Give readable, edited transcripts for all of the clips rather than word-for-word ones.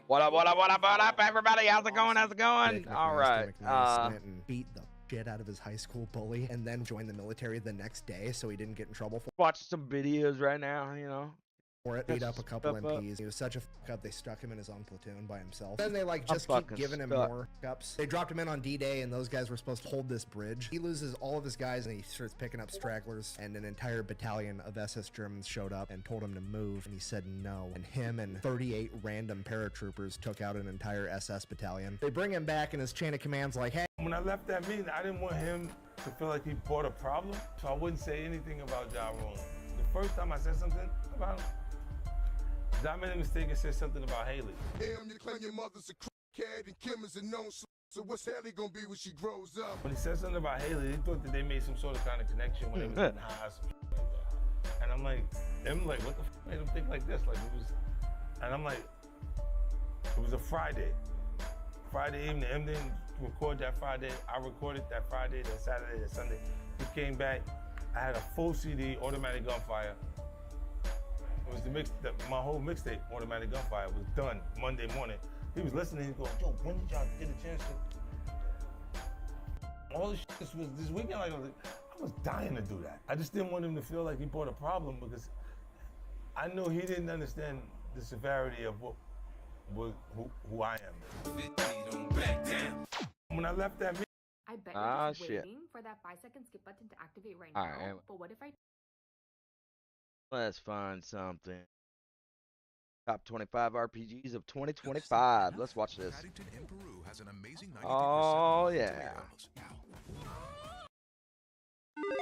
What up, what up, what up, what up, everybody? How's it going? How's it going? All right. Went and beat the shit out of his high school bully and then joined the military the next day so he didn't get in trouble Watch some videos right now, you know. for it. Beat up a couple MPs. He was such a fuck up, they stuck him in his own platoon by himself. Then they like just keep giving him more ups. They dropped him in on D-Day and those guys were supposed to hold this bridge. He loses all of his guys and he starts picking up stragglers, and an entire battalion of SS Germans showed up and told him to move, and he said no. And him and 38 random paratroopers took out an entire SS battalion. They bring him back and his chain of command's like, hey. When I left that meeting, I didn't want him to feel like he brought a problem, so I wouldn't say anything about Ja Rule. The first time I said something about him, I made a mistake and said something about Haley. Damn, you claim your mother's a crackhead and Kim is a known so what's Haley gonna be when she grows up? When he said something about Haley, they thought that they made some sort of kind of connection when they was in high school. And I'm like, what the f made him think like this? Like it was, and I'm like, it was a Friday evening. Em didn't record that Friday. I recorded that Friday, that Saturday, that Sunday. He came back. I had a full CD, Automatic Gunfire. It was my whole mixtape, Automatic Gunfire, was done Monday morning. He was listening, he's going, yo, when did y'all get a chance to? All this shit was this weekend, like, I was dying to do that. I just didn't want him to feel like he brought a problem because I know he didn't understand the severity of who I am. When I left that meeting, I bet you're just waiting for that 5-second skip button to activate right now. Right. But what if I... Let's find something. Top 25 RPGs of 2025. Let's watch this. Oh, yeah.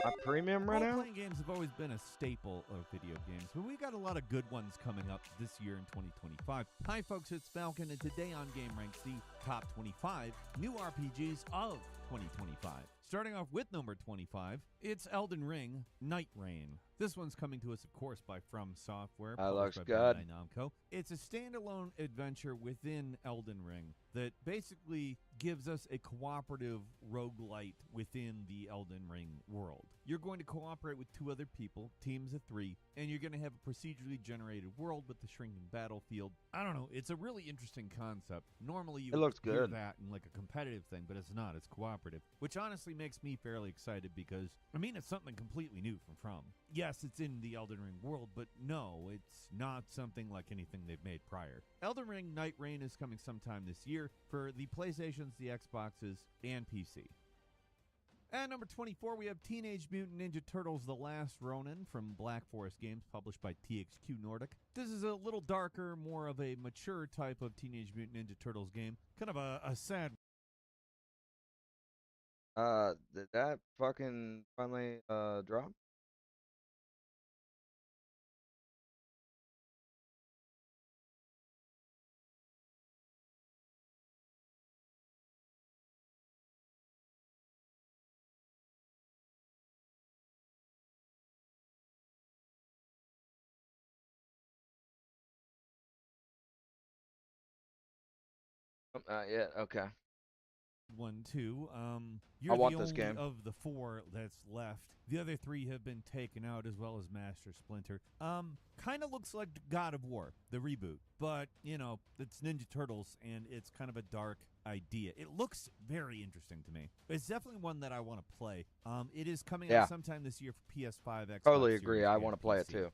A premium right now? Role-playing games have always been a staple of video games, but we got a lot of good ones coming up this year in 2025. Hi folks, it's Falcon, and today on Game Ranks, the top 25 new RPGs of 2025. Starting off with number 25, it's Elden Ring Night Rain. This one's coming to us, of course, by From Software. That looks by good. Bandai Namco. It's a standalone adventure within Elden Ring that basically gives us a cooperative roguelite within the Elden Ring world. You're going to cooperate with 2 other people, teams of 3, and you're going to have a procedurally generated world with the shrinking battlefield. I don't know, it's a really interesting concept. Normally you would hear that in like a competitive thing, but it's not, it's cooperative, which honestly makes me fairly excited because, I mean, it's something completely new from. Yes, it's in the Elden Ring world, but no, it's not something like anything they've made prior. Elden Ring Night Rain is coming sometime this year for the PlayStations, the Xboxes, and PC. At number 24, we have Teenage Mutant Ninja Turtles The Last Ronin from Black Forest Games, published by THQ Nordic. This is a little darker, more of a mature type of Teenage Mutant Ninja Turtles game. Kind of a sad... Did that fucking finally, drop? Yeah, okay. One, two. You're I want the this only game. of the 4 that's left. The other 3 have been taken out, as well as Master Splinter. Kind of looks like God of War, the reboot, but you know, it's Ninja Turtles, and it's kind of a dark idea. It looks very interesting to me. It's definitely one that I want to play. It is coming out sometime this year for PS5, Xbox. Totally agree. Series, I want to play it too.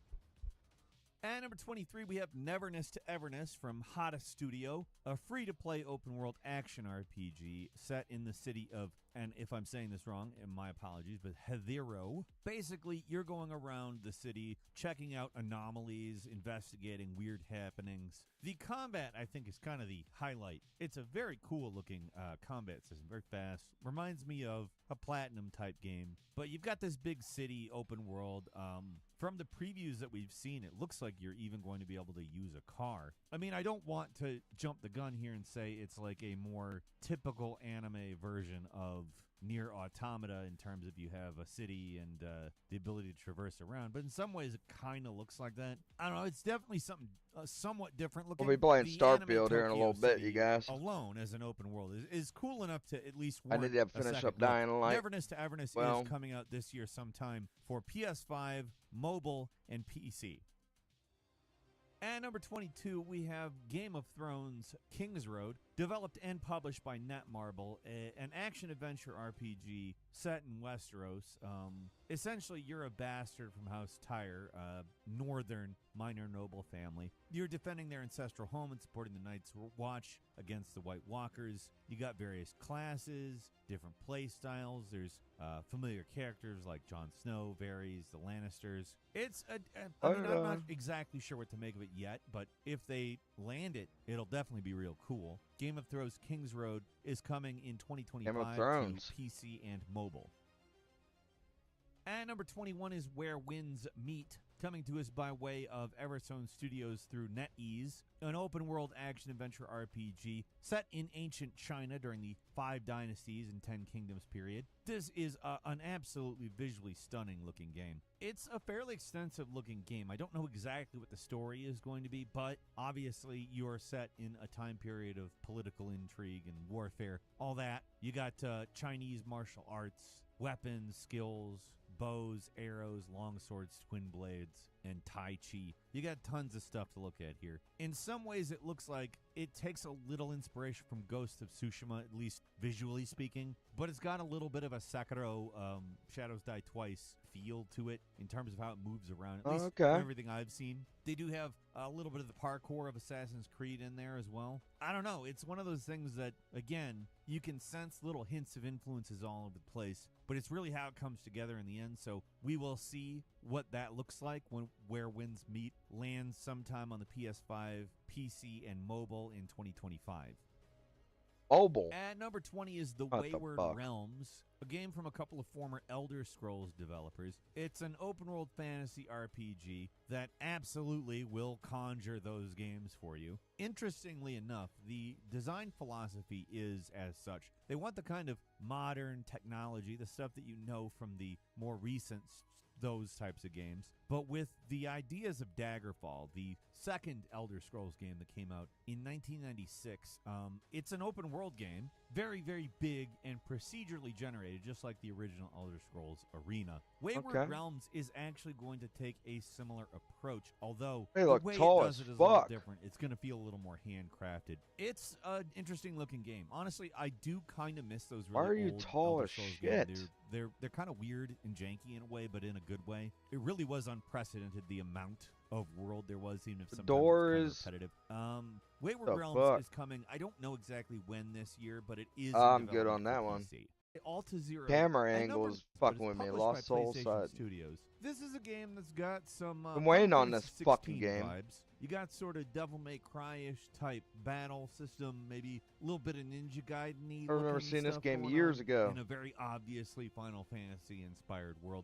At number 23, we have Neverness to Everness from Hada Studio, a free-to-play open-world action RPG set in the city of, and if I'm saying this wrong, and my apologies, but Hedero. Basically, you're going around the city, checking out anomalies, investigating weird happenings. The combat, I think, is kind of the highlight. It's a very cool-looking combat system, very fast. Reminds me of a Platinum-type game. But you've got this big city, open world. From the previews that we've seen, it looks like you're even going to be able to use a car. I mean, I don't want to jump the gun here and say it's like a more typical anime version of Nier Automata in terms of you have a city and the ability to traverse around, but in some ways it kind of looks like that. I don't know, it's definitely something somewhat different looking. We'll be playing Starfield here in a little bit, you guys. Alone as an open world is cool enough to at least warrant I need to finish up Dying Light. Neverness to Everness is coming out this year sometime for PS5, mobile, and PC. At number 22, we have Game of Thrones King's Road, developed and published by Netmarble, an action-adventure RPG set in Westeros. Essentially, you're a bastard from House Tyre, a northern minor noble family. You're defending their ancestral home and supporting the Night's Watch against the White Walkers. You got various classes, different play styles. There's familiar characters like Jon Snow, Varys, the Lannisters. It's I'm not exactly sure what to make of it yet, but if they land it, it'll definitely be real cool. Game of Thrones King's Road is coming in 2025 to PC and mobile. At number 21 is Where Winds Meet, coming to us by way of Everstone Studios through NetEase, an open-world action-adventure RPG set in ancient China during the 5 Dynasties and 10 Kingdoms period. This is an absolutely visually stunning-looking game. It's a fairly extensive-looking game. I don't know exactly what the story is going to be, but obviously you're set in a time period of political intrigue and warfare. All that. You got Chinese martial arts, weapons, skills, bows, arrows, long swords, twin blades, and Tai Chi. You got tons of stuff to look at here. In some ways, it looks like it takes a little inspiration from Ghost of Tsushima, at least visually speaking, but it's got a little bit of a Sekiro, Shadows Die Twice feel to it in terms of how it moves around, at least from everything I've seen. They do have a little bit of the parkour of Assassin's Creed in there as well. I don't know. It's one of those things that, again, you can sense little hints of influences all over the place, but it's really how it comes together in the end. So we will see what that looks like when Where Winds Meet lands sometime on the PS5, PC, and mobile in 2025. Mobile. At number 20 is The Wayward Realms, a game from a couple of former Elder Scrolls developers. It's an open-world fantasy RPG that absolutely will conjure those games for you. Interestingly enough, the design philosophy is as such. They want the kind of modern technology, the stuff that you know from the more recent those types of games, but with the ideas of Daggerfall, the second Elder Scrolls game that came out in 1996. It's an open world game, very, very big and procedurally generated, just like the original Elder Scrolls Arena. Wayward Realms is actually going to take a similar approach, although the way it does it is a little different. It's going to feel a little more handcrafted. It's an interesting looking game. Honestly, I do kind of miss those really old Elder Scrolls games. They're kind of weird and janky in a way, but in a good way. It really was unprecedented, the amount of world there was, even if sometimes it's kind of repetitive. Wayward Realms is coming. I don't know exactly when this year, but it is. I'm good on that one. Alta-Zero. Camera angle is fucking with me. Lost Soul side. Studios. This is a game that's got some. I'm waiting on this fucking game. Vibes. You got sort of Devil May Cry-ish type battle system, maybe a little bit of Ninja Gaiden-y. I remember seeing this game years ago. In a very obviously Final Fantasy-inspired world.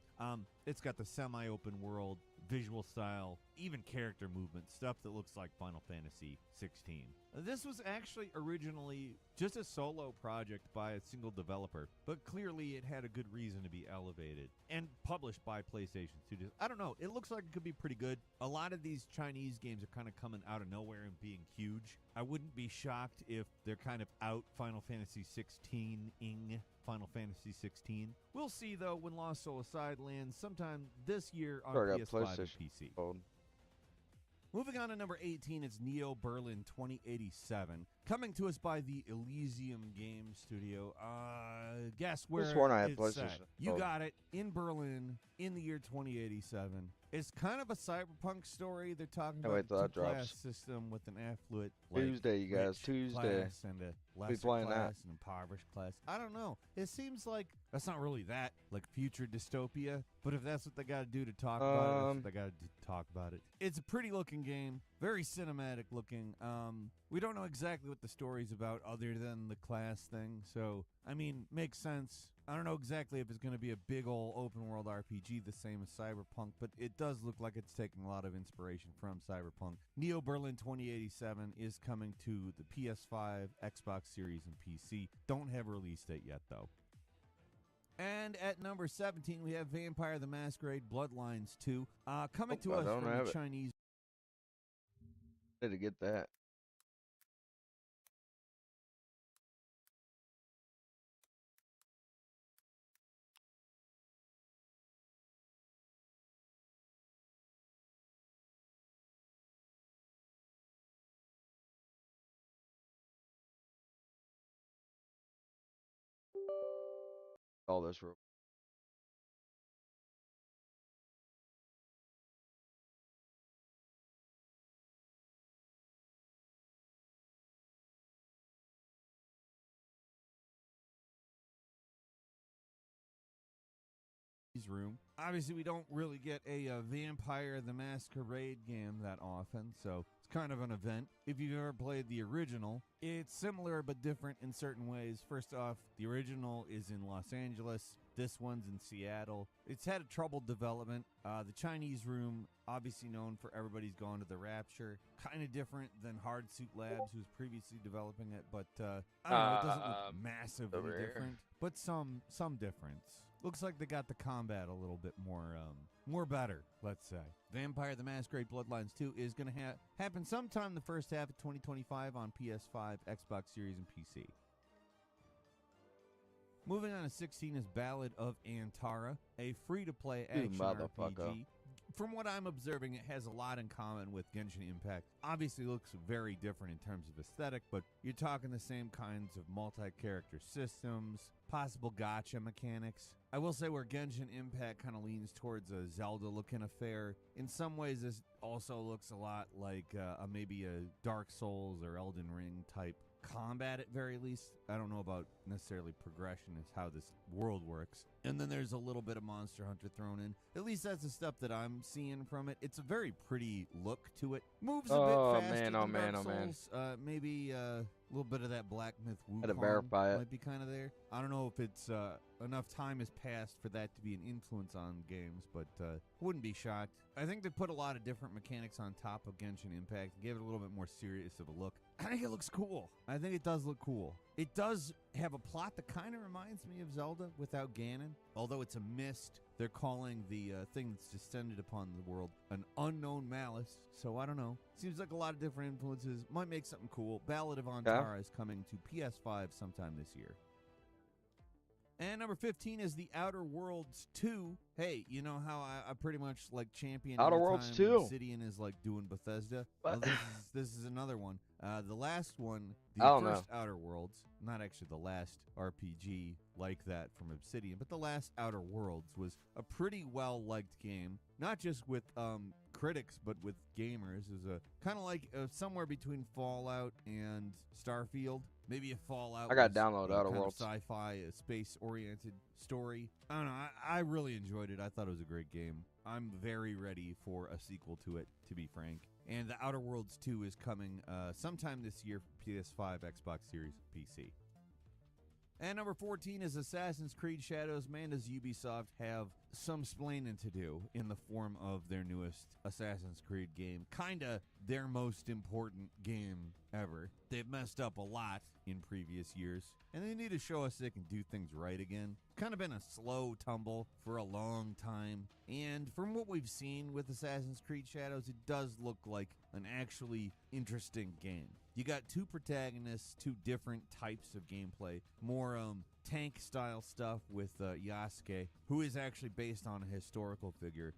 It's got the semi-open world visual style, even character movement, stuff that looks like Final Fantasy 16. This was actually originally just a solo project by a single developer, but clearly it had a good reason to be elevated and published by PlayStation Studios. I don't know. It looks like it could be pretty good. A lot of these Chinese games are kind of coming out of nowhere and being huge. I wouldn't be shocked if they're kind of out Final Fantasy 16-ing Final Fantasy 16. We'll see, though, when Lost Soul Aside lands sometime this year on PS5 and PC. Moving on to number 18, it's Neo Berlin 2087, coming to us by the Elysium Game Studio. Guess where it's set? You got it, in Berlin, in the year 2087. It's kind of a cyberpunk story. They're talking about a two-class system with an affluent, Tuesday, you guys, Tuesday. Class and a lesser class and impoverished class. I don't know. It seems like that's not really that, like future dystopia, but if that's what they got to do to talk about it, that's what they got to talk about it. It's a pretty looking game, very cinematic looking. We don't know exactly what the story's about other than the class thing, so, I mean, makes sense. I don't know exactly if it's going to be a big old open world RPG the same as Cyberpunk, but it does look like it's taking a lot of inspiration from Cyberpunk. Neo Berlin 2087 is coming to the PS5, Xbox Series, and PC. Don't have a release date yet, though. And at number 17, we have Vampire the Masquerade Bloodlines 2, coming to us from the Chinese. Need to get that. all this real. Room. Obviously, we don't really get a Vampire the Masquerade game that often, so it's kind of an event. If you've ever played the original, it's similar but different in certain ways. First off, the original is in Los Angeles. This one's in Seattle. It's had a troubled development. The Chinese Room, obviously known for Everybody's Gone to the Rapture, kind of different than Hard Suit Labs, who's previously developing it, but I don't know, it doesn't look massively different, but some difference. Looks like they got the combat a little bit more better, let's say. Vampire the Masquerade Bloodlines 2 is going to happen sometime the first half of 2025 on PS5, Xbox Series, and PC. Moving on to 16 is Ballad of Antara, a free-to-play action RPG. From what I'm observing, it has a lot in common with Genshin Impact. Obviously looks very different in terms of aesthetic, but you're talking the same kinds of multi-character systems, possible gacha mechanics. I will say where Genshin Impact kind of leans towards a Zelda-looking affair, in some ways this also looks a lot like maybe a Dark Souls or Elden Ring type combat at very least. I don't know about necessarily progression as how this world works. And then there's a little bit of Monster Hunter thrown in. At least that's the stuff that I'm seeing from it. It's a very pretty look to it. Moves a bit faster than Dark Souls. Maybe a little bit of that Black Myth Wukong might be kind of there. I don't know if it's enough time has passed for that to be an influence on games, but wouldn't be shocked. I think they put a lot of different mechanics on top of Genshin Impact and gave it a little bit more serious of a look. I think it looks cool. I think it does look cool. It does have a plot that kind of reminds me of Zelda without Ganon. Although it's a mist, they're calling the thing that's descended upon the world an unknown malice. So I don't know. Seems like a lot of different influences. Might make something cool. Ballad of Antara is coming to PS5 sometime this year. And number 15 is The Outer Worlds 2. Hey, you know how I pretty much like champion Outer Worlds 2. Obsidian is like doing Bethesda? Well, this is another one. The last one, Outer Worlds, not actually the last RPG like that from Obsidian, but the last Outer Worlds was a pretty well-liked game. Not just with critics, but with gamers. It was a kind of like somewhere between Fallout and Starfield. Maybe a Fallout. I got to download Outer Worlds. Sci-fi, a space-oriented story. I don't know. I really enjoyed it. I thought it was a great game. I'm very ready for a sequel to it, to be frank. And The Outer Worlds 2 is coming sometime this year for PS5, Xbox Series, PC. And number 14 is Assassin's Creed Shadows. Man, does Ubisoft have some splaining to do in the form of their newest Assassin's Creed game. Kinda their most important game ever. They've messed up a lot in previous years, and they need to show us they can do things right again. Kind of been a slow tumble for a long time, and from what we've seen with Assassin's Creed Shadows, it does look like an actually interesting game. You got two protagonists, two different types of gameplay. More tank-style stuff with Yasuke, who is actually based on a historical figure.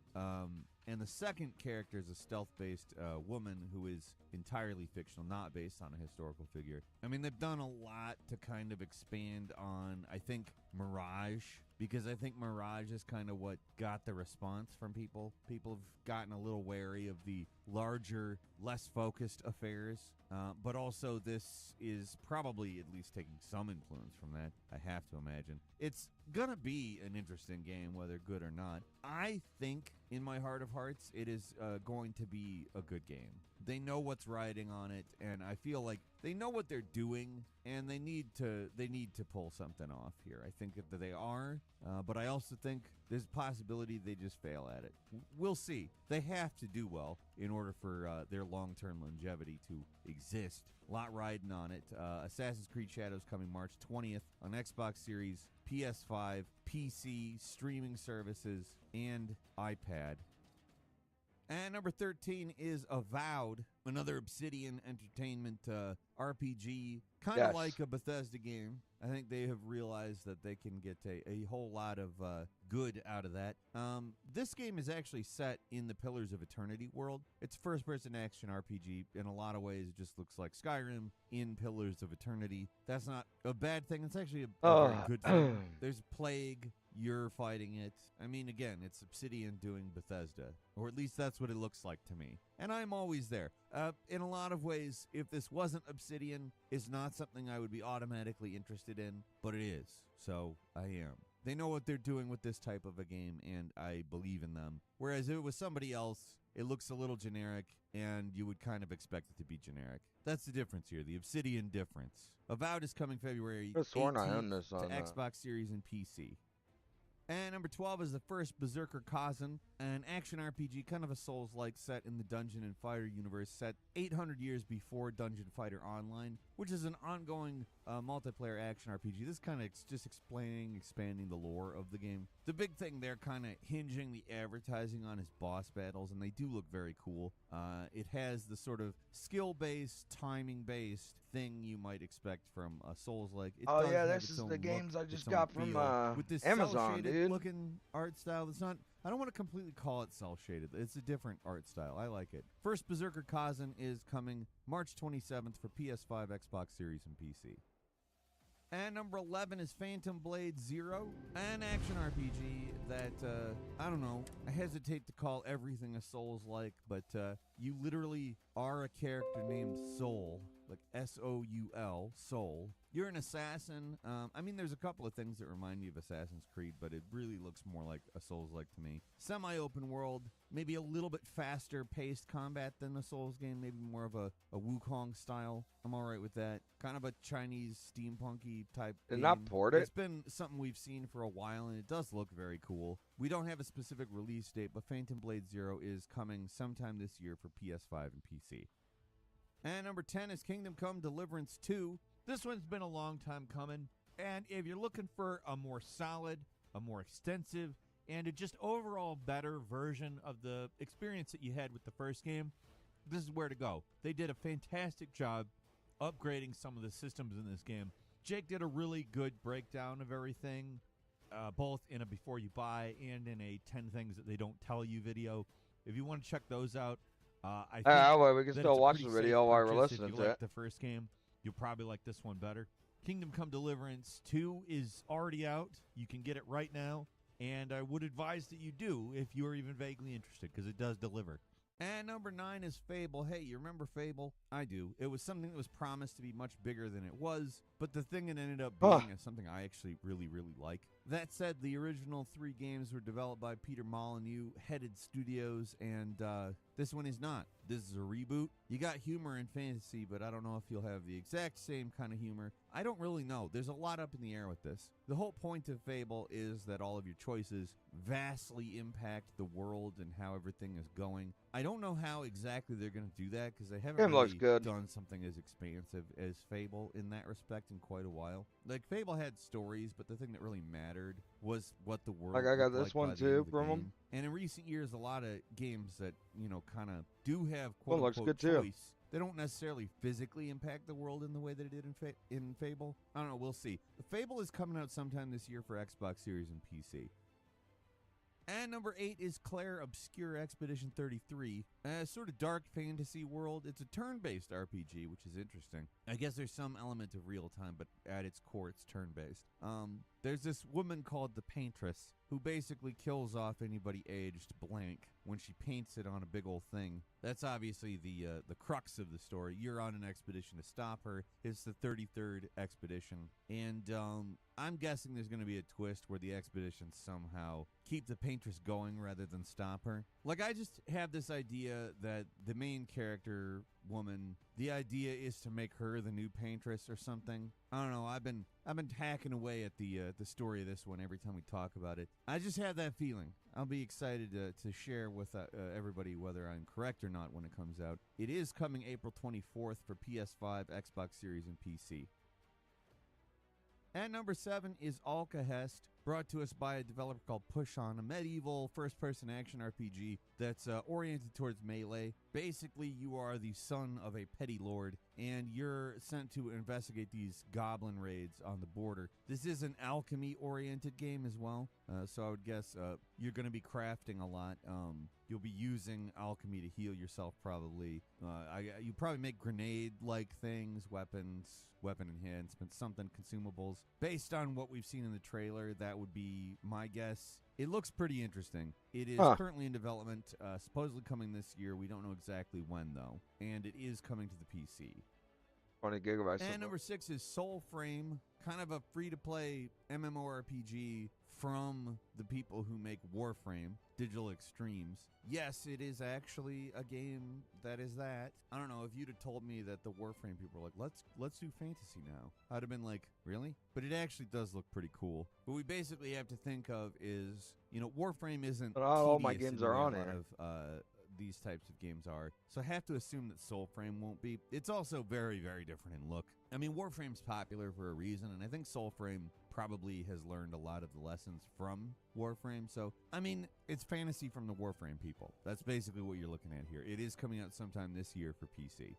And the second character is a stealth-based woman who is entirely fictional, not based on a historical figure. I mean, they've done a lot to kind of expand on, I think, Mirage, because I think Mirage is kind of what got the response from people. People have gotten a little wary of the larger, less focused affairs. But also this is probably at least taking some influence from that, I have to imagine. It's gonna be an interesting game, whether good or not. I think, in my heart of hearts, it is going to be a good game. They know what's riding on it, and I feel like they know what they're doing, and they need to pull something off here. I think that they are, but I also think there's a possibility they just fail at it. We'll see. They have to do well in order for their long-term longevity to exist. A lot riding on it. Assassin's Creed Shadows coming March 20th on Xbox Series, PS5, PC, streaming services, and iPad. And number 13 is Avowed, another Obsidian Entertainment RPG, kind of like a Bethesda game. I think they have realized that they can get a whole lot of good out of that. This game is actually set in the Pillars of Eternity world. It's a first-person action RPG. In a lot of ways, it just looks like Skyrim in Pillars of Eternity. That's not a bad thing. It's actually a very good thing. There's Plague. You're fighting it. I mean, again, it's Obsidian doing Bethesda, or at least that's what it looks like to me. And I'm always there. In a lot of ways, if this wasn't Obsidian, it's not something I would be automatically interested in, but it is. So I am. They know what they're doing with this type of a game, and I believe in them. Whereas if it was somebody else, it looks a little generic, and you would kind of expect it to be generic. That's the difference here, the Obsidian difference. Avowed is coming February 18th to Xbox Series and PC. And number 12 is the first Berserker Kazan, an action RPG, kind of a Souls-like set in the Dungeon and Fighter universe, set 800 years before Dungeon Fighter Online, which is an ongoing multiplayer action RPG. This kind of just expanding the lore of the game. The big thing they're kind of hinging the advertising on is boss battles, and they do look very cool. It has the sort of skill-based, timing-based thing you might expect from a Souls-like. Oh yeah, this is the games I just got from with this Amazon, dude. Looking art style. That's not. I don't want to completely call it cel shaded. It's a different art style. I like it. First Berserker Kazan is coming March 27th for PS5, Xbox Series, and PC. And number 11 is Phantom Blade Zero, an action RPG that, I don't know, I hesitate to call everything a Souls-like, but you literally are a character named Soul, like S-O-U-L, Soul. You're an assassin. I mean, there's a couple of things that remind me of Assassin's Creed, but it really looks more like a Souls-like to me. Semi-open world, maybe a little bit faster paced combat than a Souls game, maybe more of a Wukong style. I'm all right with that. Kind of a Chinese steampunky type Did game. not port it. It's been something we've seen for a while, and it does look very cool. We don't have a specific release date, but Phantom Blade Zero is coming sometime this year for PS5 and PC. And number 10 is Kingdom Come Deliverance 2. This one's been a long time coming, and if you're looking for a more solid, a more extensive, and a just overall better version of the experience that you had with the first game, this is where to go. They did a fantastic job upgrading some of the systems in this game. Jake did a really good breakdown of everything, both in a Before You Buy and in a 10 Things That They Don't Tell You video. If you want to check those out, I think well, we can that still it's a watch pretty the safe video while we're purchase. listening If to you like it. the first game, you'll probably like this one better. Kingdom Come Deliverance 2 is already out. You can get it right now, and I would advise that you do if you are even vaguely interested, because it does deliver. And number 9 is Fable. Hey, you remember Fable? I do. It was something that was promised to be much bigger than it was, but the thing it ended up being is something I actually really, really like. That said, the original 3 games were developed by Peter Molyneux, Headed Studios, and this one is not. This is a reboot. You got humor and fantasy, but I don't know if you'll have the exact same kind of humor. I don't really know. There's a lot up in the air with this. The whole point of Fable is that all of your choices vastly impact the world and how everything is going. I don't know how exactly they're going to do that, because they haven't really done something as expansive as Fable in that respect in quite a while. Like, Fable had stories, but the thing that really mattered was what the world like I got looked this like one by the end too of the from game. them. And in recent years, a lot of games that, you know, kind of do have quote Looks unquote good too. choice, they don't necessarily physically impact the world in the way that it did in Fable. I don't know, we'll see. Fable is coming out sometime this year for Xbox Series and PC. And number 8 is Claire Obscure Expedition 33. A sort of dark fantasy world. It's a turn-based RPG, which is interesting. I guess there's some element of real time, but at its core, it's turn-based. There's this woman called the Paintress who basically kills off anybody aged blank when she paints it on a big old thing. That's obviously the crux of the story. You're on an expedition to stop her. It's the 33rd expedition, and I'm guessing there's going to be a twist where the expedition somehow keep the Paintress going rather than stop her. Like, I just have this idea that the main character woman, the idea is to make her the new Paintress or something. I don't know. I've been hacking away at the story of this one every time we talk about it. I just have that feeling. I'll be excited to share with everybody whether I'm correct or not when it comes out. It is coming April 24th for PS5, Xbox Series, and PC. And number 7 is Alcahest. brought to us by a developer called Push On, a medieval first-person action RPG that's oriented towards melee. Basically, you are the son of a petty lord, and you're sent to investigate these goblin raids on the border. This is an alchemy-oriented game as well, so I would guess you're going to be crafting a lot. You'll be using alchemy to heal yourself, probably. You probably make grenade-like things, weapon enhancements, something, consumables. Based on what we've seen in the trailer, that would be my guess. It looks pretty interesting. It is currently in development, supposedly coming this year. We don't know exactly when, though. And it is coming to the PC. 20 gigabytes. And number 6 is Soulframe, kind of a free-to-play MMORPG from the people who make Warframe, Digital Extremes. Yes, it is actually a game that is that. I don't know, if you'd have told me that the Warframe people were like, let's do fantasy now, I'd have been like, really? But it actually does look pretty cool. What we basically have to think of is, Warframe isn't but not all my games are on it. These types of games are. So I have to assume that Soulframe won't be. It's also very, very different in look. I mean, Warframe's popular for a reason, and I think Soulframe probably has learned a lot of the lessons from Warframe. So, I mean, it's fantasy from the Warframe people. That's basically what you're looking at here. It is coming out sometime this year for PC.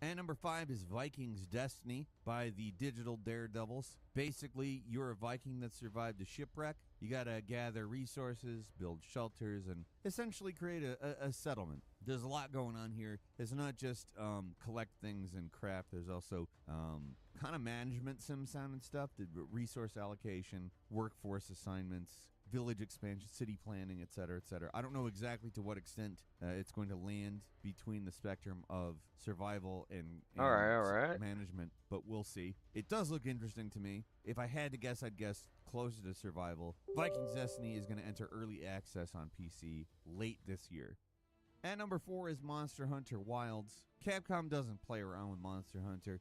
And number 5 is Vikings Destiny by the Digital Daredevils. Basically, you're a Viking that survived a shipwreck. You gotta gather resources, build shelters, and essentially create a settlement. There's a lot going on here. It's not just collect things and craft. There's also kind of management sim sound and stuff, the resource allocation, workforce assignments, village expansion, city planning, etc., etc. I don't know exactly to what extent it's going to land between the spectrum of survival and all right. management, but we'll see. It does look interesting to me. If I had to guess, I'd guess closer to survival. Vikings Destiny is going to enter early access on PC late this year. At number 4 is Monster Hunter Wilds. Capcom doesn't play around with Monster Hunter.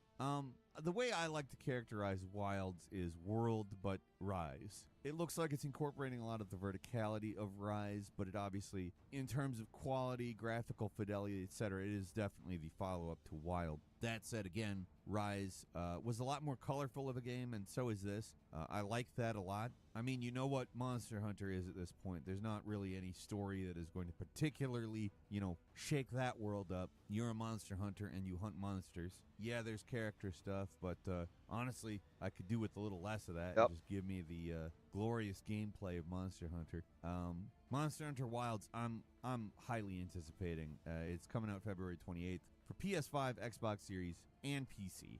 The way I like to characterize Wilds is World but Rise. It looks like it's incorporating a lot of the verticality of Rise, but it obviously, in terms of quality, graphical fidelity, etc., it is definitely the follow-up to Wild. That said, again, Rise was a lot more colorful of a game, and so is this. I like that a lot. I mean, you know what Monster Hunter is at this point. There's not really any story that is going to particularly, shake that world up. You're a monster hunter and you hunt monsters. Yeah, there's character stuff, but honestly, I could do with a little less of that. Yep. And just give me the glorious gameplay of Monster Hunter. Monster Hunter Wilds, I'm highly anticipating. It's coming out February 28th for PS5, Xbox Series, and PC.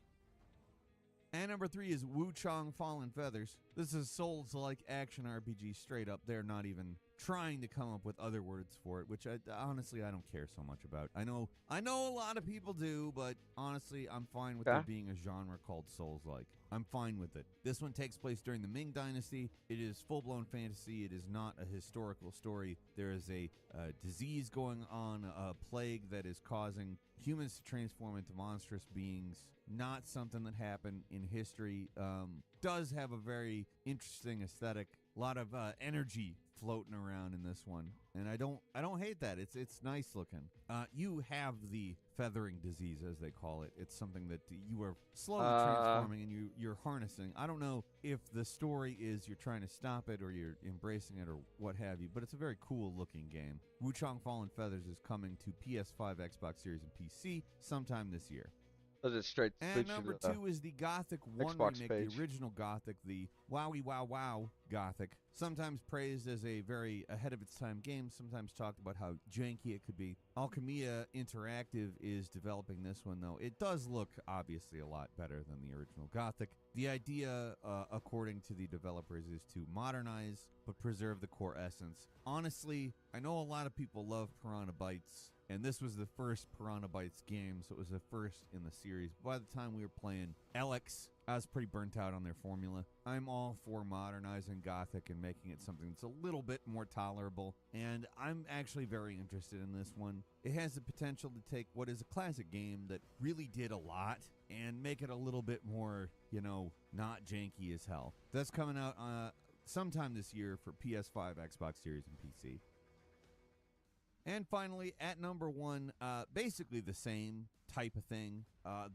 And number 3 is Wuchang Fallen Feathers. This is Souls-like action RPG straight up. They're not even trying to come up with other words for it, which honestly I don't care so much about. I know a lot of people do, but honestly I'm fine with there being a genre called Souls-like. I'm fine with it. This one takes place during the Ming Dynasty. It is full-blown fantasy. It is not a historical story. There is a disease going on, a plague that is causing humans to transform into monstrous beings. Not something that happened in history. Does have a very interesting aesthetic. A lot of energy floating around in this one, and I don't hate that. It's nice looking. You have the feathering disease, as they call it. It's something that you are slowly transforming and you're harnessing. I don't know if the story is you're trying to stop it or you're embracing it or what have you, but it's a very cool looking game. Wuchang Fallen Feathers is coming to PS5, Xbox Series, and PC sometime this year. Does it straight? And number 2 is the Gothic 1 Xbox remake, page. the original Gothic, the Wowie Wow Wow Gothic. Sometimes praised as a very ahead of its time game, sometimes talked about how janky it could be. Alchemia Interactive is developing this one, though. It does look, obviously, a lot better than the original Gothic. The idea, according to the developers, is to modernize but preserve the core essence. Honestly, I know a lot of people love Piranha Bytes, and this was the first Piranha Bytes game, so it was the first in the series. By the time we were playing Alex, I was pretty burnt out on their formula. I'm all for modernizing Gothic and making it something that's a little bit more tolerable, and I'm actually very interested in this one. It has the potential to take what is a classic game that really did a lot and make it a little bit more, not janky as hell. That's coming out sometime this year for PS5, Xbox Series, and PC. And finally, at number 1, basically the same type of thing,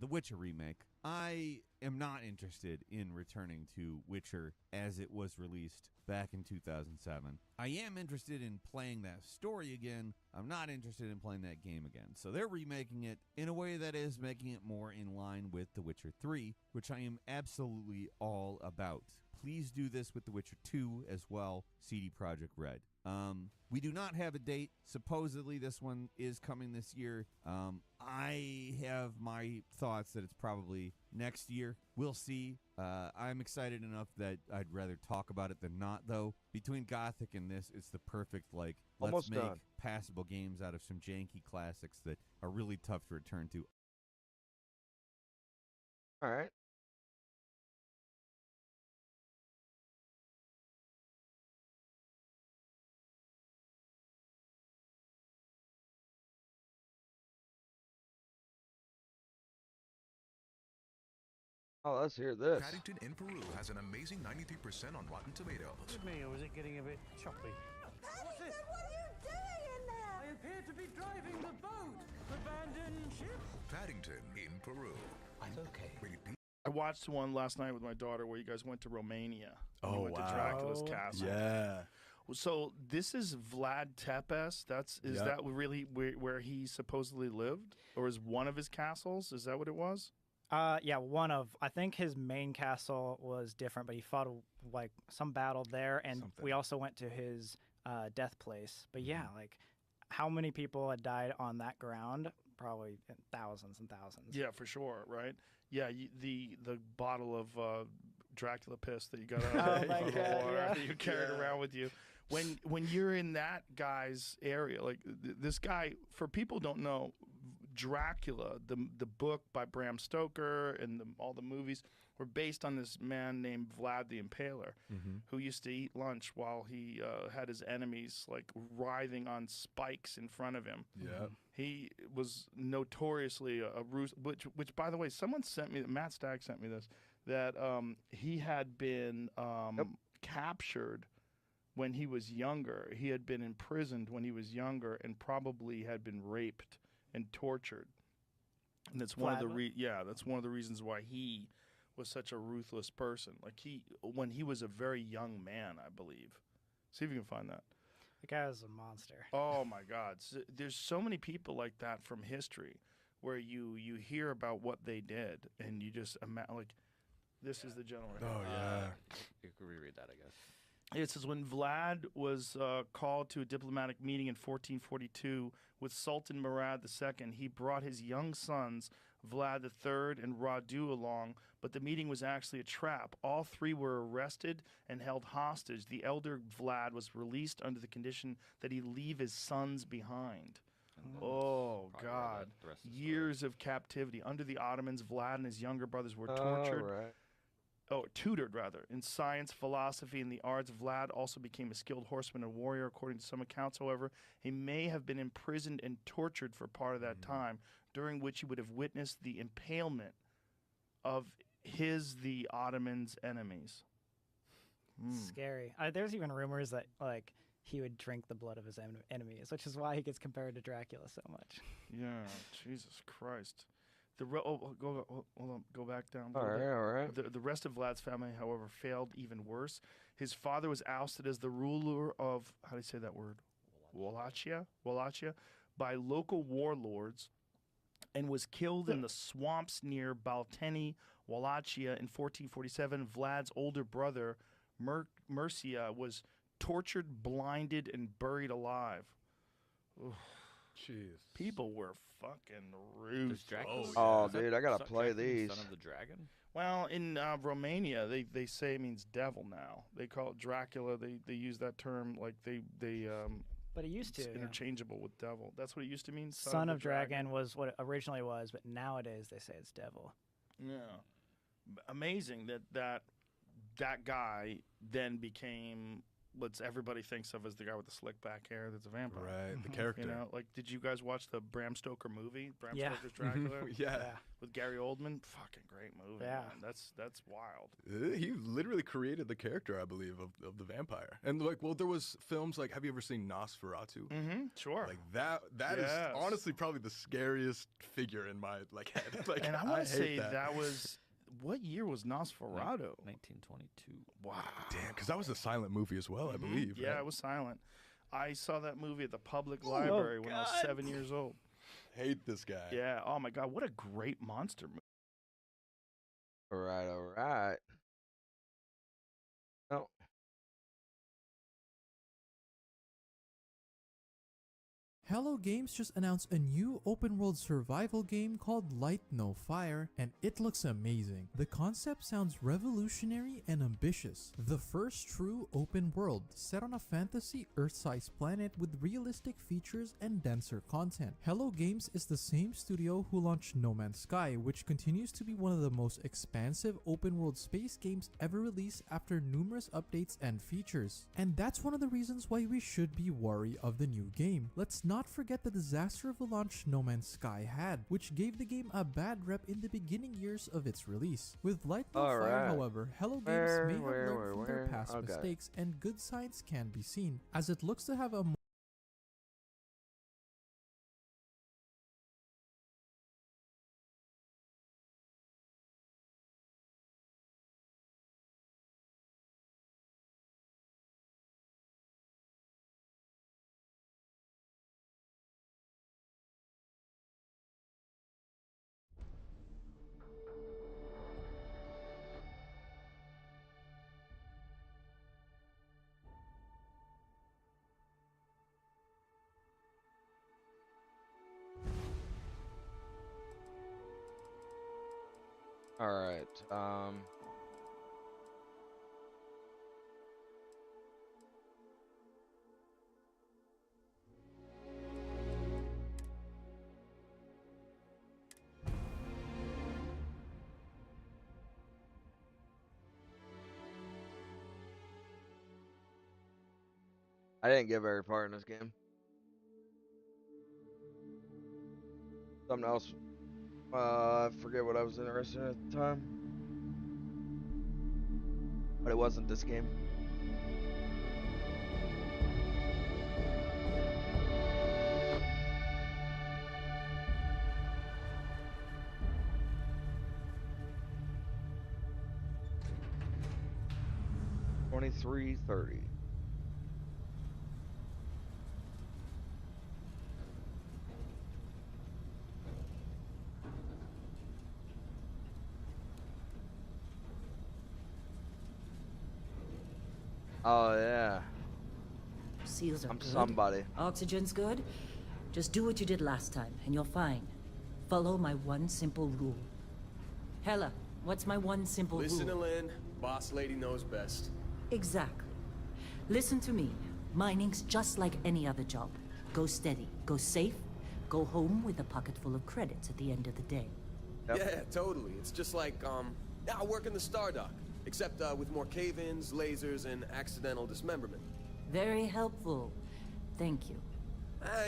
The Witcher remake. I am not interested in returning to Witcher as it was released back in 2007. I am interested in playing that story again. I'm not interested in playing that game again. So they're remaking it in a way that is making it more in line with The Witcher 3, which I am absolutely all about. Please do this with The Witcher 2 as well, CD Projekt Red. We do not have a date. Supposedly this one is coming this year. I have my thoughts that it's probably next year. We'll see. I'm excited enough that I'd rather talk about it than not, though. Between Gothic and this, it's the perfect, like, let's Almost make done. passable games out of some janky classics that are really tough to return to. All right. Oh, let's hear this. Paddington in Peru has an amazing 93% on Rotten Tomatoes. Excuse me, or was it getting a bit choppy? Paddington, what are you doing in there? I appear to be driving the boat. Abandoned ship? Paddington in Peru. I'm okay. Rated P. I watched one last night with my daughter where you guys went to Romania. And you went to wow. Dracula's castle. Yeah. So this is Vlad Tepes. Is that really where he supposedly lived, or is one of his castles? Is that what it was? Yeah, one of. I think his main castle was different, but he fought like some battle there, and we also went to his death place. But yeah, like how many people had died on that ground? Probably thousands and thousands. Yeah, for sure, right? Yeah, the bottle of Dracula piss that you got out of the water that you carried around with you. When you're in that guy's area, like this guy, for people who don't know, Dracula, the book by Bram Stoker and all the movies were based on this man named Vlad the Impaler, who used to eat lunch while he had his enemies like writhing on spikes in front of him. Yeah. He was notoriously a ruse, which by the way, someone sent me, Matt Stagg sent me this, that he had been captured when he was younger. He had been imprisoned when he was younger and probably had been raped and tortured. And that's one of the that's one of the reasons why he was such a ruthless person. Like when he was a very young man, I believe. See if you can find that. The guy was a monster. Oh my God! There's so many people like that from history, where you hear about what they did, and you just imagine like, this is the gentleman. Oh yeah. You could reread that, I guess. It says when Vlad was called to a diplomatic meeting in 1442 with Sultan Murad II, he brought his young sons, Vlad III and Radu, along, but the meeting was actually a trap. All three were arrested and held hostage. The elder Vlad was released under the condition that he leave his sons behind. Oh, God. Years of captivity. Under the Ottomans, Vlad and his younger brothers were tortured. Tutored rather, in science, philosophy, and the arts. Vlad also became a skilled horseman and warrior. According to some accounts, however, he may have been imprisoned and tortured for part of that time, during which he would have witnessed the impalement of the Ottomans' enemies. Scary. There's even rumors that like he would drink the blood of his enemies, which is why he gets compared to Dracula so much. Yeah, Jesus Christ. Go back down. All right. The rest of Vlad's family, however, failed even worse. His father was ousted as the ruler of, how do you say that word? Wallachia, by local warlords, and was killed in the swamps near Balteni, Wallachia in 1447. Vlad's older brother, Mercia, was tortured, blinded, and buried alive. Oof. Jeez. People were fucking rude. Dude, I gotta play these. Son of the Dragon? Well, in Romania, they say it means devil now. They call it Dracula. They use that term like they But it used to. It's interchangeable with devil. That's what it used to mean. Son of Dragon was what it originally was, but nowadays they say it's devil. Yeah, amazing that guy then became what everybody thinks of as the guy with the slick back hair that's a vampire. Right, the character. You know, like, did you guys watch the Bram Stoker movie, Bram Yeah. Stoker's Dracula? Yeah. With Gary Oldman? Fucking great movie. Yeah. Man. That's wild. He literally created the character, I believe, of the vampire. And like, well, there was films like, have you ever seen Nosferatu? Mm-hmm. Sure. Like that is honestly probably the scariest figure in my like head. Like, and I want to say hate that was, what year was Nosferatu? 1922. Wow. Damn, because that was a silent movie as well, I believe. Yeah, right? it was silent. I saw that movie at the public library when I was 7 years old. Hate this guy. Yeah. Oh my God, what a great monster movie. All right. Oh. Hello Games just announced a new open world survival game called Light No Fire, and it looks amazing. The concept sounds revolutionary and ambitious. The first true open world set on a fantasy Earth-sized planet with realistic features and denser content. Hello Games is the same studio who launched No Man's Sky, which continues to be one of the most expansive open world space games ever released after numerous updates and features. And that's one of the reasons why we should be wary of the new game. Let's not forget the disaster of the launch No Man's Sky had, which gave the game a bad rep in the beginning years of its release. With Light No Fire, however, Hello Games may have learned from their past mistakes, and good signs can be seen, as it looks to have a All right. I didn't get very far in this game. Something else. I forget what I was interested in at the time. But it wasn't this game. $23.30. Oh yeah. Seals are I'm good. somebody. Oxygen's good. Just do what you did last time, and you're fine. Follow my one simple rule. Hella, what's my one simple Listen rule? to Lynn. Boss lady knows best. Exactly. Listen to me. Mining's just like any other job. Go steady, go safe, go home with a pocket full of credits at the end of the day. Yeah, totally. It's just like, I work in the Stardock. Except with more cave-ins, lasers, and accidental dismemberment. Very helpful. Thank you.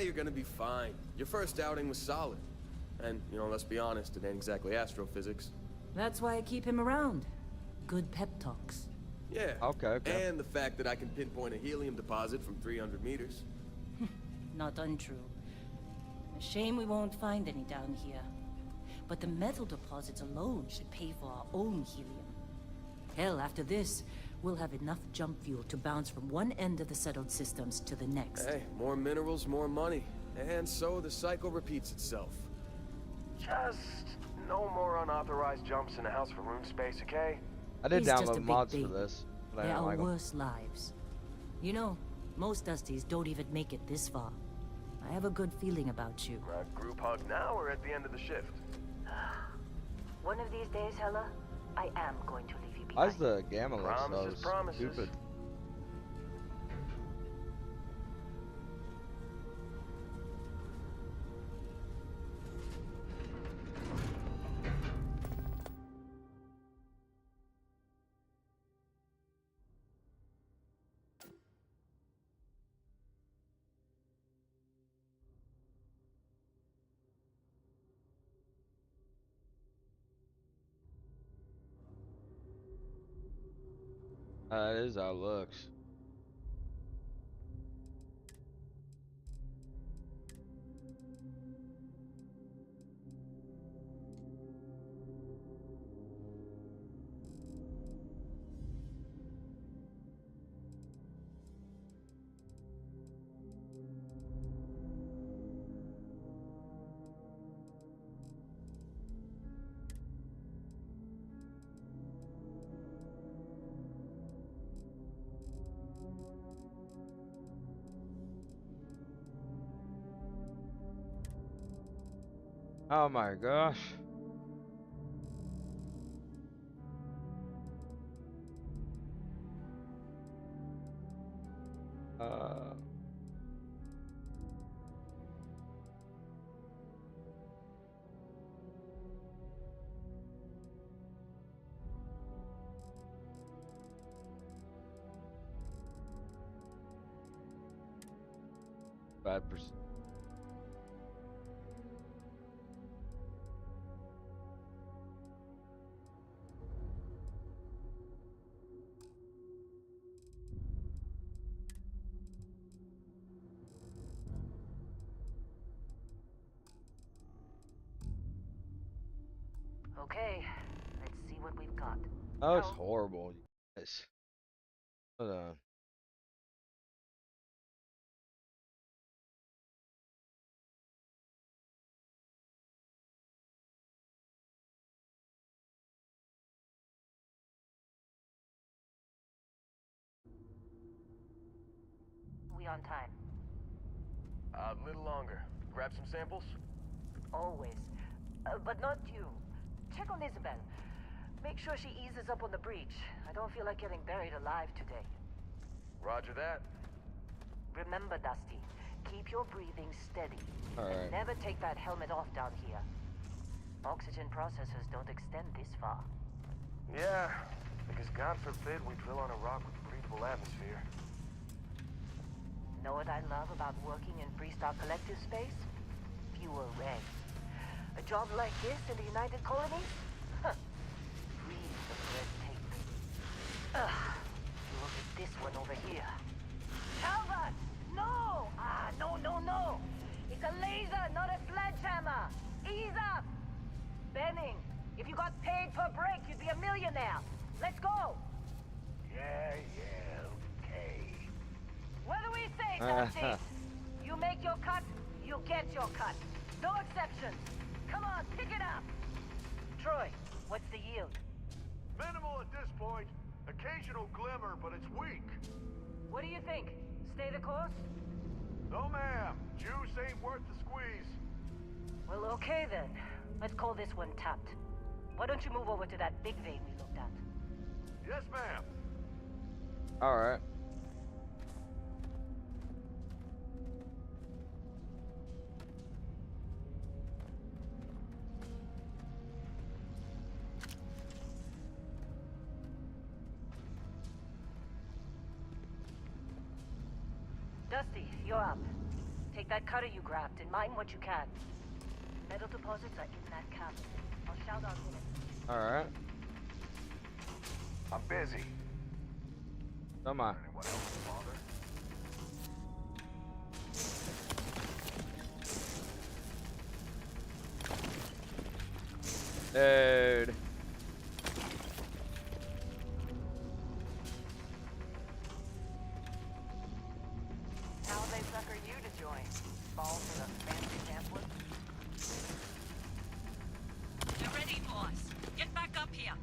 You're gonna be fine. Your first outing was solid. And, you know, let's be honest, it ain't exactly astrophysics. That's why I keep him around. Good pep talks. Yeah. Okay. And the fact that I can pinpoint a helium deposit from 300 meters. Not untrue. A shame we won't find any down here. But the metal deposits alone should pay for our own helium. Hell, after this, we'll have enough jump fuel to bounce from one end of the settled systems to the next. Hey, more minerals, more money. And so the cycle repeats itself. Just no more unauthorized jumps in the house for room space, okay? I did He's just a download big mods for baby. this. But I There didn't are like 'em. worse lives. You know, most Dusties don't even make it this far. I have a good feeling about you. Group hug now or at the end of the shift? One of these days, Hella, I am going to leave you behind. Why's the gamma look so Promises. stupid? That is how it looks. Oh my gosh. Uh. Bad percent. Okay, let's see what we've got. That looks horrible. Yes. Hold on. We on time? A little longer. Grab some samples? Always. But not you. Check on Isabel. Make sure she eases up on the breach. I don't feel like getting buried alive today. Roger that. Remember, Dusty, keep your breathing steady. All right. And never take that helmet off down here. Oxygen processors don't extend this far. Yeah, because God forbid we drill on a rock with breathable atmosphere. Know what I love about working in Freestar Collective space? Fewer regs. A job like this in the United Colonies? Huh. Breathe the red tape. Look at this one over here. Calvert! No! No. It's a laser, not a sledgehammer. Ease up! Benning, if you got paid per break, you'd be a millionaire. Let's go! Yeah, okay. What do we say, Dusty? You make your cut, you get your cut. No exceptions. Come on, pick it up. Troy, what's the yield? Minimal at this point. Occasional glimmer, but it's weak. What do you think? Stay the course? No, ma'am. Juice ain't worth the squeeze. Well, okay then. Let's call this one tapped. Why don't you move over to that big vein we looked at? Yes, ma'am. All right. Dusty, you're up. Take that cutter you grabbed and mine what you can. Metal deposits are in that cabin. I'll shout out in it. All right. I'm busy. Come on. Anyone else bother? Dude. How they sucker you to join? Fall for the fancy pamphlet? You're ready, boss. Get back up here.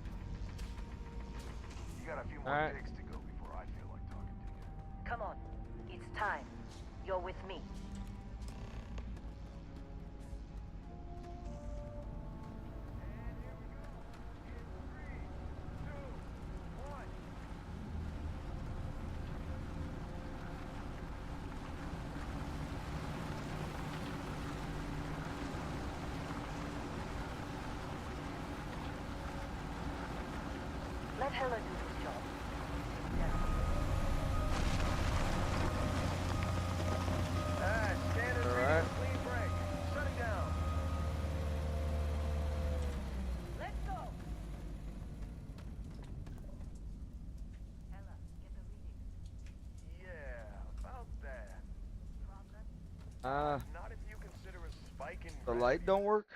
You got a few more digs to go before I feel like talking to you. Come on. It's time. You're with me. Let Hella do this job. Standard All right. clean break. Shut it down. Let's go. Hella, The light don't work?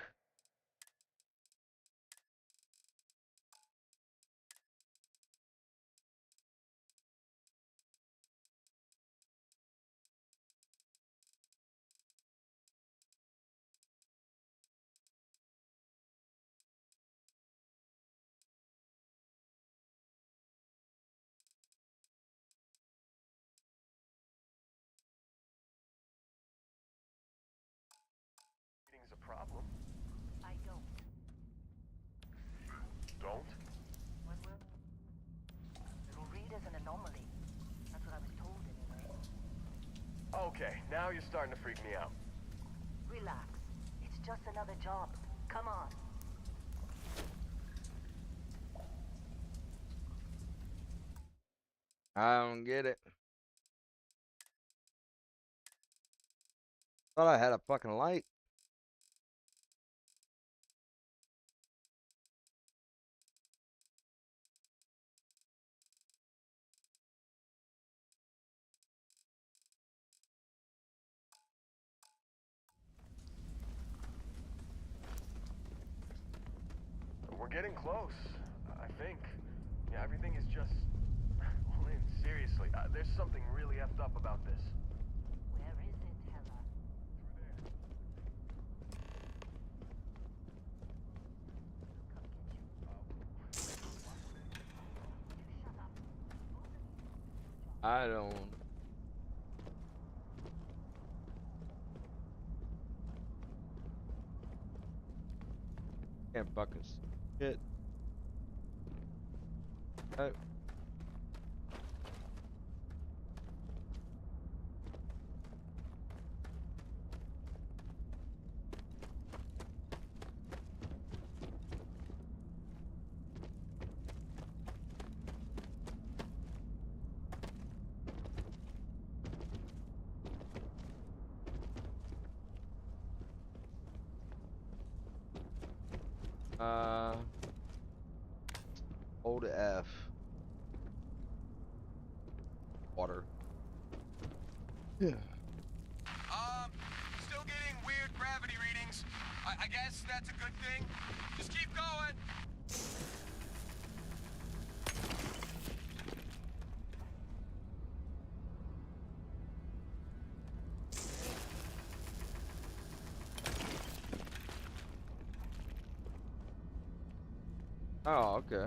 A problem? I don't. Don't? It'll read as an anomaly. That's what I was told anyway. Okay, now you're starting to freak me out. Relax. It's just another job. Come on. I don't get it. Thought I had a fucking light. We're getting close, I think. Yeah, everything is just... Lynn, seriously, there's something really effed up about this. Where is it, Hella? I don't. Can't fucking shit. Hold F. Water. Yeah. Still getting weird gravity readings. I guess that's a good thing. Just keep going. Oh, okay.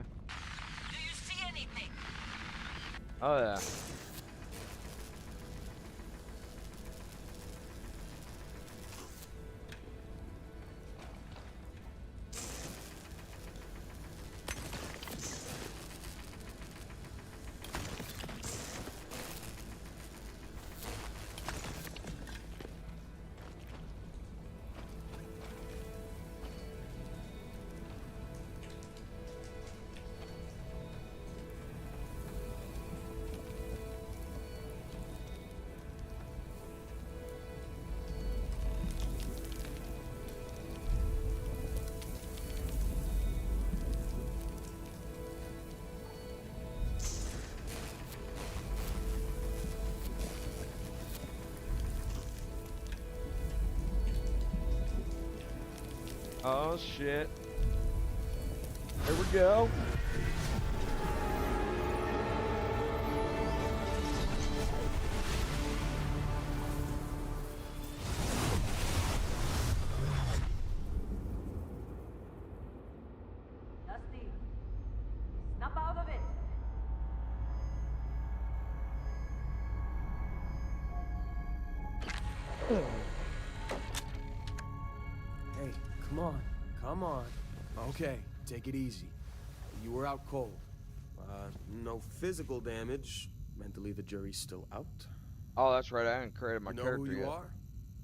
Do you see anything? Oh, yeah. Oh shit. Here we go. Dusty, snap out of it. Hey, come on. Come on. Okay, take it easy. You were out cold. No physical damage. Mentally, the jury's still out. Oh, that's right. I haven't created my You know character who you yet. are?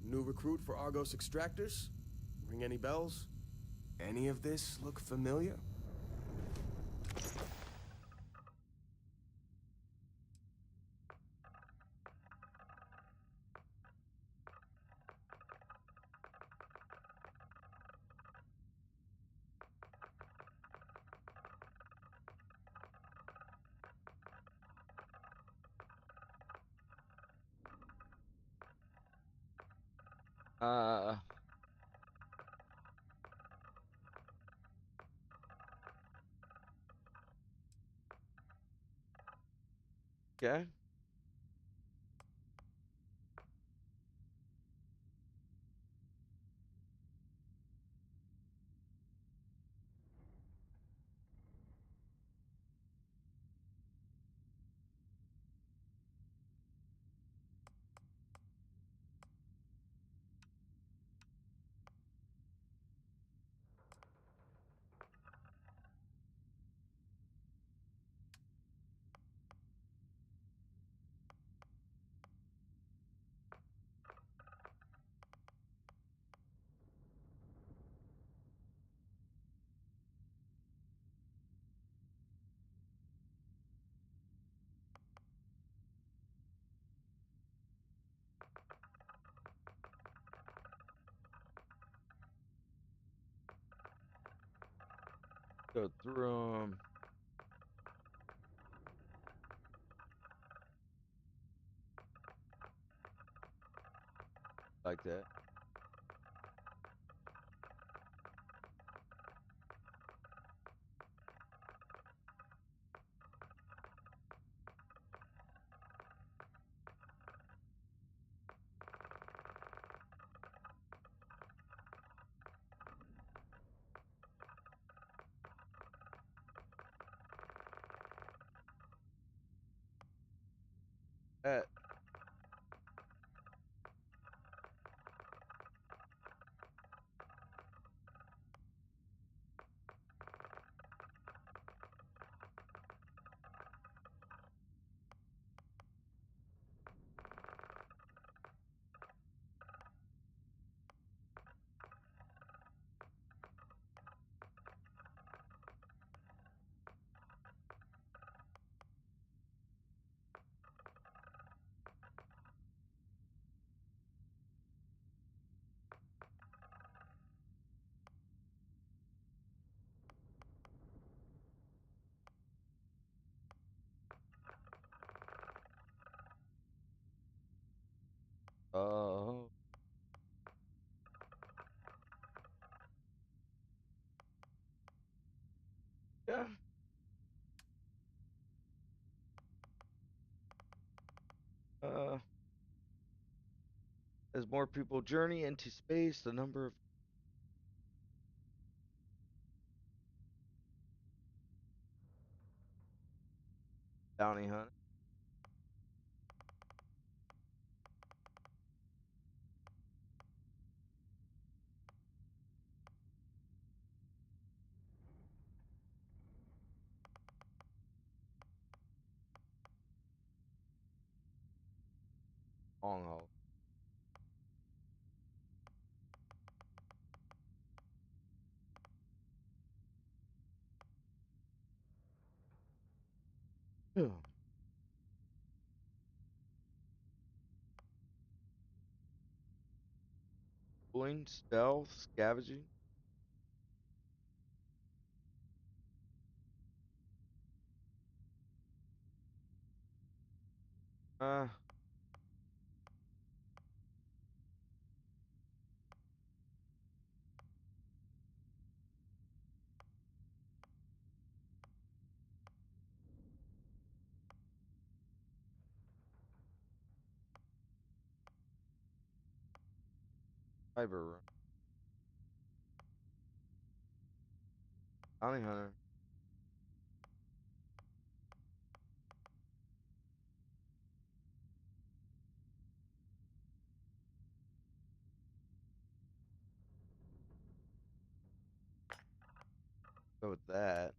New recruit for Argos Extractors? Ring any bells? Any of this look familiar? Okay. Go through them. Like that. That. Oh. Yeah. As more people journey into space, the number of bounty hunters. Long haul. Yeah. Pulling, stealth, scavenging. Uh. Cyber run. Bounty hunter. Go with that.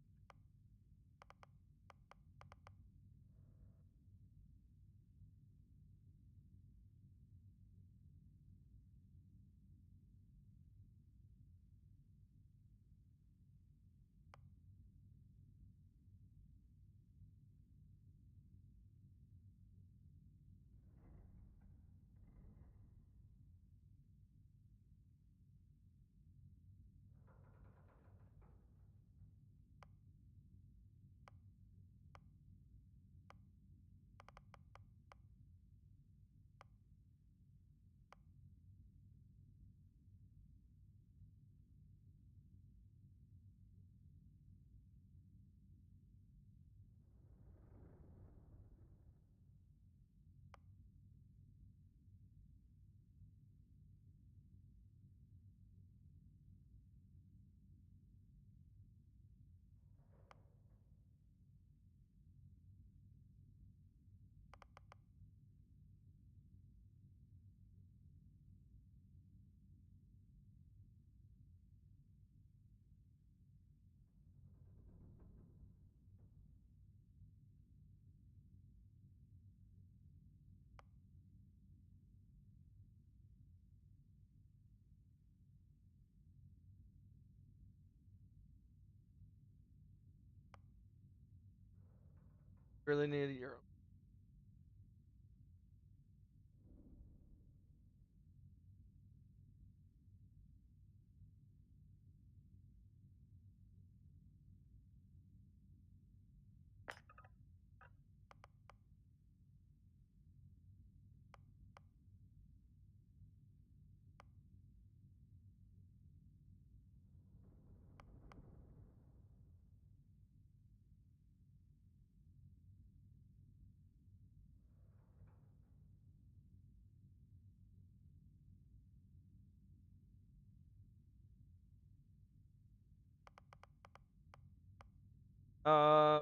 Really need a Euro.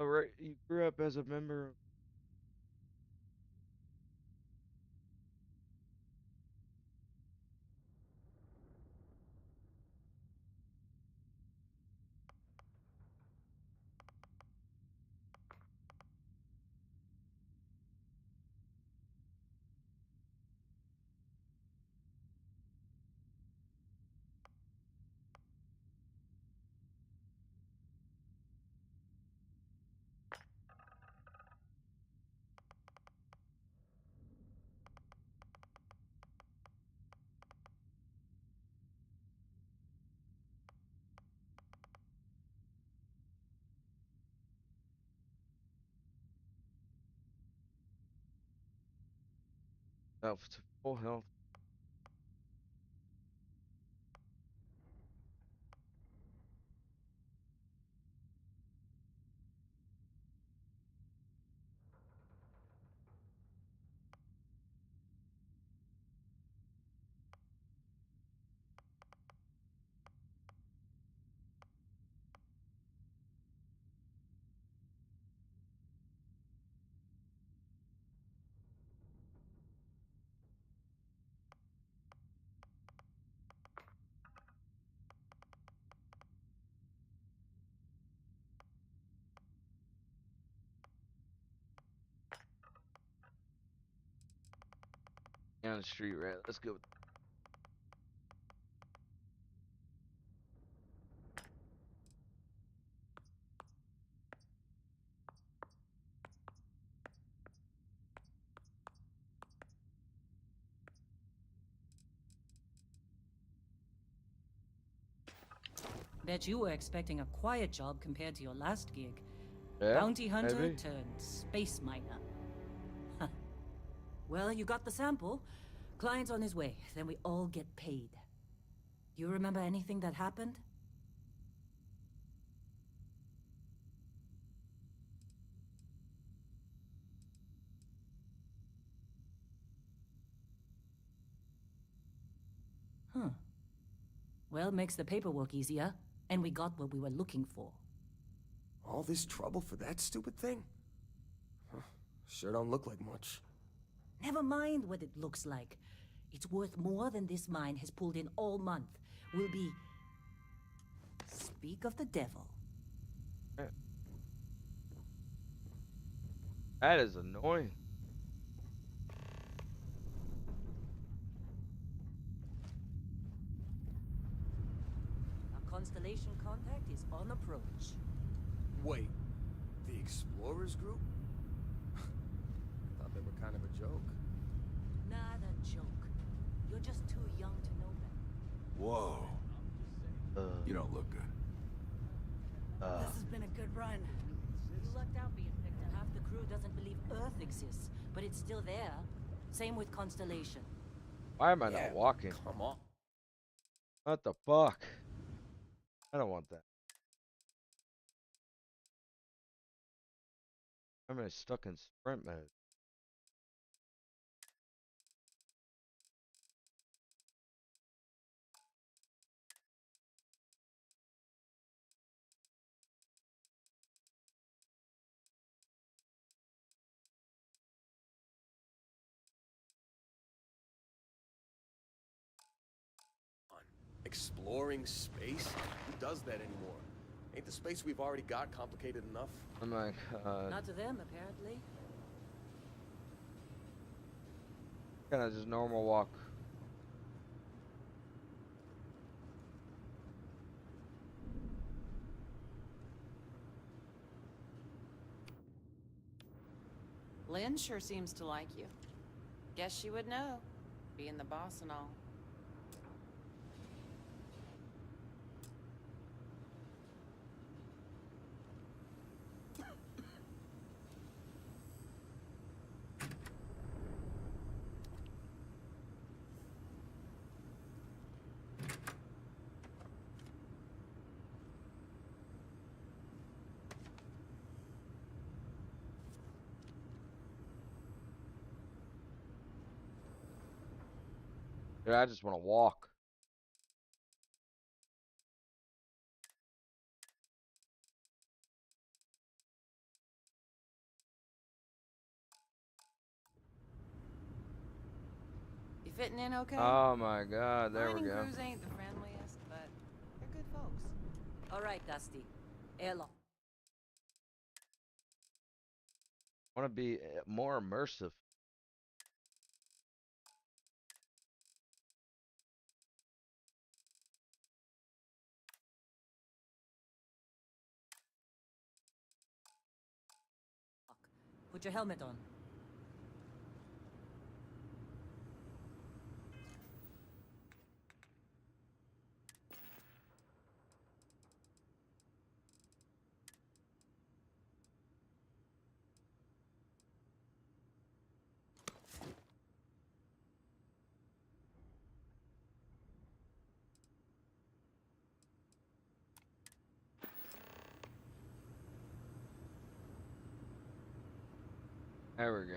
Right, you grew up as a member of. Health to full health. Down the street, right? Let's go. Bet you were expecting a quiet job compared to your last gig. Yeah, Bounty hunter maybe. turned space miner. Huh. Well, you got the sample. Client's on his way. Then we all get paid. You remember anything that happened? Huh. Well, makes the paperwork easier, and we got what we were looking for. All this trouble for that stupid thing? Huh. Sure don't look like much. Never mind what it looks like. It's worth more than this mine has pulled in all month. We'll be... Speak of the devil. That is annoying. Our constellation contact is on approach. Wait, the Explorers group? I thought they were kind of a joke. Not a joke. You're just too young to know better. Whoa. You don't look good. This has been a good run. You lucked out being picked up. Half the crew doesn't believe Earth exists, but it's still there. Same with Constellation. Why am I not walking? Come on. What the fuck? I don't want that. I'm stuck in sprint mode. Exploring space? Who does that anymore? Ain't the space we've already got complicated enough? Oh my god. Not to them, apparently. Kinda just normal walk. Lynn sure seems to like you. Guess she would know, being the boss and all. Dude, I just want to walk. You fitting in okay? Oh my God, there we Mining go. crews ain't the friendliest, but they're good folks. All right, Dusty. Airlock. I want to be more immersive. Put your helmet on. There we go.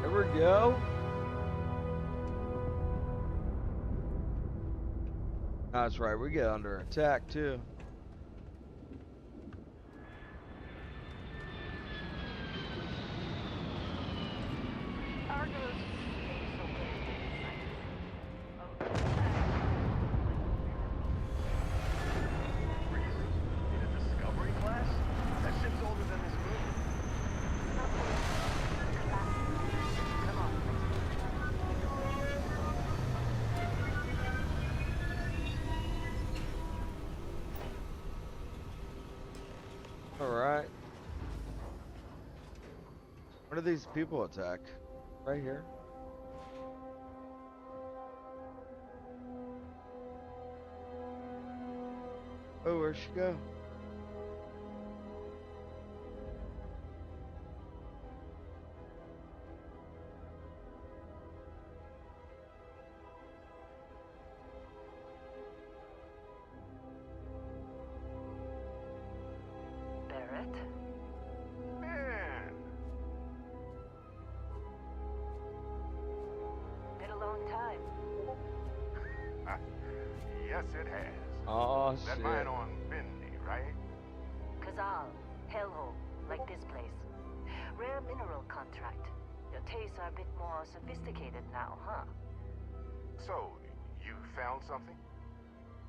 There we go. That's right, we get under attack too. Discovery class? That ship's older than this moon. Come on. All right. Where do these people attack? Right here. Oh, where'd she go? Barrett? Man. Been a long time. Yes, it has. Oh, That shit. mine on Bindi, right? Kazal, hellhole, like this place. Rare mineral contract. Your tastes are a bit more sophisticated now, huh? So, you found something?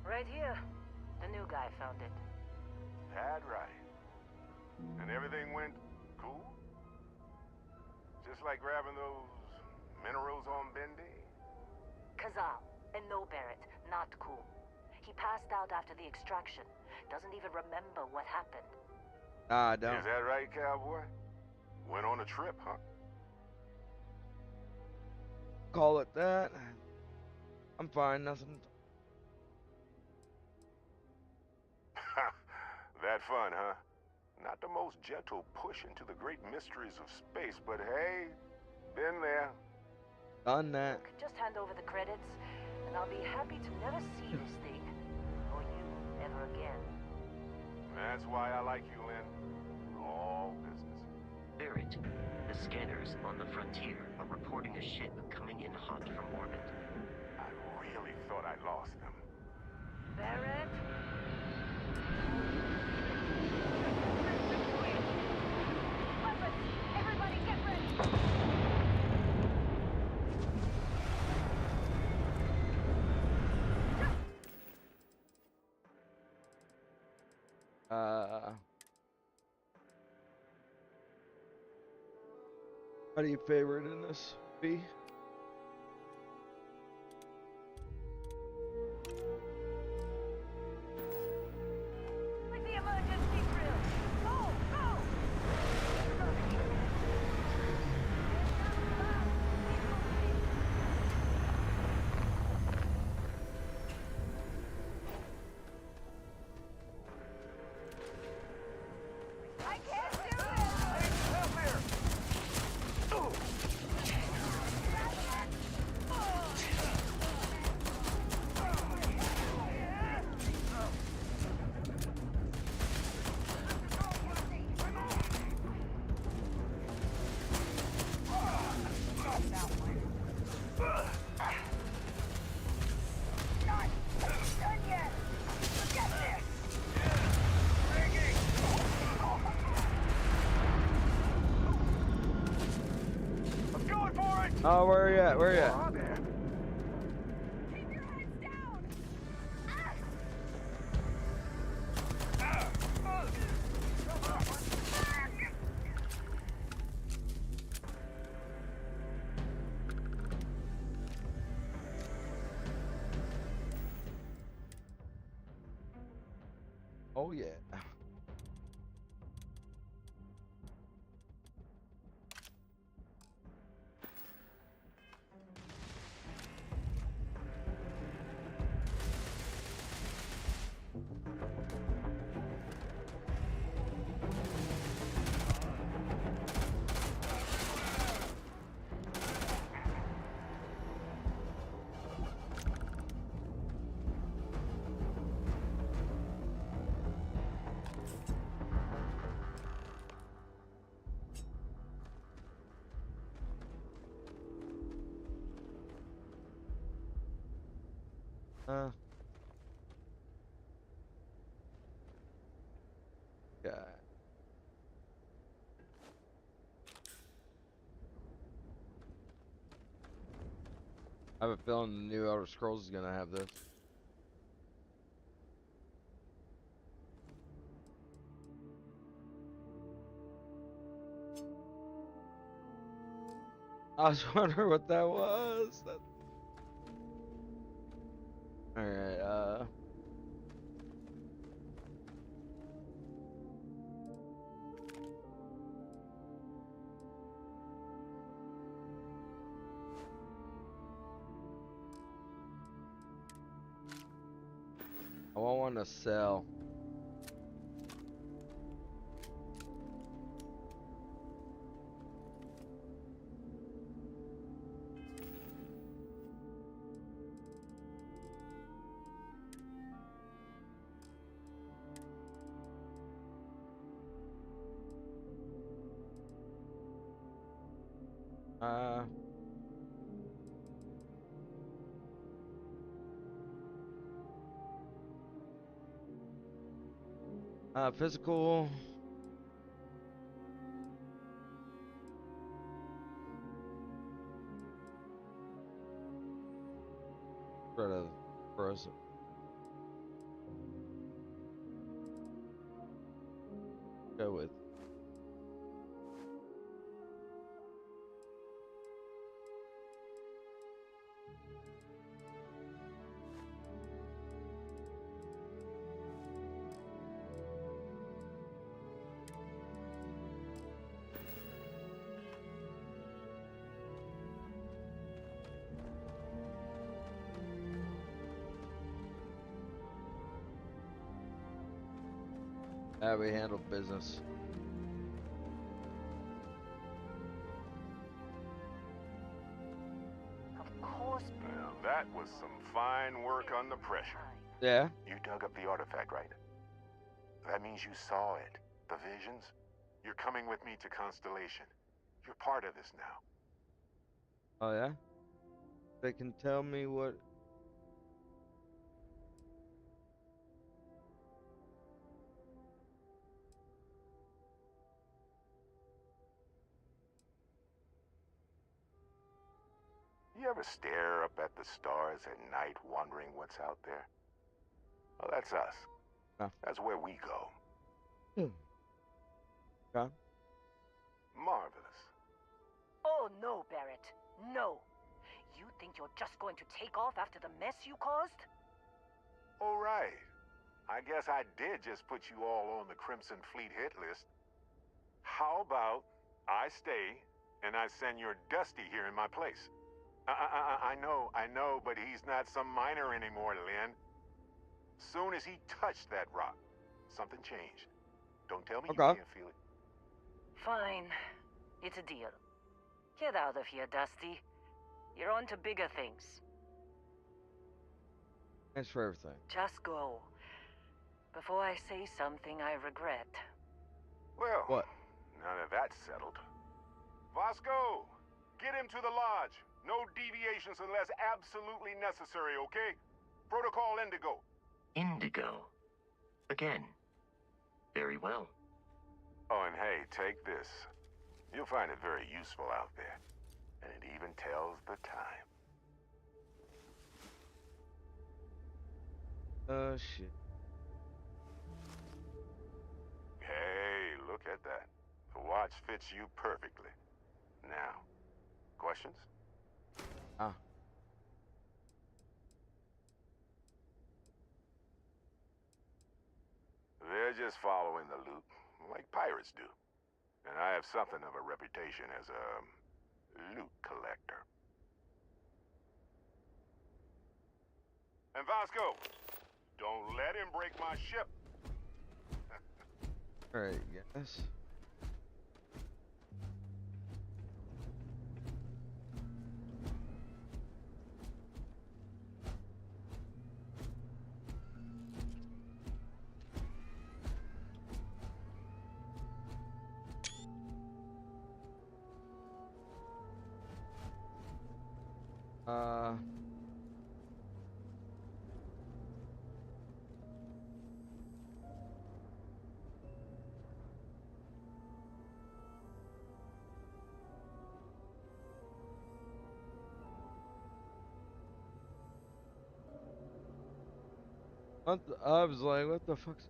Right here. The new guy found it. Had right. And everything went cool? Just like grabbing those minerals on Bindi? Kazal, and no Barrett, not cool. He passed out after the extraction. Doesn't even remember what happened. Nah, I don't. Is that right, cowboy? Went on a trip, huh? Call it that. I'm fine, nothing. That fun, huh? Not the most gentle push into the great mysteries of space, but hey, been there. Done that. Look, just hand over the credits, and I'll be happy to never see this thing, or you, ever again. That's why I like you, Lynn. All business. Barrett, the scanners on the frontier are reporting a ship coming in hot from orbit. I really thought I lost them. Barrett? Weapons! Everybody get ready! How do you favorite in this, B? Oh, where you at? Where you at? Oh yeah. God. I have a feeling the new Elder Scrolls is gonna have this. I was wondering what that was. Alright, I want one to sell. Physical. Sort of frozen. Go with. How we handle business. Of course. Well, that was some fine work under pressure. Yeah. You dug up the artifact, right? That means you saw it. The visions? You're coming with me to Constellation. You're part of this now. Oh yeah? They can tell me what. You ever stare up at the stars at night wondering what's out there? Well, that's us. No. That's where we go. Okay. Marvelous. Oh, no, Barrett. No. You think you're just going to take off after the mess you caused? All right. I guess I did just put you all on the Crimson Fleet hit list. How about I stay and I send your Dusty here in my place? I know, but he's not some miner anymore, Lynn. Soon as he touched that rock, something changed. Don't tell me you can't feel it. Fine. It's a deal. Get out of here, Dusty. You're on to bigger things. Thanks for everything. Just go. Before I say something I regret. Well, what? Now that that's settled. Vasco, get him to the lodge. No deviations unless absolutely necessary, okay? Protocol Indigo. Indigo. Again. Very well. Oh, and hey, take this. You'll find it very useful out there. And it even tells the time. Oh, shit. Hey, look at that. The watch fits you perfectly. Now, questions? Ah. They're just following the loot, like pirates do. And I have something of a reputation as a loot collector. And Vasco, don't let him break my ship. Alright, guys. I was like, what the fuck's...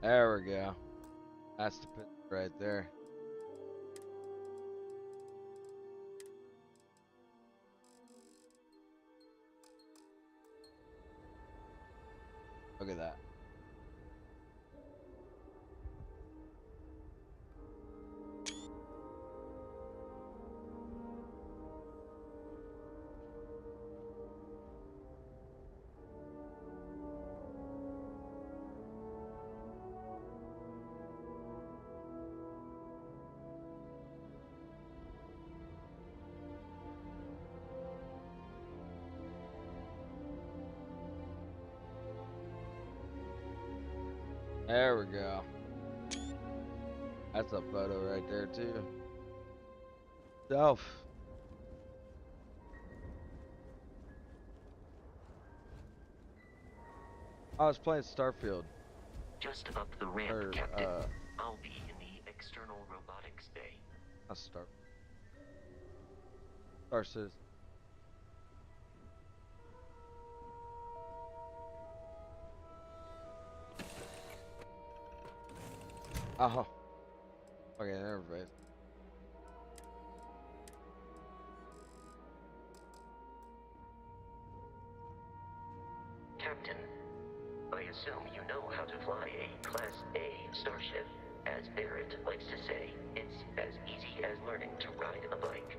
There we go. That's the pit right there. Look at that. There we go. That's a photo right there too. Self. I was playing Starfield. Just up the ramp, Or, Captain. I'll be in the external robotics bay. Not Star Citizen. Oh. Okay, never mind. Captain, I assume you know how to fly a Class A starship. As Barrett likes to say, it's as easy as learning to ride a bike.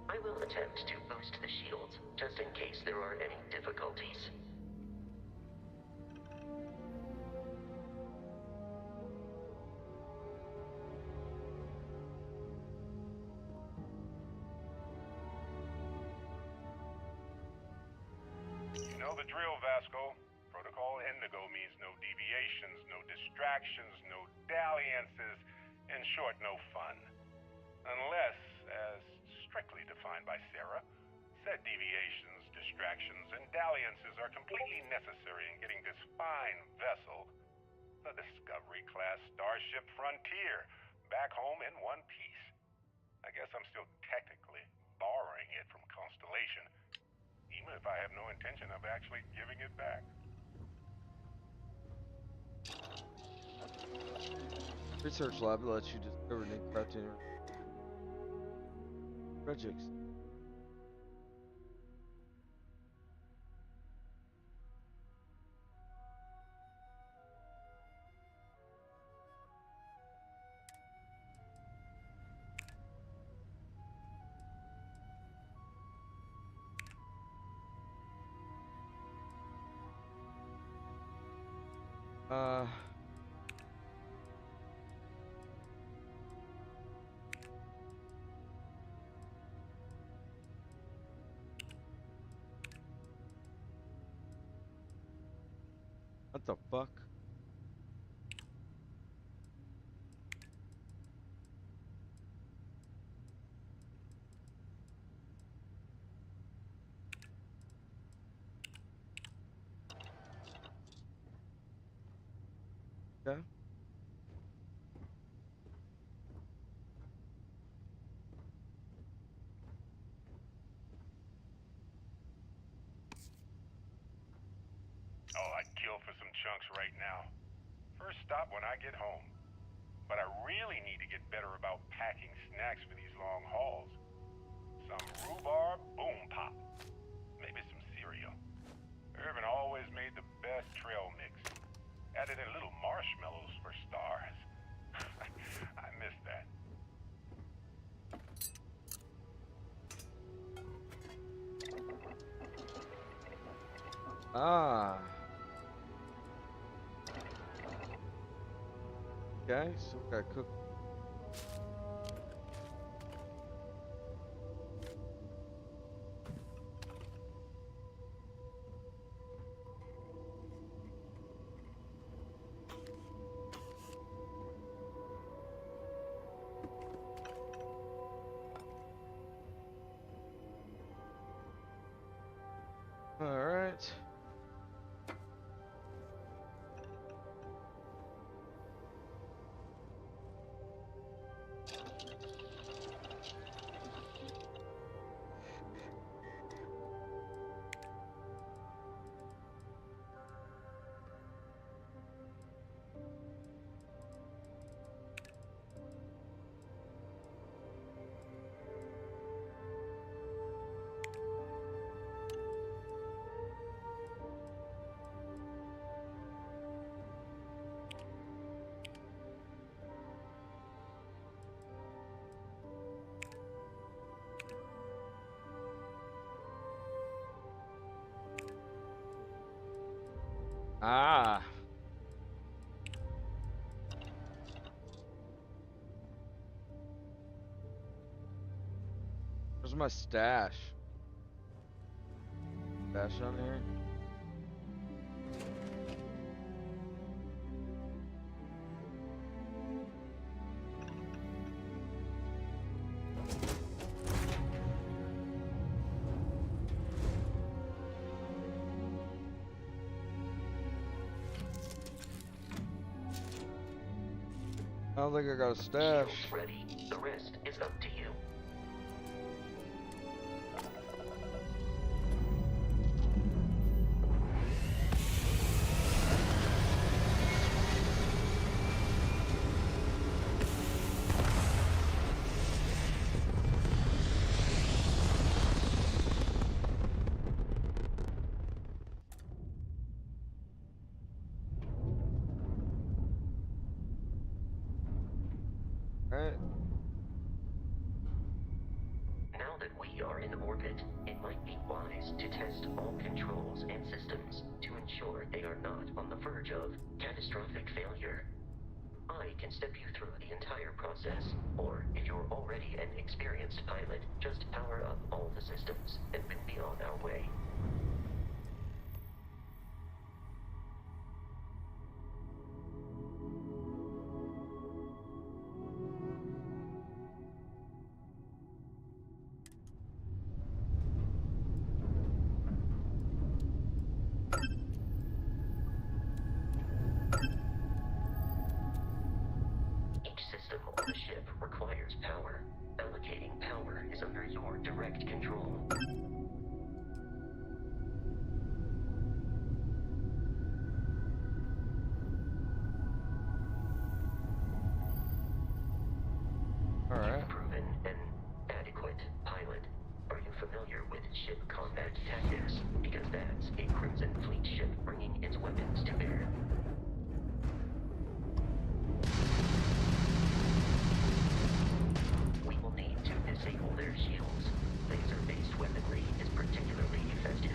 I will attempt to boost the shields, just in case there are any difficulties. You know the drill, Vasco. Protocol Indigo means no deviations, no distractions, no dalliances, in short, no fun. Unless, as strictly defined by Sarah, said deviations, distractions, and dalliances are completely necessary in getting this fine vessel, the Discovery-class Starship Frontier, back home in one piece. I guess I'm still technically borrowing it from Constellation, even if I have no intention of actually giving it back. Research lab lets you discover new crafting projects. What the fuck? Okay. Oh, I'd kill for some chunks right now. First stop when I get home. But I really need to get better about packing snacks for these long hauls. Some rhubarb boom pop. Maybe some cereal. Irvin always made the best trail mix. Added in little marshmallows for stars. I miss that. Ah. Okay, so we gotta cook. All right. Ah. Where's my stash? Stash on here? I don't think I got a stash. Shields ready. The rest is up to you. Alright. Now that we are in orbit, it might be wise to test all controls and systems to ensure they are not on the verge of catastrophic failure. I can step you through the entire process, or if you're already an experienced pilot, just power up all the systems and we'll be on our way. Each system on the ship requires power. Allocating power is under your direct control. Alright. Proven an adequate pilot. Are you familiar with ship combat tactics? Because that's a Crimson Fleet ship bringing its weapons to bear. We will need to disable their shields. Laser-based weaponry is particularly effective.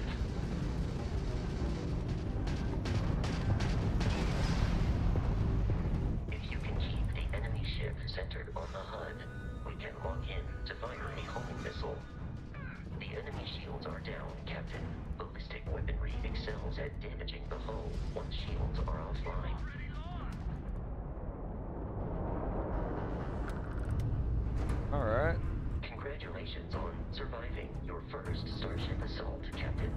If you can keep the enemy ship centered on the HUD, we can lock in to fire a homing missile. The enemy shields are down, Captain. Ballistic weaponry excels at damaging the hull once shields are offline. Alright. Congratulations on surviving your first Starship assault, Captain.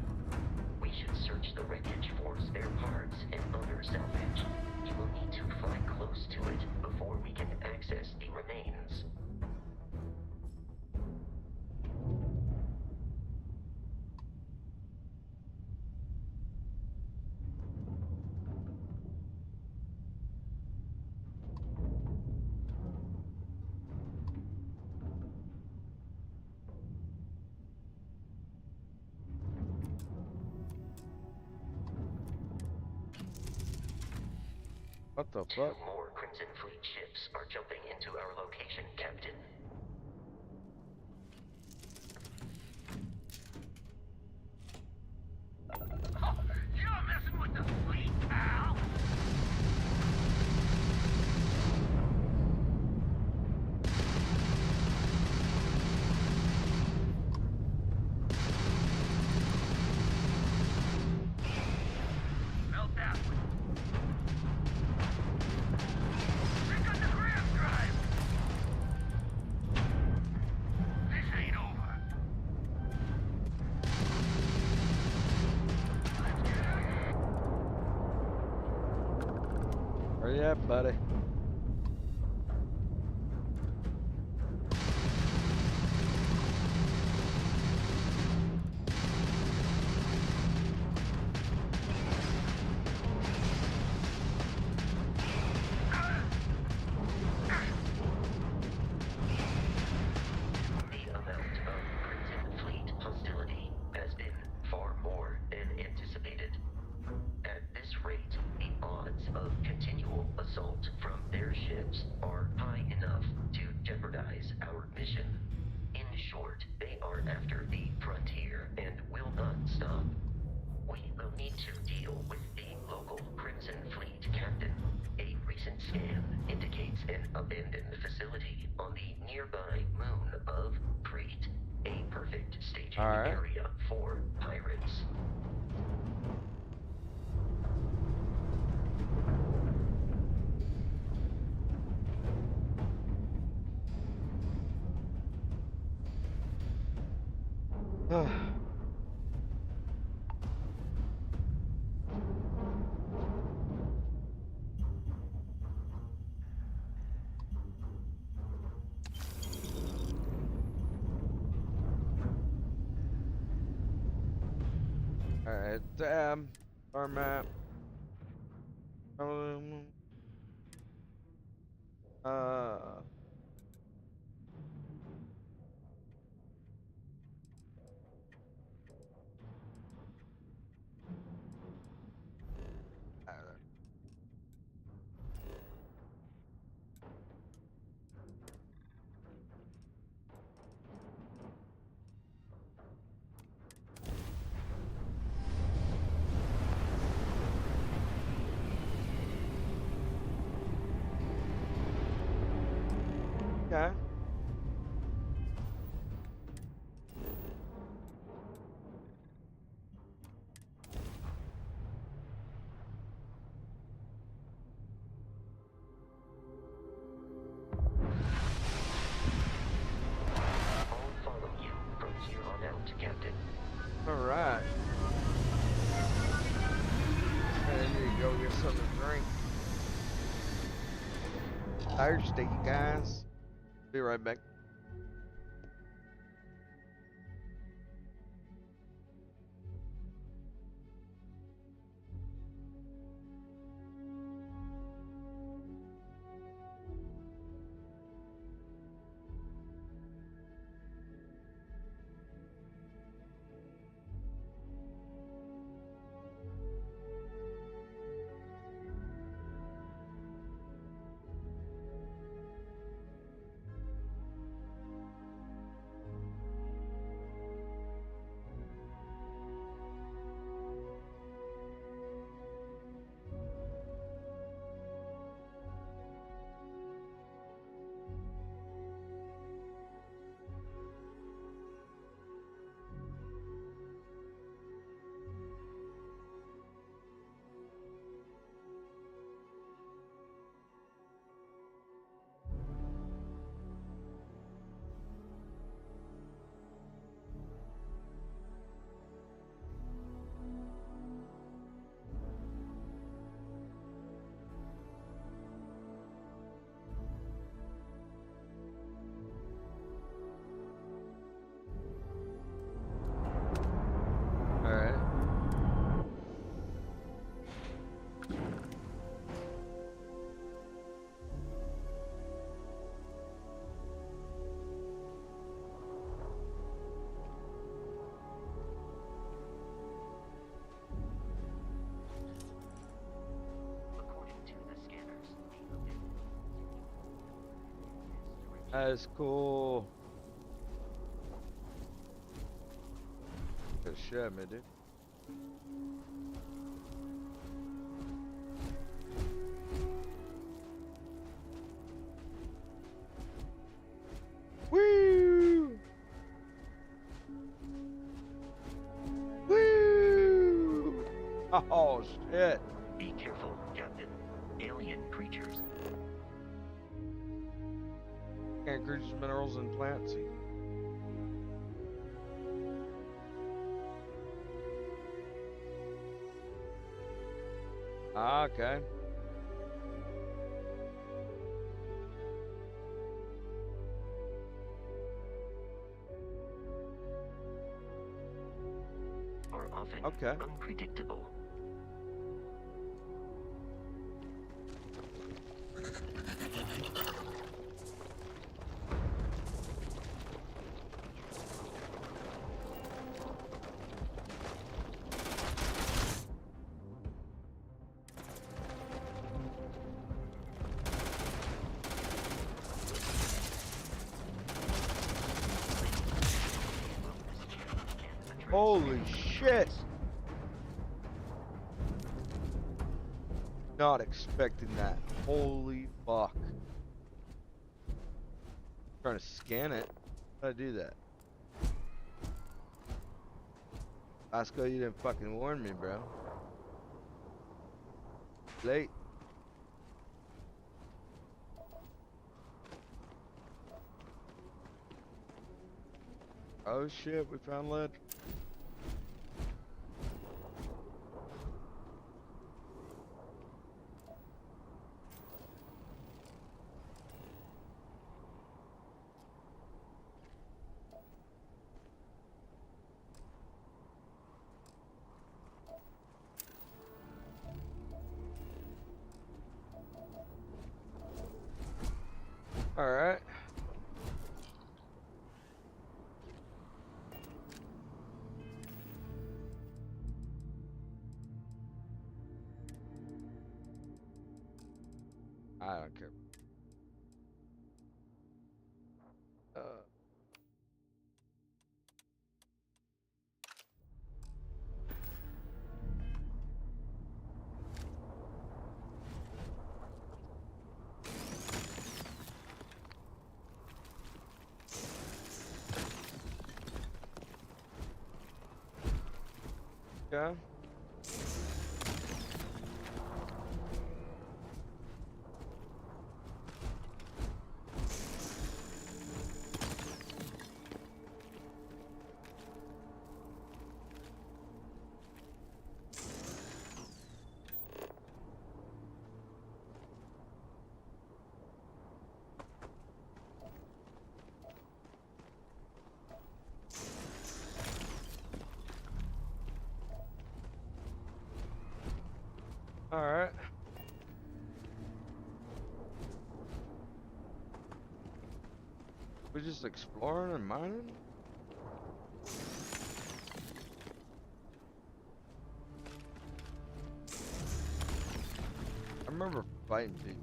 We should search the wreckage for spare parts and other salvage. You will need to What the 2 fuck? more Crimson Fleet ships are jumping into our location, Captain. You're messing with the fleet, pal! Melt that one. Pick up the grab drive! This ain't over. Where you at, buddy? The amount of Crimson Fleet hostility has been far more than anticipated. At this rate, the odds of continual assault from their ships are high enough to jeopardize our mission. In short, they are after the frontier and will not stop. We will need to deal with the local Crimson Fleet captain. A recent scan indicates an abandoned facility on the nearby moon of Crete, a perfect staging area for pirates. Alright, damn. Our map. Uh. Okay. I'll follow you from here on out, Captain. Alright. I need to go get something to drink. Thirsty, guys. Be right back. That is cool. Good shit, man, dude. Woo! Woo! Oh shit! Be careful, Captain. Alien creatures. And creatures, minerals, and plants. Ah, okay. Are often unpredictable. Holy shit! Not expecting that. Holy fuck. Trying to scan it. How'd I do that? Lasco, you didn't fucking warn me, bro. Late. Oh shit, we found lead. All right. I don't care. Yeah. All right. We're just exploring and mining? I remember fighting people.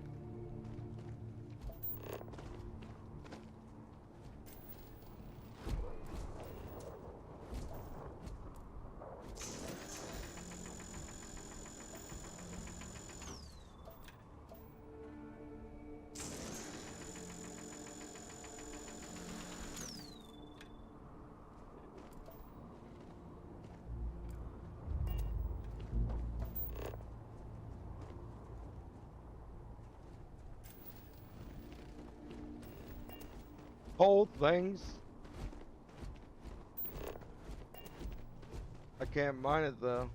Whole things. I can't mine it though.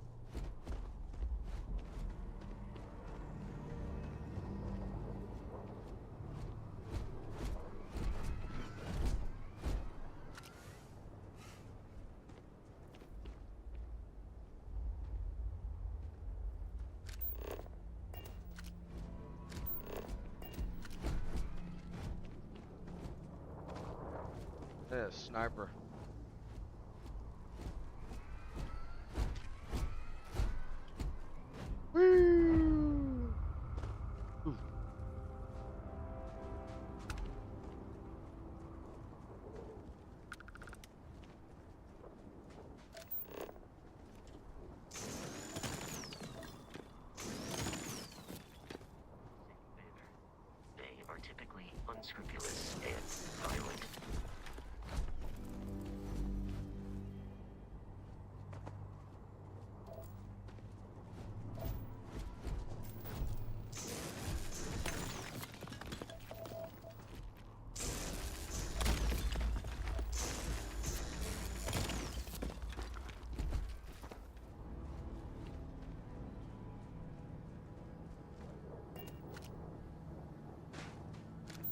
Yeah, sniper. Woo! Ooh.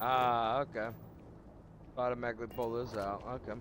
Ah, okay. Automatically pull this out. Okay.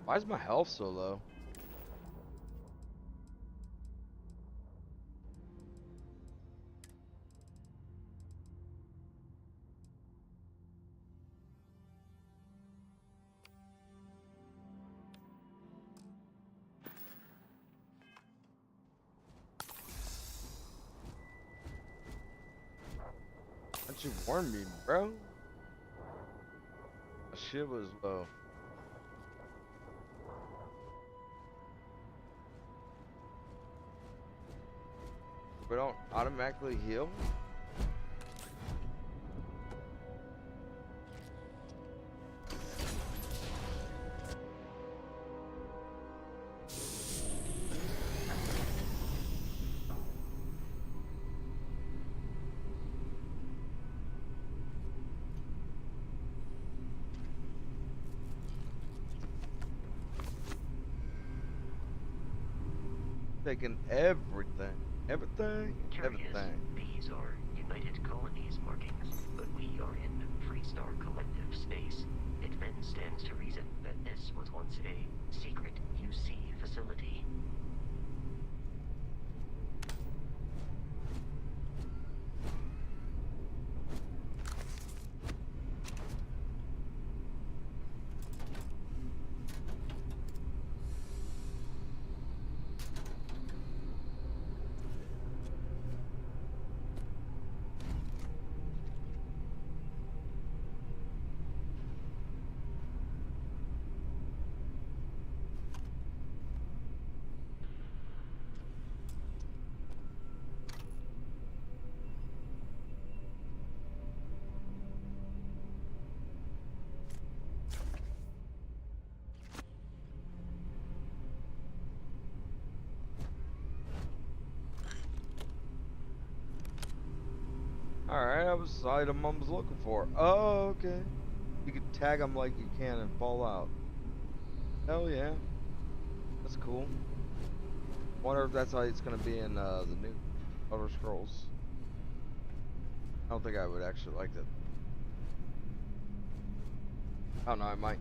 Why is my health so low? Why'd you warn me, bro? My shit was low. We don't automatically heal? Taking everything. Everything? Everything. These are United Colonies markings, but we are in Freestar Collective space. It then stands to reason that this was once a secret UC facility. Alright, that was the item I was looking for. Oh, okay. You can tag them like you can in Fallout. Hell yeah. That's cool. Wonder if that's how it's gonna be in the new Elder Scrolls. I don't think I would actually like it. I don't know, I might.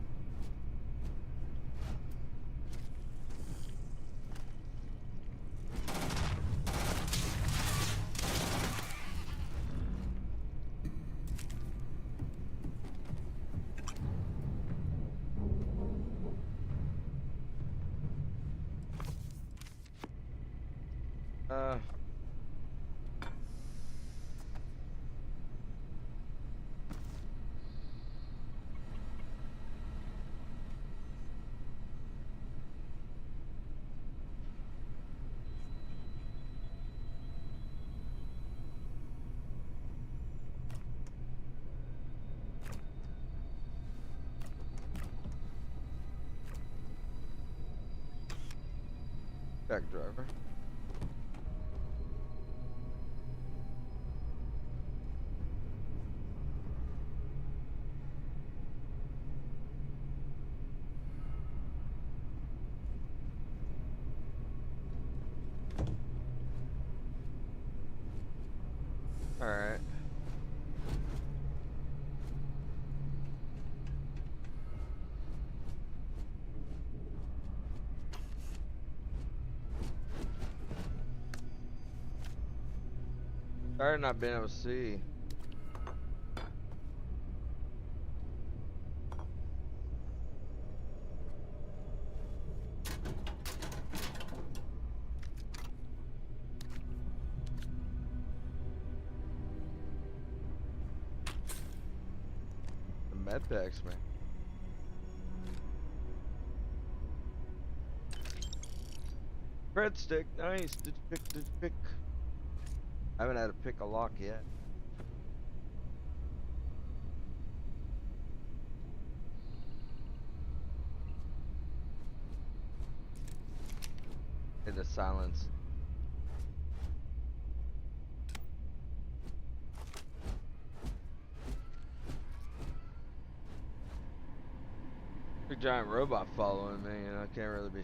Back driver. All right. Sorry not being able to see. The med packs, man. Breadstick, nice. Did you pick? I haven't had to pick a lock yet. In the silence. Big giant robot following me, and I can't really be.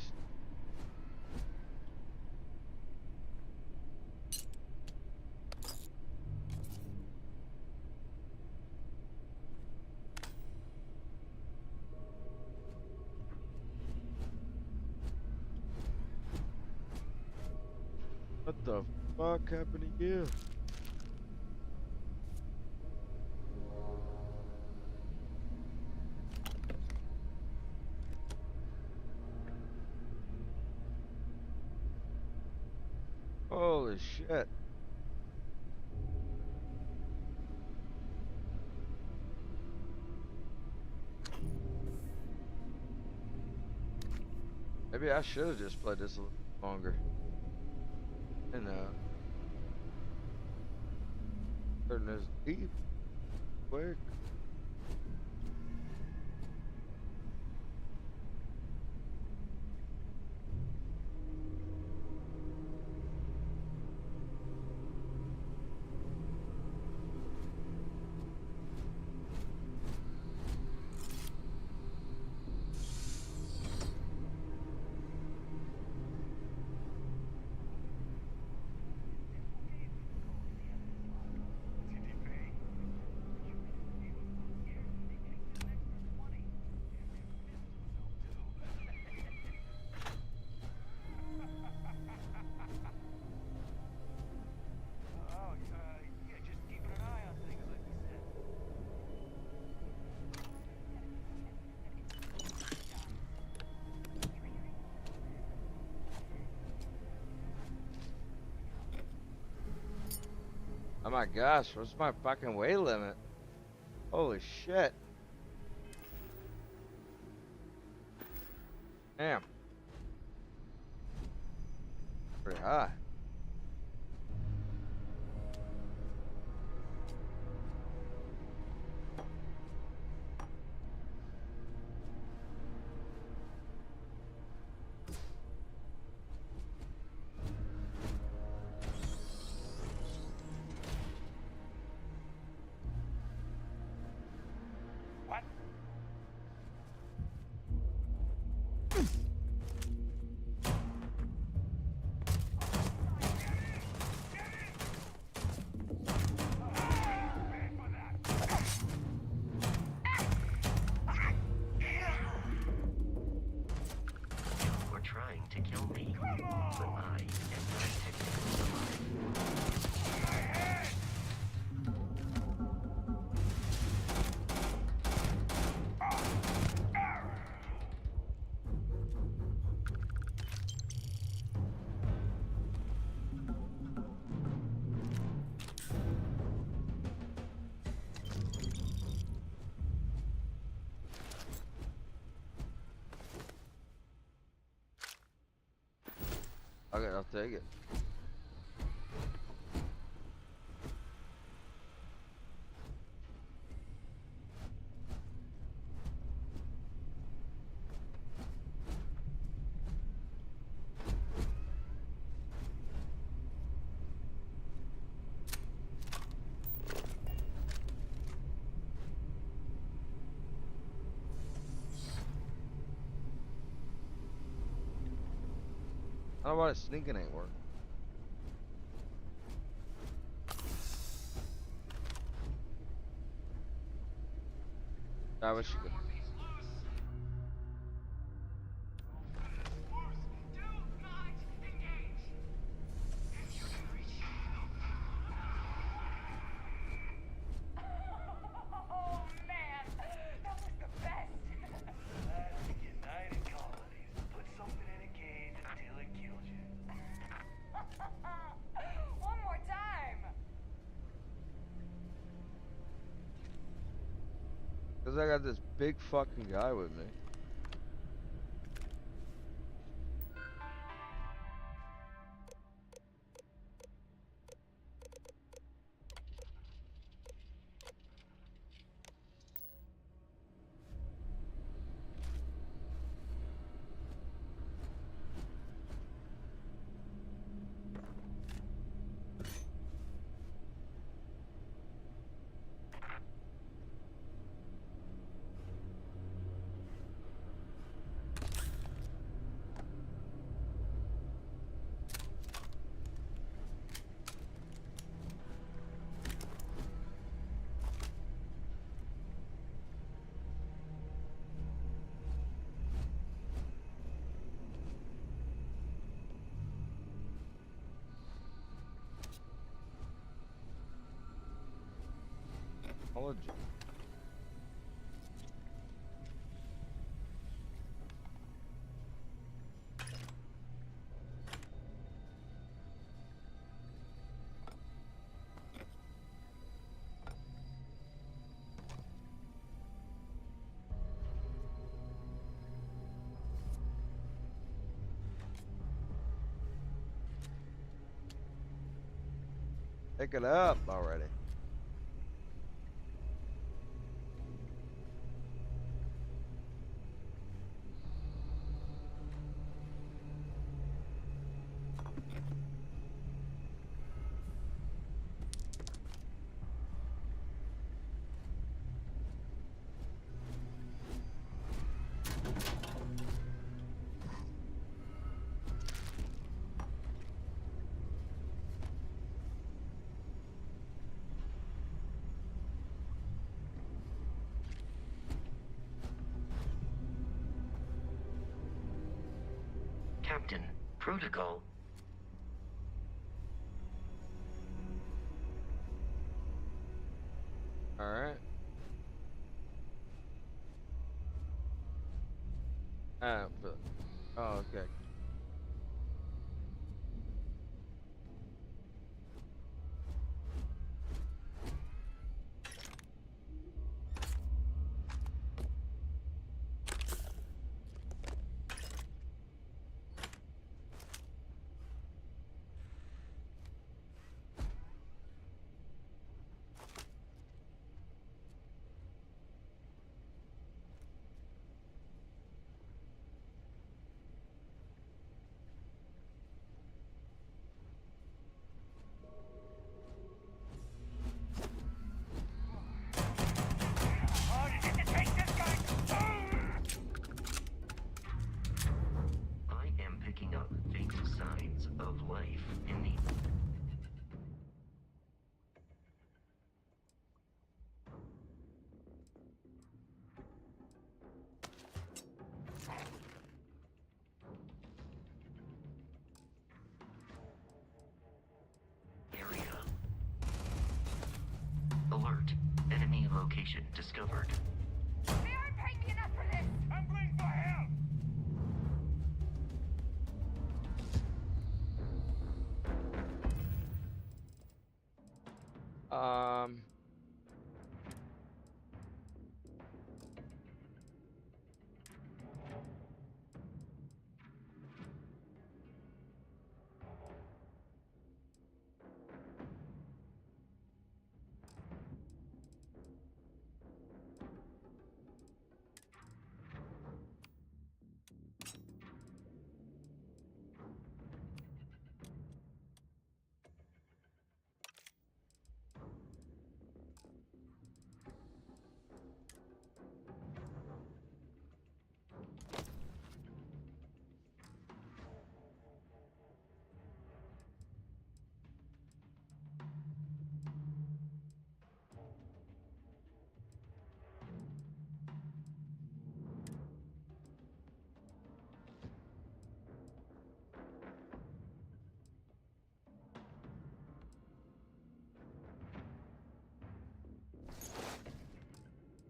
What the fuck happened to you? Holy shit. Maybe I should have just played this a little longer. You know. Turn this deep. Quick. Oh my gosh, what's my fucking weight limit? Holy shit. Damn. Pretty high. Okay, I'll take it. I don't know why sneaking ain't working. I wish you could. One more time. Cause I got this big fucking guy with me. technology. Pick it up already. Captain, protocol. All right. Oh, okay. I am picking up faint signs of life in the area. Alert. Enemy location discovered. They aren't paying me enough for this! I'm going for help!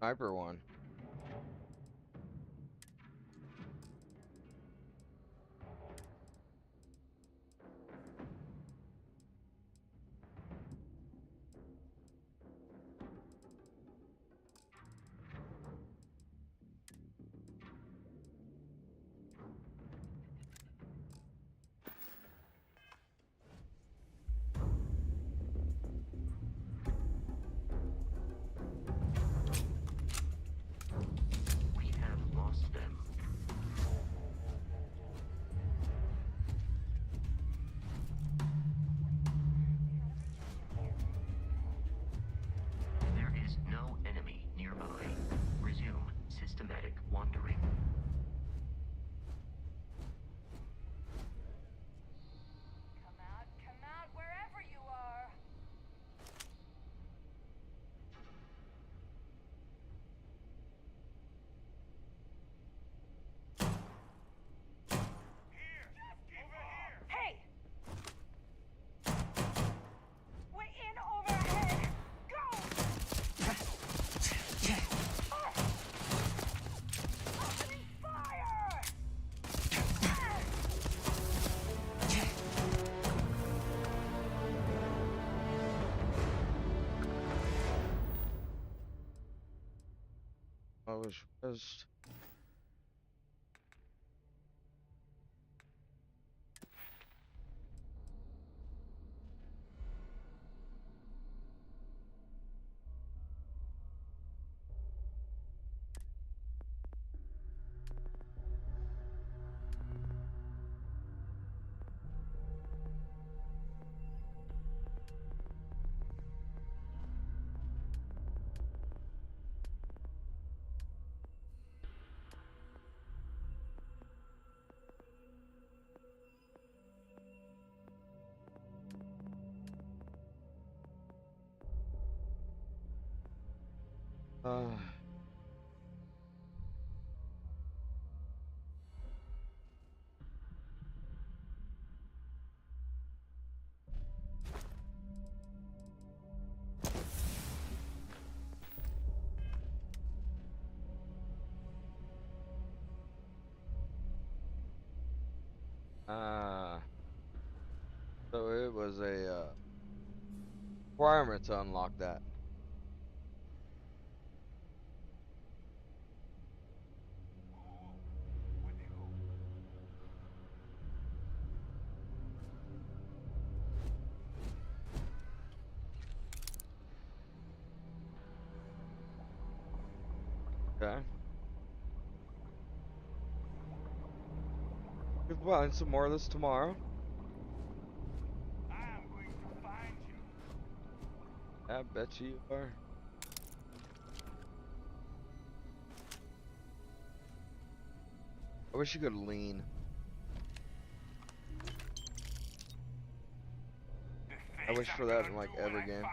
Sniper one. I was just. So it was a requirement to unlock that. Okay. We'll find some more of this tomorrow. I bet you are. I wish you could lean. I wish for that in like every game.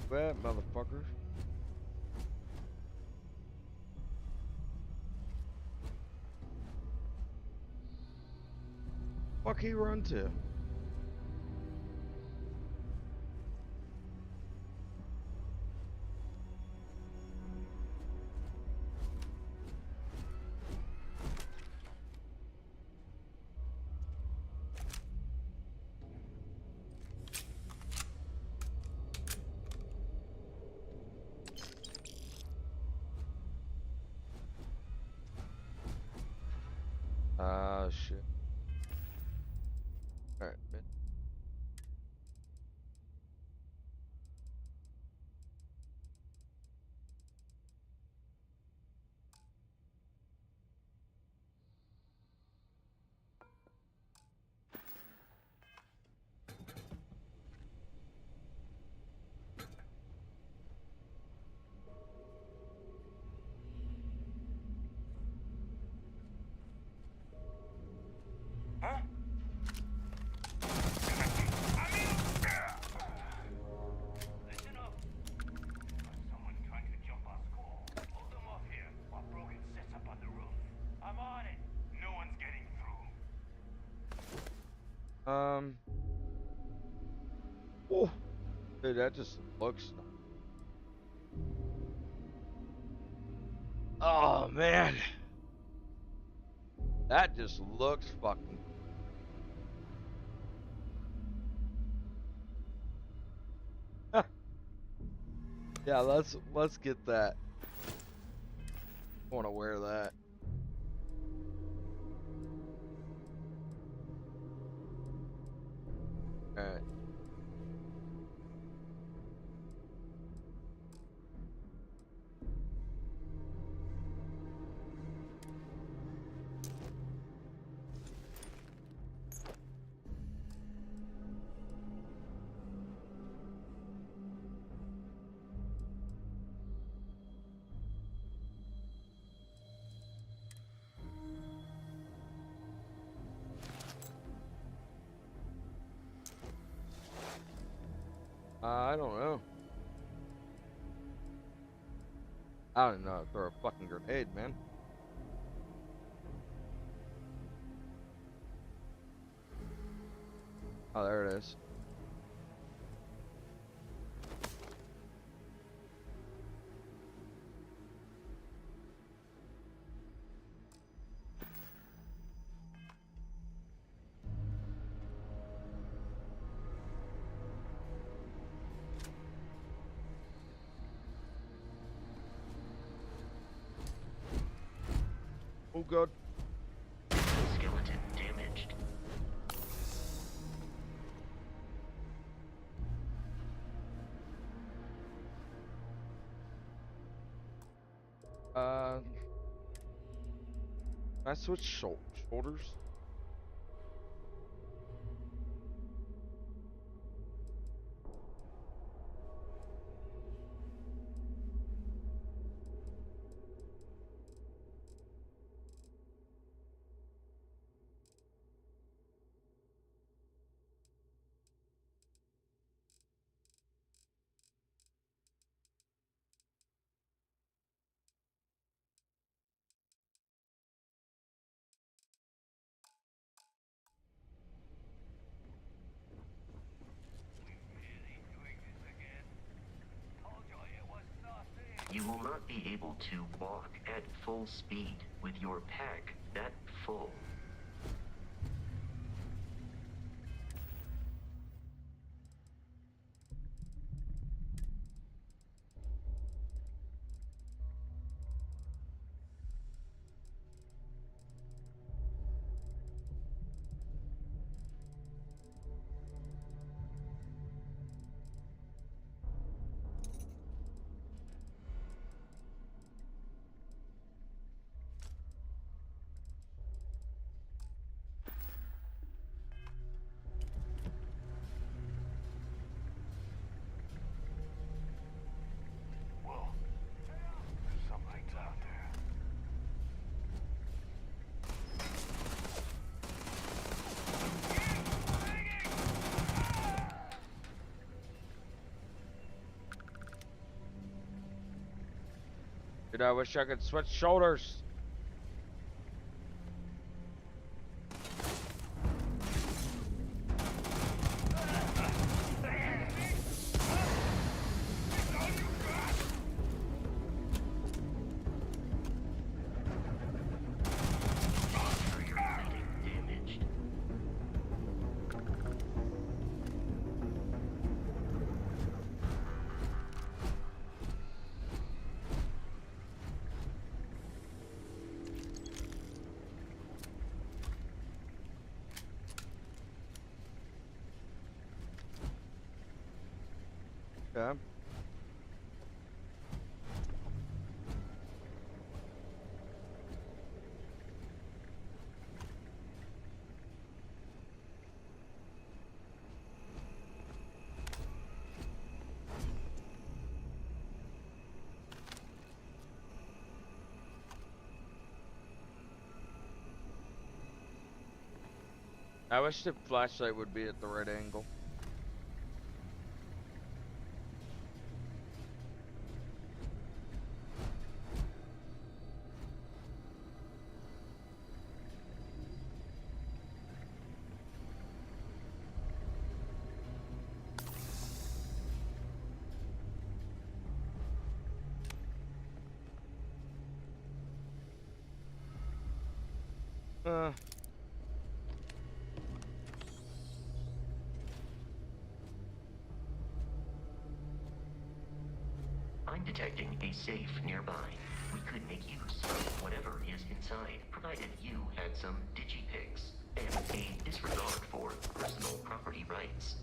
Bad motherfucker. Fuck he run to? Ah, shit. Alright, man. Listen up. Someone trying to jump our school. Hold them off here while Brogan sets up on the roof. I'm on it. No one's getting through. Oh, dude, that just looks. Oh man, that just looks fucking. Yeah, let's get that. I want to wear that. All right. I don't know. I don't know. Throw a fucking grenade, man. Oh, there it is. Oh god. Skeleton damaged. Can I switch shoulders? You will not be able to walk at full speed with your pack that full. Something's out there. Dude, I wish I could switch shoulders. Okay. I wish the flashlight would be at the right angle. I'm detecting a safe nearby. We could make use of whatever is inside, provided you had some digipics and a disregard for personal property rights.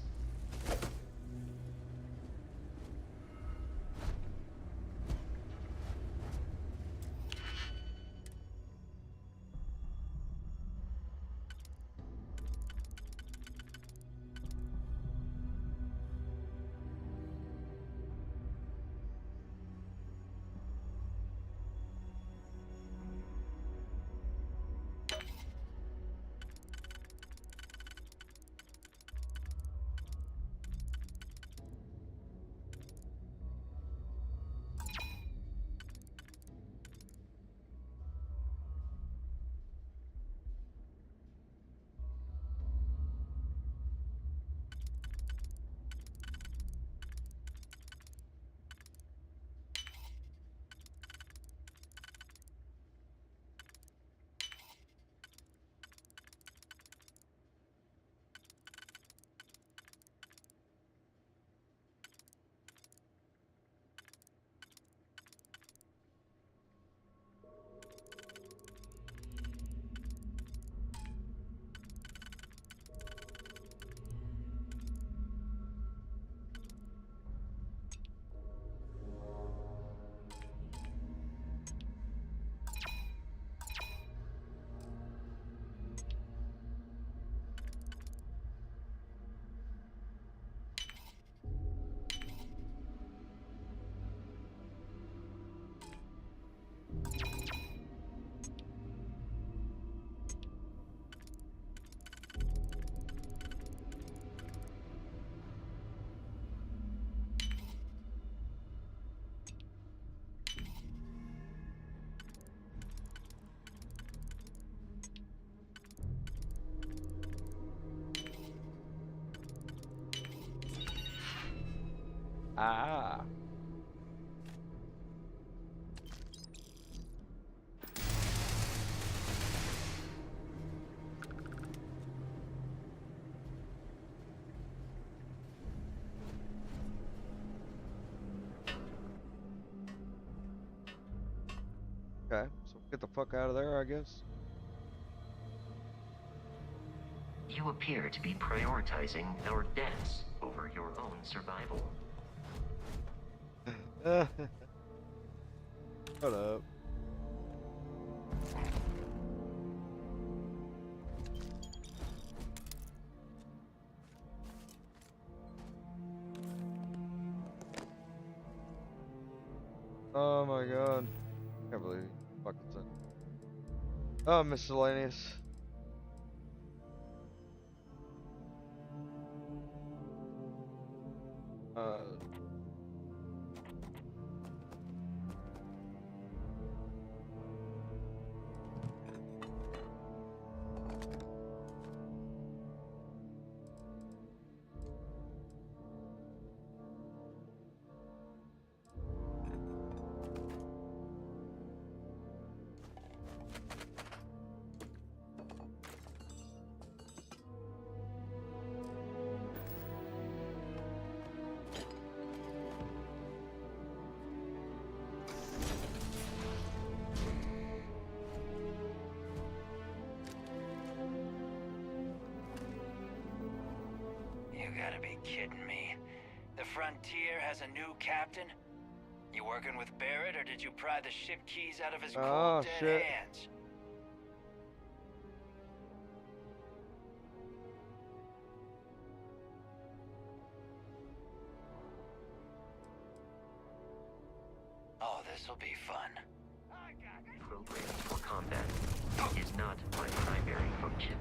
Ah. Okay, so get the fuck out of there, I guess. You appear to be prioritizing our deaths over your own survival. Shut up. Oh my god. I can't believe you fucking said. Oh, miscellaneous. You gotta be kidding me. The Frontier has a new captain? You working with Barrett, or did you pry the ship keys out of his cold, dead shit. hands? Oh, this'll be fun. Programmed for combat is not my primary function.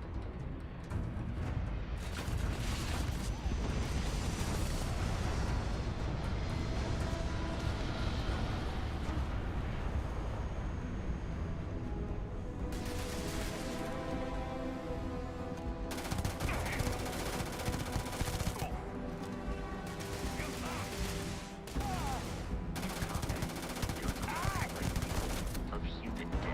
Of human death.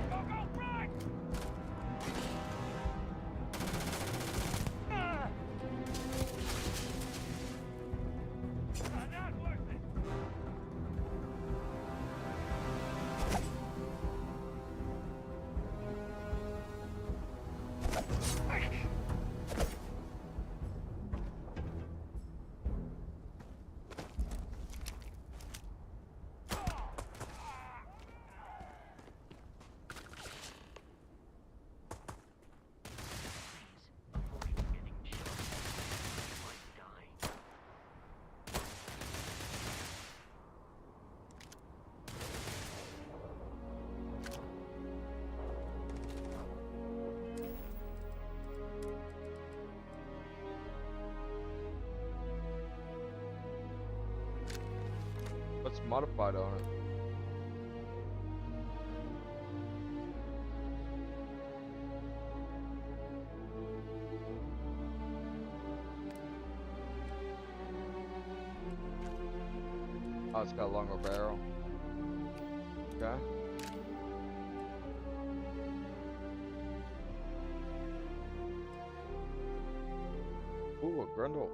What's modified on it? Oh, it's got a longer barrel. Okay. Ooh, a grundle.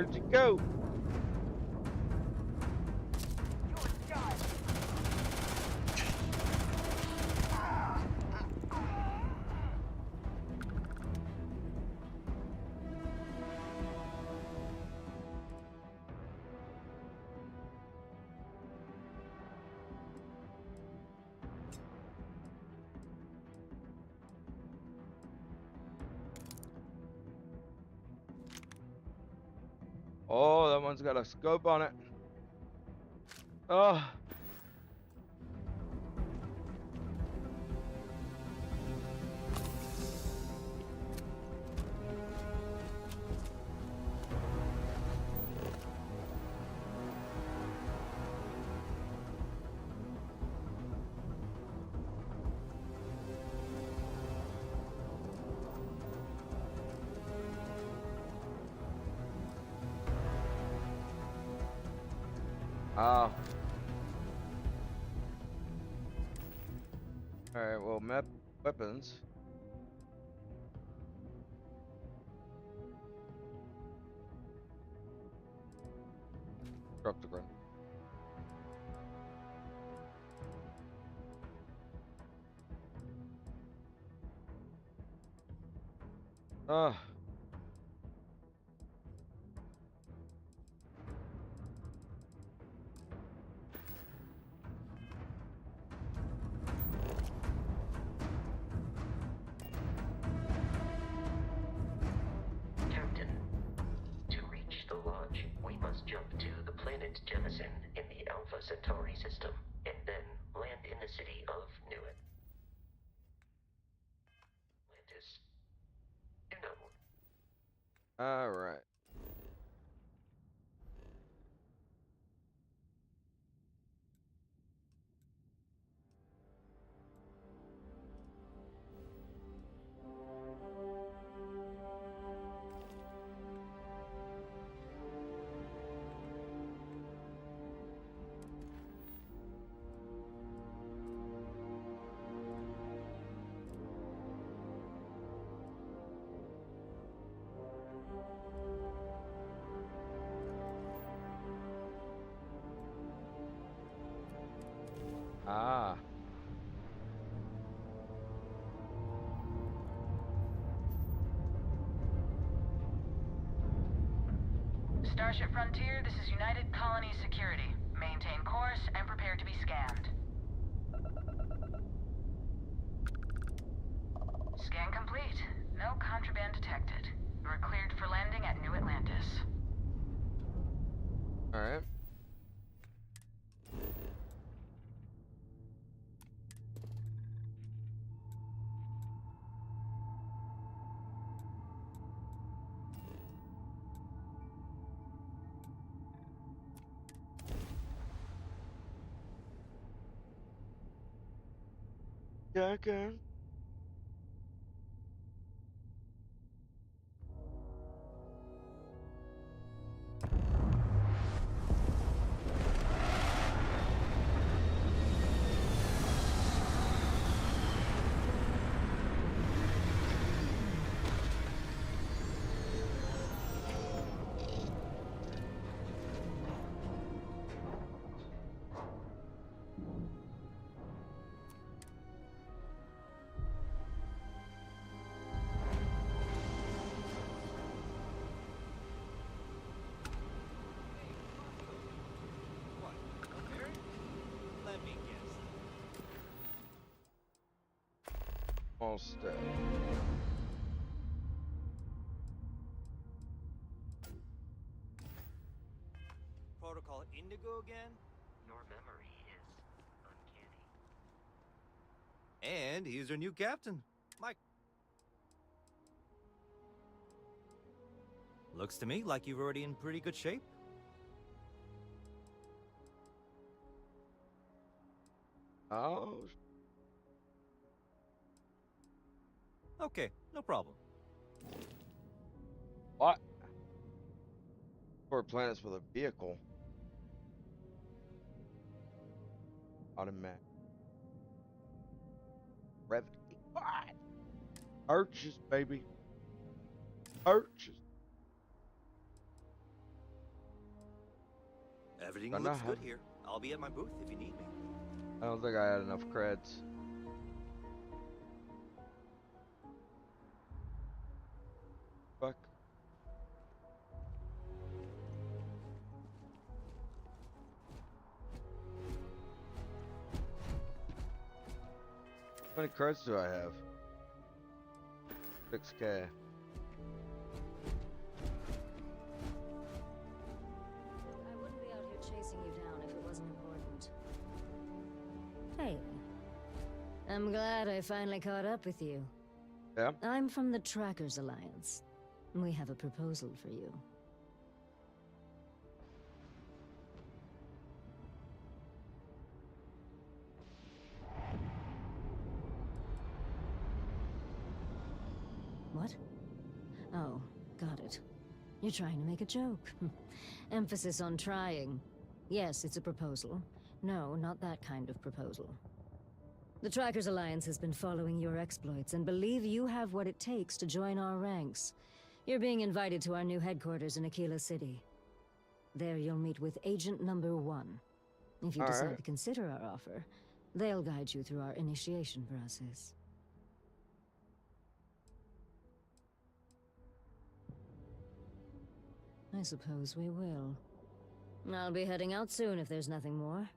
Where'd you go? Oh, that one's got a scope on it. Oh. Ah. Alright, well, map weapons. Drop the ground. Ah. Captain, to reach the lodge, we must jump to the planet Jemison in the Alpha Centauri system, and then land in the city of Newick. Atlantis. You know. Alright. Ah. Starship Frontier, this is United Colony Security. Maintain course and prepare to be scanned. Scan complete. No contraband detected. You are cleared for landing at New Atlantis. Alright. Yeah, okay. Let me guess. Almost dead. Protocol Indigo again? Your memory is uncanny. And he's our new captain, Mike. Looks to me like you're already in pretty good shape. Oh. Okay, no problem. What? 4 planets with a vehicle. Automatic. Gravity. What? Arches, baby. Arches. Everything Don't looks know good how- here. I'll be at my booth if you need me. I don't think I had enough creds. Fuck. How many creds do I have? 6K. I wouldn't be out here chasing you down if it wasn't important. Hey. I'm glad I finally caught up with you. Yeah? I'm from the Trackers Alliance. We have a proposal for you. What? Oh, got it. You're trying to make a joke. Emphasis on trying. Yes, it's a proposal. No, not that kind of proposal. The Trackers Alliance has been following your exploits and believe you have what it takes to join our ranks. You're being invited to our new headquarters in Aquila City. There you'll meet with Agent Number 1. If you decide to consider our offer, they'll guide you through our initiation process. I suppose we will. I'll be heading out soon if there's nothing more.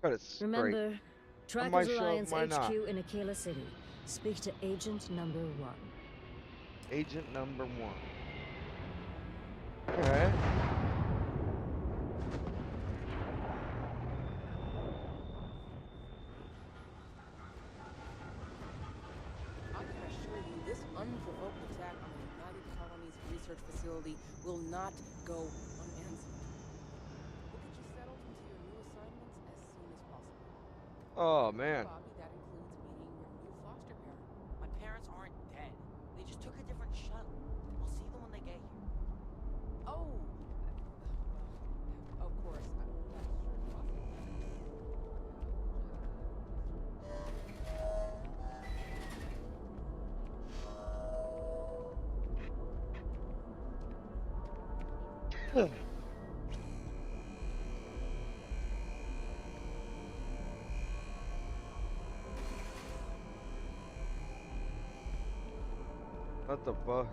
But it's Remember, great. Trackers Alliance HQ in Aquila City. Speak to Agent Number 1. Agent Number 1. Alright. I can assure you, this unprovoked attack on the United Colonies Research Facility will not go unanswered. We'll get you settled into your new assignments as soon as possible. Oh, man. Bobby, that includes meeting your new foster parent. My parents aren't dead. They just took a different shuttle. I'll see them when they get here. Oh! Well, of course. That's sure possible. What the fuck?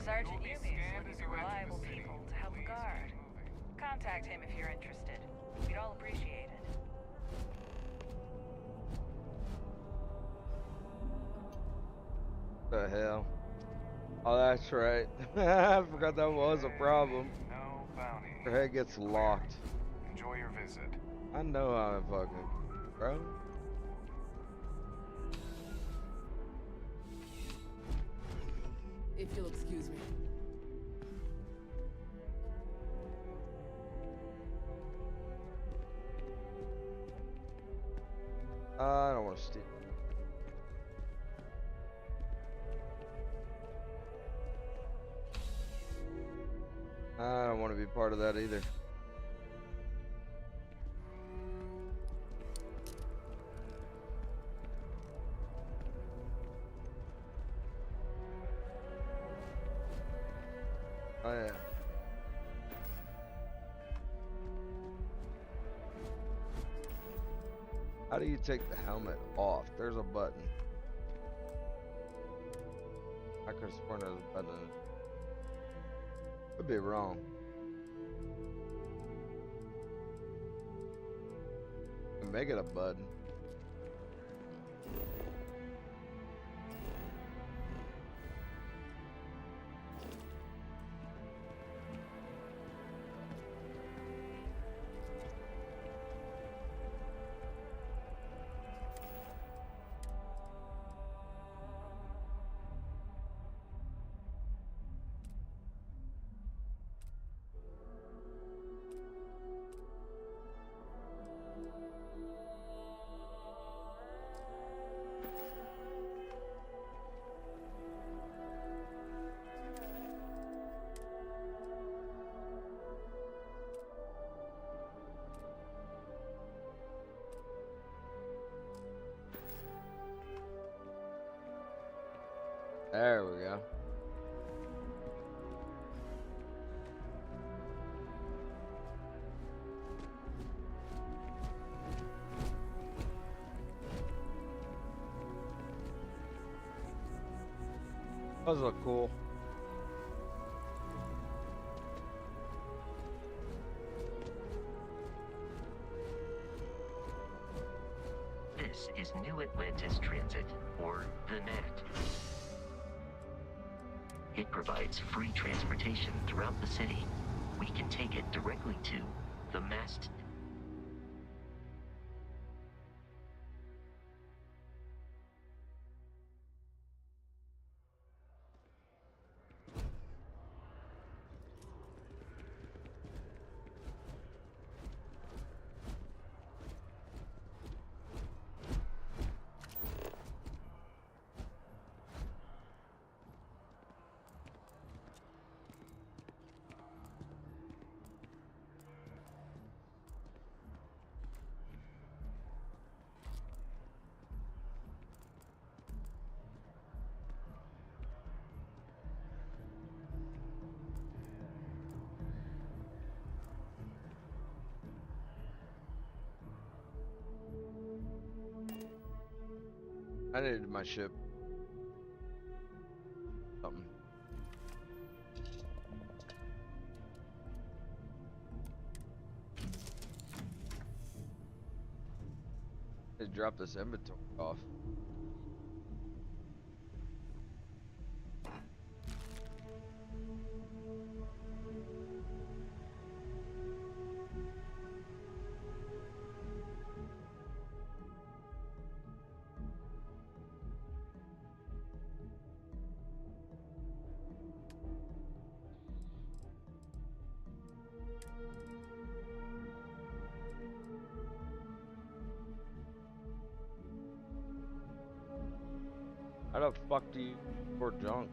Sergeant Yumi's looking for reliable people to help a guard. Contact him if you're interested. We'd all appreciate it. The hell? Oh, that's right. I forgot that was a problem. No bounty. Your head gets locked. Enjoy your visit. I know how to fucking, bro. If you'll excuse me. I don't want to steal. I don't want to be part of that either. Oh yeah. How do you take the helmet off? There's a button. I could have sworn there's a button. Could be wrong. Make it a button. Those look cool. This is New Atlantis Transit, or the NAT. It provides free transportation throughout the city. We can take it directly to the mast. I needed my ship. Something. Just drop this inventory off. How the fuck do you for junk?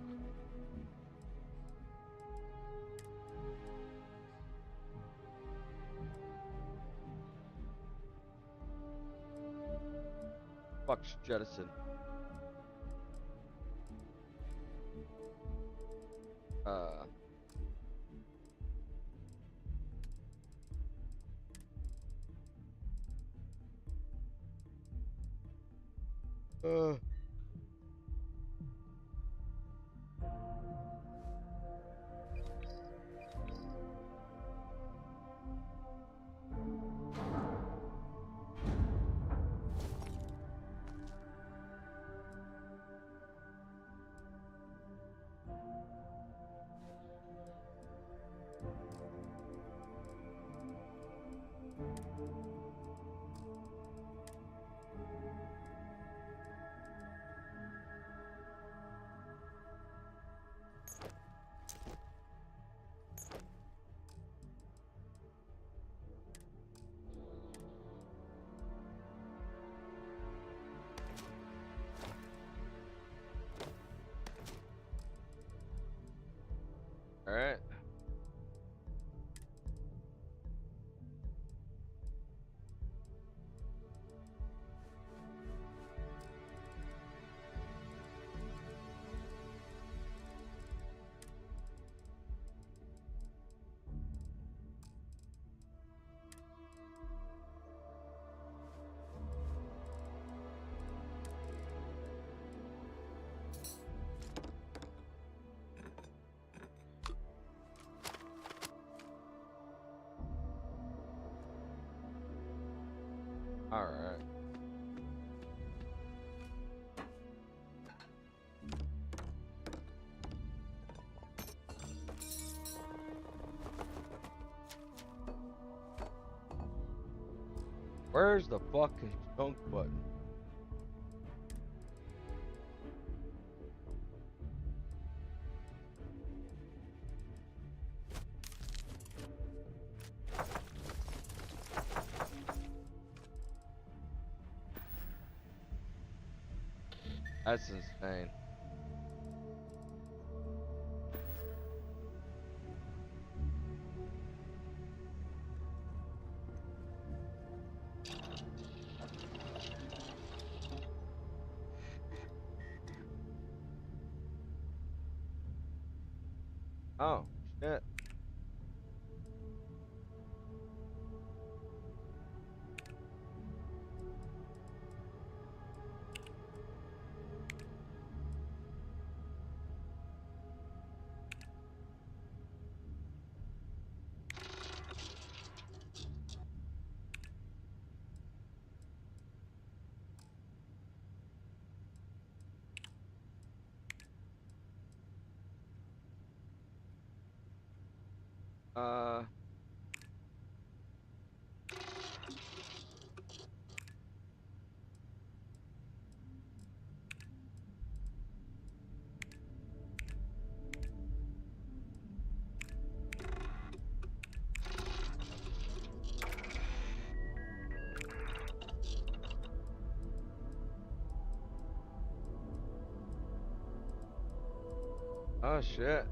Fuck's jettison. Uh. All right. All right. Where's the fucking junk button? That's insane. Oh, shit. Uh. Oh shit.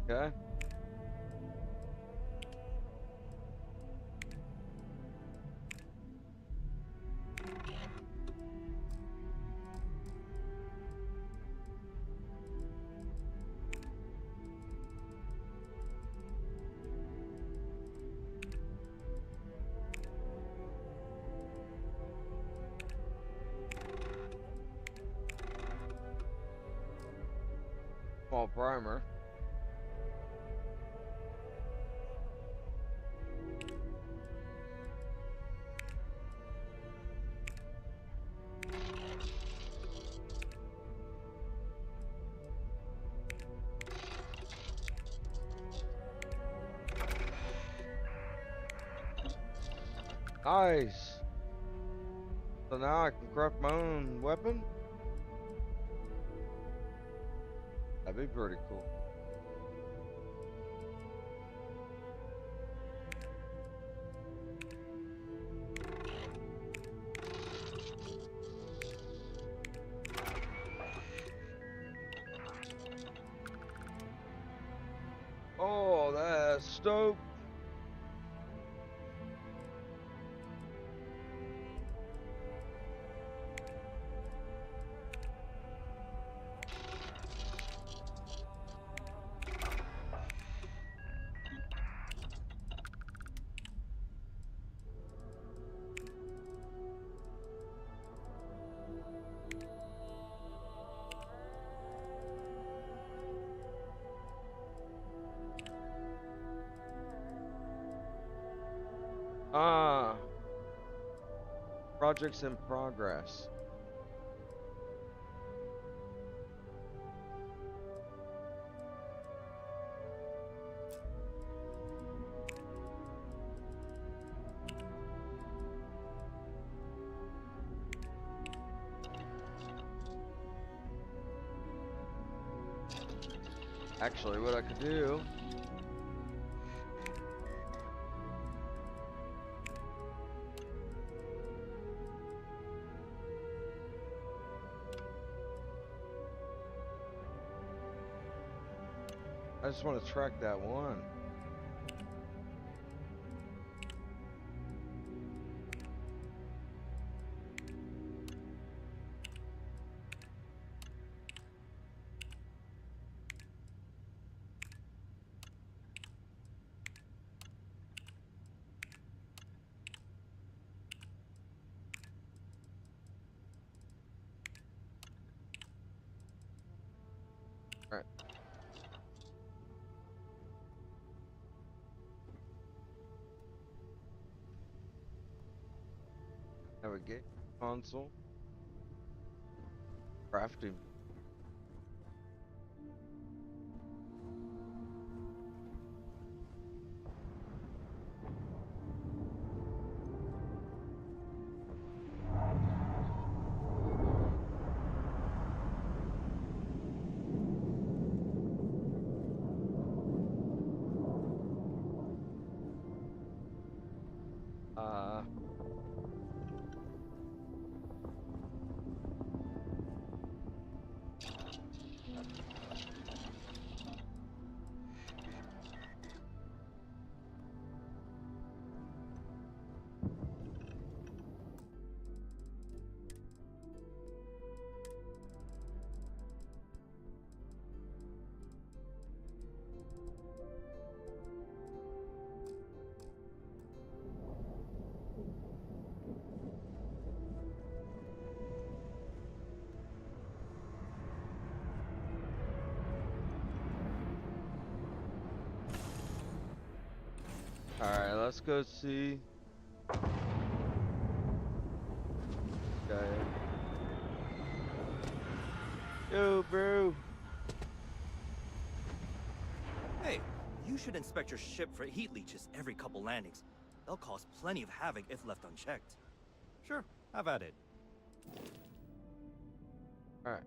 Okay. Small primer. Nice. So now I can craft my own weapon? That'd be pretty cool. Oh, that's dope. Ah, projects in progress. Actually, what I could do. I just want to track that one. All right. Navigate console. Crafting. Uh, Alright, let's go see. Okay. Yo, bro. Hey, you should inspect your ship for heat leeches every couple landings. They'll cause plenty of havoc if left unchecked. Sure, have at it. Alright.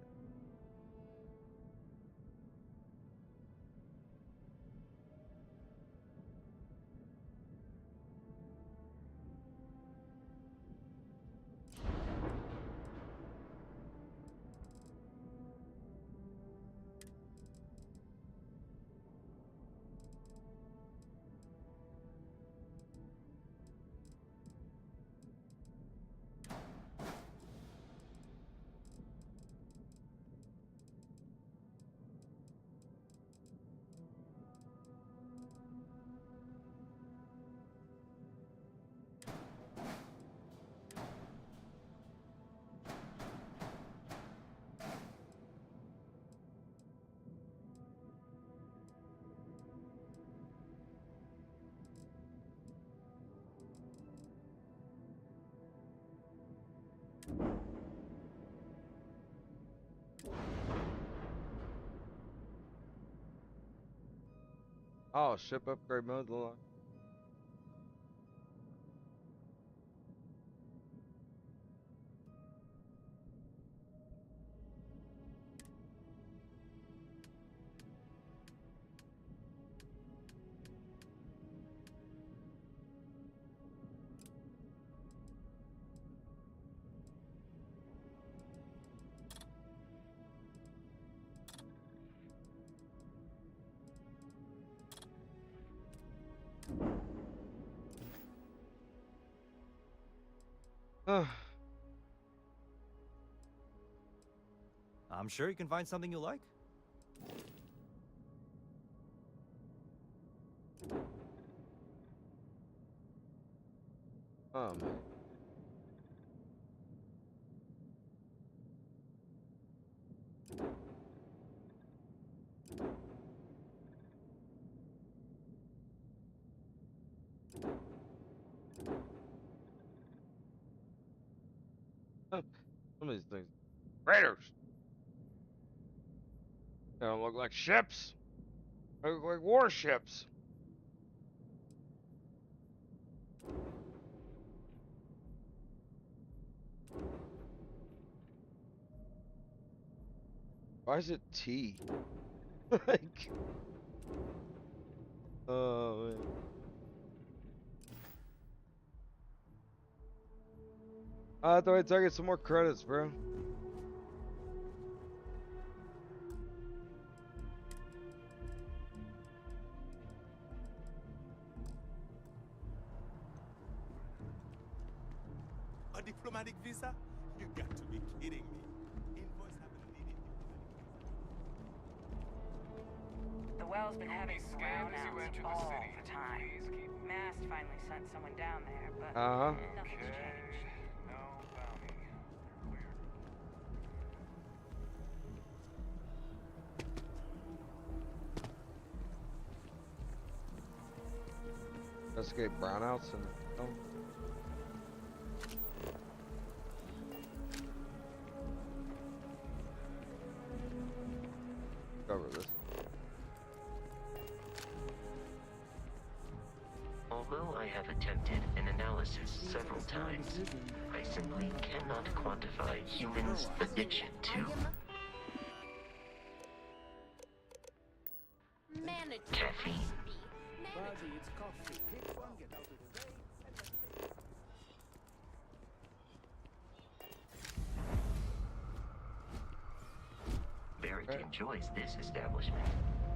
Oh, ship upgrade mode unlocked. I'm sure you can find something you like. Oh, man. Some of these things. Raiders! They don't look like ships. They look like warships. Why is it T? Like, oh man. I thought I'd get some more credits, bro. A diplomatic visa? You got to be kidding me. Invoice haven't needed The well's been having some brownouts all the time. Mast finally sent someone down there, but nothing's changed. No bounty. Clear. Investigate brownouts and film. Cover this. Although I have attempted an analysis several times, I simply cannot quantify humans' addiction to caffeine. Bobby, it's coffee. Pick one, get out of the way. Barrett enjoys this establishment.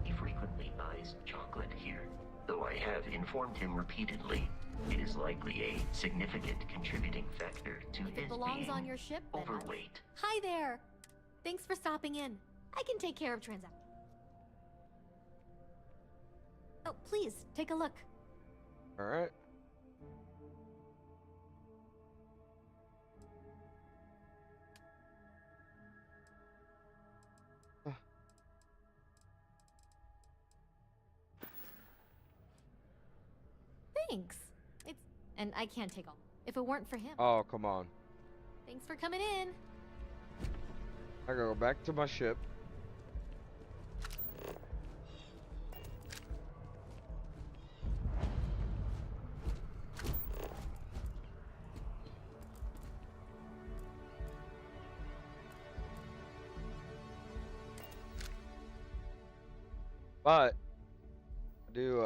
He frequently buys chocolate here. Though I have informed him repeatedly, it is likely a significant contributing factor to his Belongs being on your ship, then. overweight. Hi there. Thanks for stopping in. I can take care of transactions. Oh, please, take a look. All right. thanks. And I can't take all. If it weren't for him. Oh, come on. Thanks for coming in. I gotta go back to my ship. But I do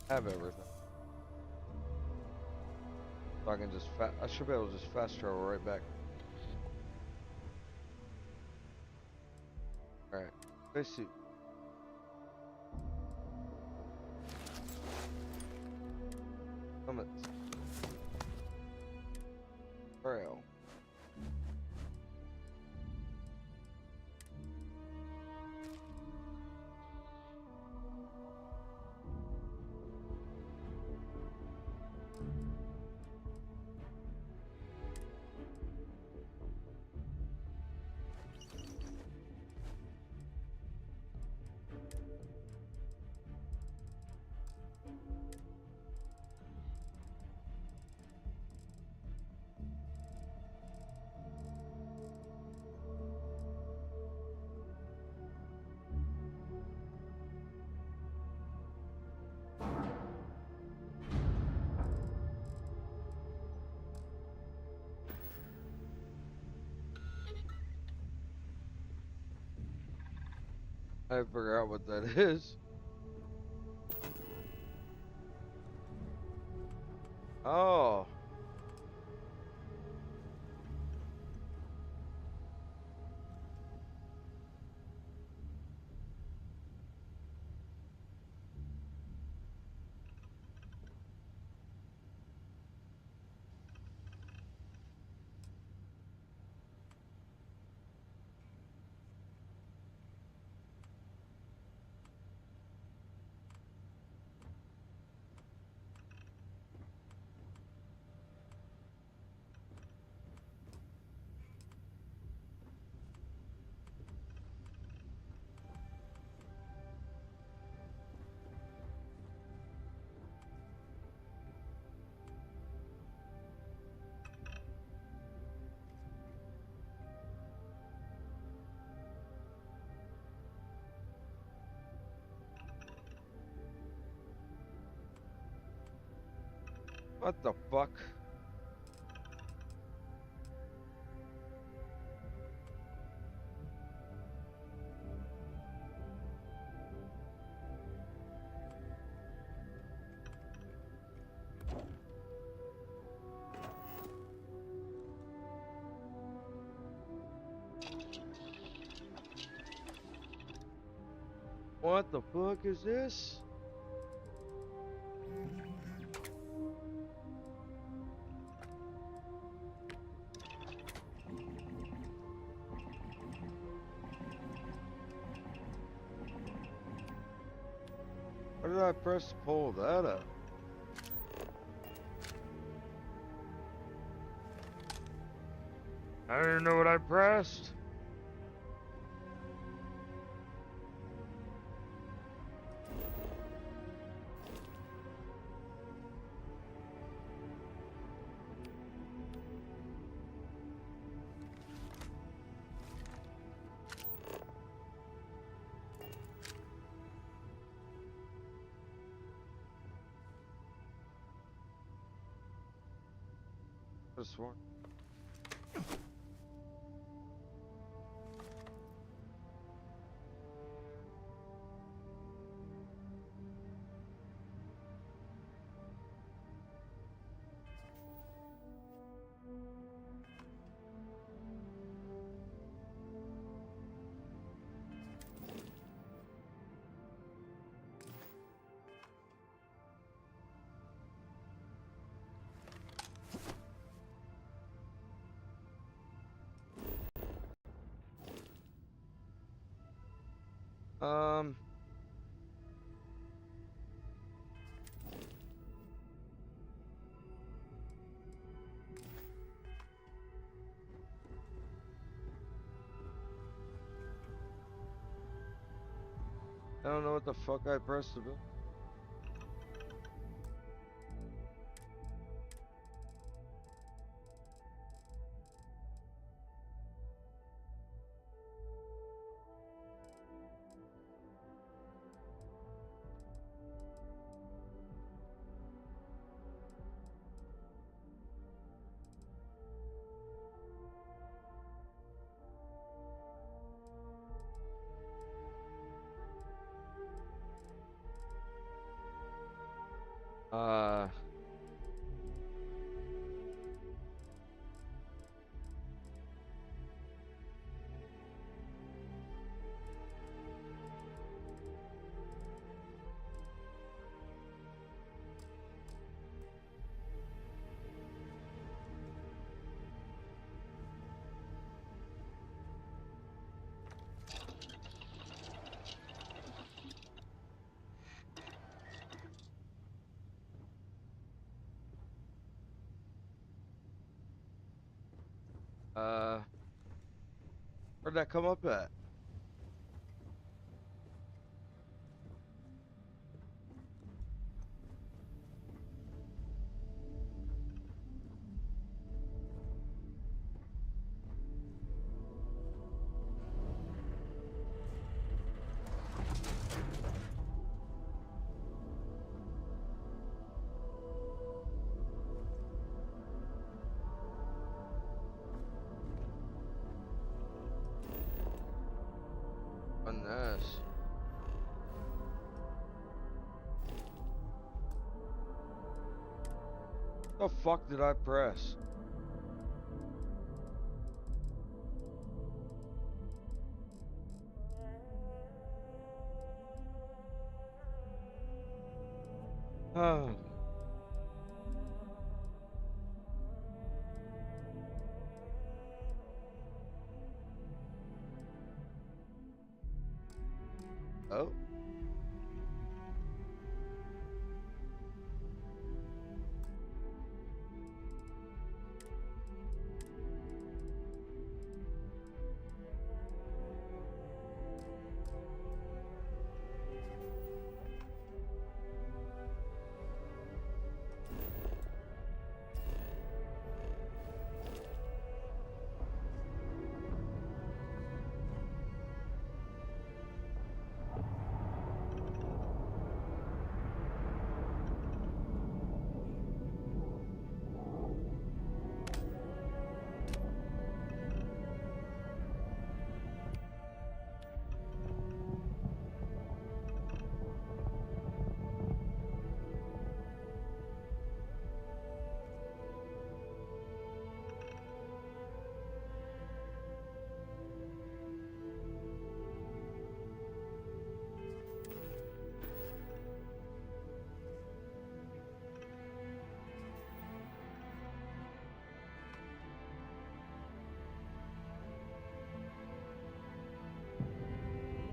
have everything. So I can just I should be able to just fast travel right back. Alright. Spacesuit. Summit. Trail. I figure out what that is. Oh. What the fuck? What the fuck is this? What did I press to pull that up? I don't even know what I pressed. This one. Um. I don't know what the fuck I pressed to build. Uh, where'd that come up at? On this. The fuck did I press? Oh. Oh.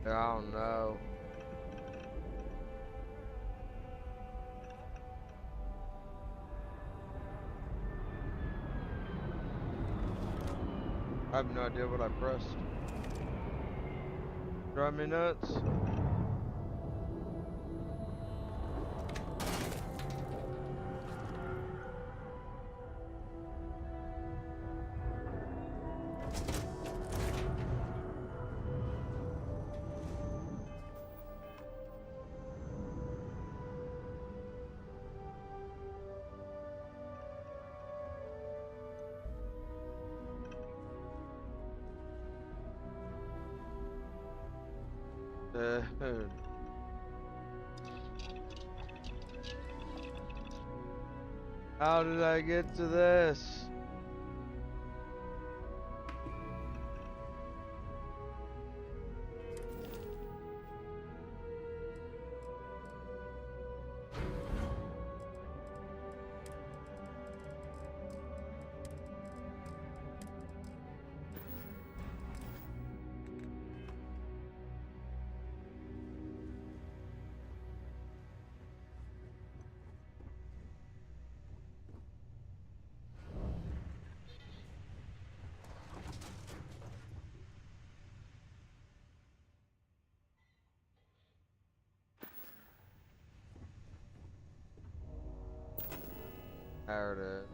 I don't know. I have no idea what I pressed. Drive me nuts. Dude. How did I get to this? There it is.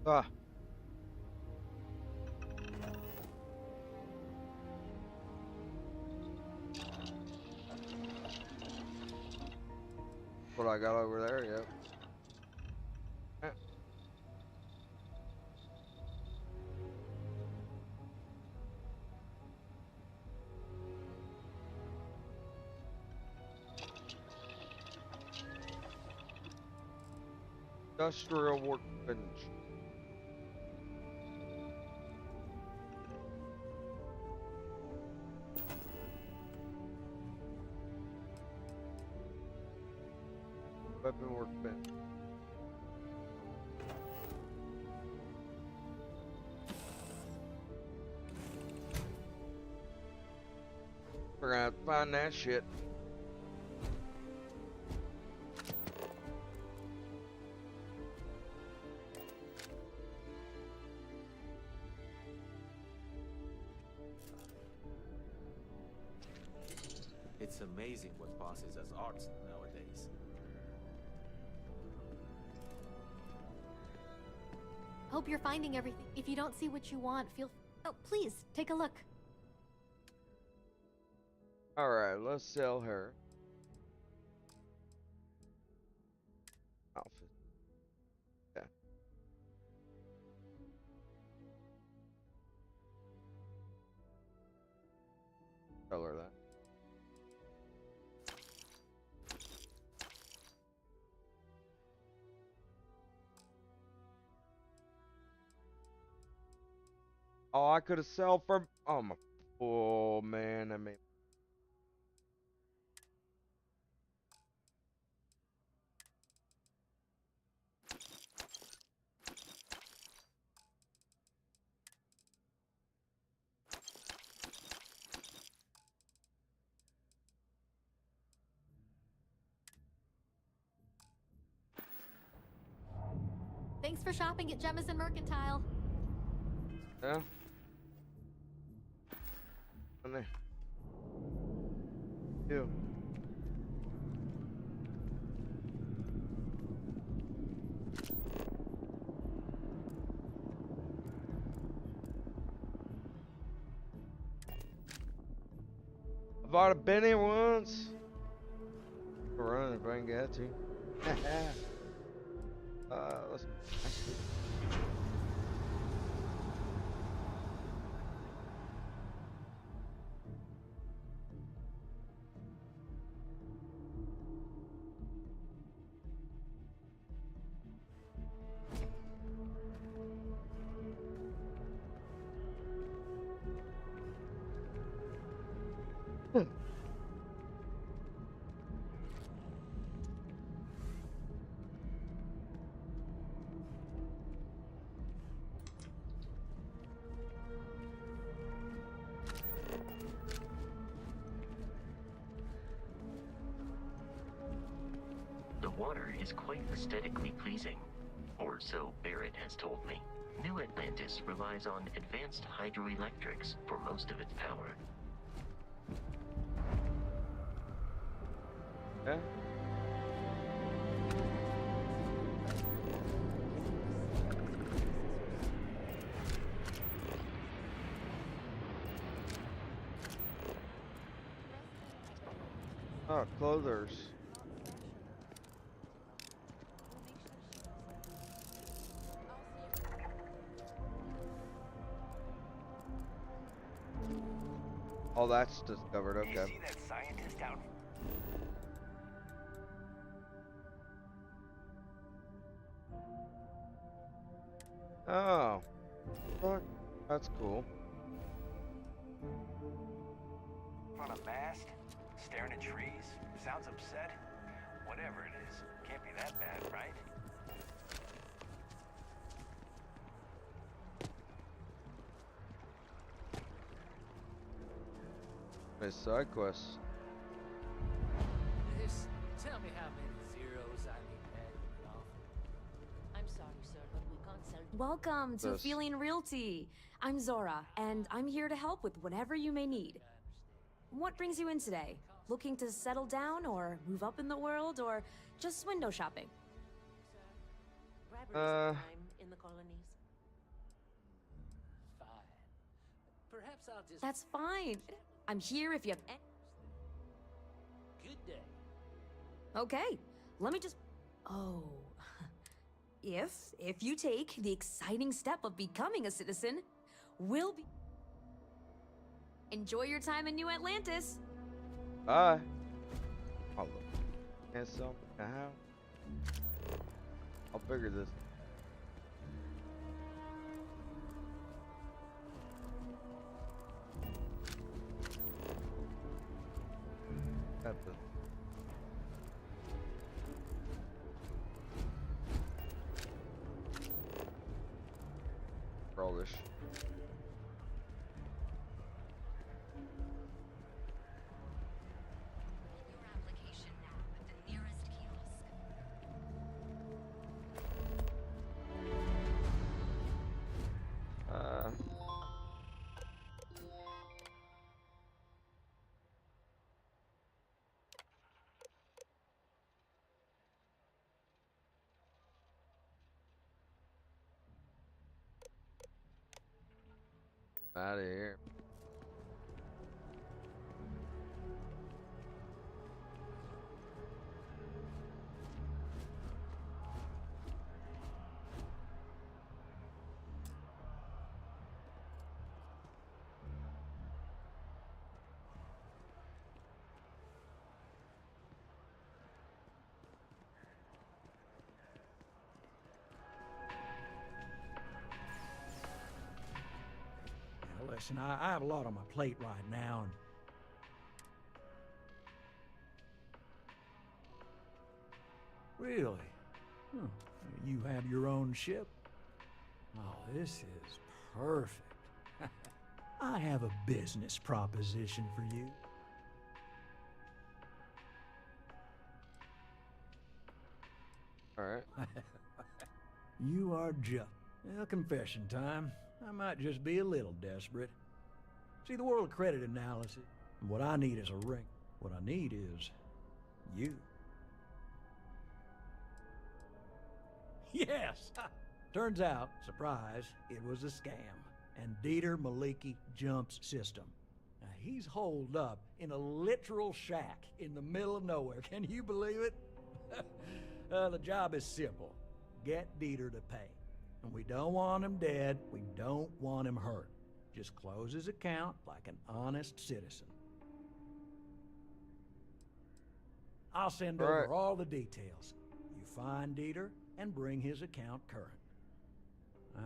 Ah. What I got over there, yep. Eh. Industrial workbench. Weapon workbench. We're gonna have to find that shit. It's amazing what passes as art nowadays. Hope you're finding everything. If you don't see what you want, Oh, please, take a look. Alright, let's sell her. Outfit. Yeah. Tell her that. Oh, I could have sold for. Oh my. Oh man, I mean. Thanks for shopping at Jemison Mercantile. Yeah. Honey. You. I bought a Benny once. I'll run if I can get to. Let's. The water is quite aesthetically pleasing, or so Barrett has told me. New Atlantis relies on advanced hydroelectrics for most of its power. Okay. Oh, clothers. Oh, that's discovered. Okay. You see that scientist out? Oh, fuck. That's cool. On a mast? Staring at trees? Sounds upset? Whatever it is, can't be that bad, right? Nice side quests. Just tell me how many zeros I need to add to the offer. I'm sorry, sir, but we can't sell. Welcome to This. Feeling Realty. I'm Zora, and I'm here to help with whatever you may need. What brings you in today? Looking to settle down, or move up in the world, or just window shopping? Bribery is a crime in the colonies. Fine. Perhaps I'll just... That's fine. I'm here if you have Good day. Okay, let me just... Oh... If you take the exciting step of becoming a citizen, we'll be... Enjoy your time in New Atlantis. Bye. Oh, look. And so, how? I'll figure this. Happen. For all this. Out of here. Listen, I have a lot on my plate right now, and really, you have your own ship? Oh, this is perfect. I have a business proposition for you. All right. You are just... Well, confession time. I might just be a little desperate. See, the World Credit Analysis, what I need is a ring. What I need is you. Yes! Turns out, surprise, it was a scam. And Dieter Maliki Jump's system. Now, he's holed up in a literal shack in the middle of nowhere. Can you believe it? The job is simple. Get Dieter to pay. And we don't want him dead. We don't want him hurt. Just close his account like an honest citizen. I'll send over all the details. You find Dieter and bring his account current.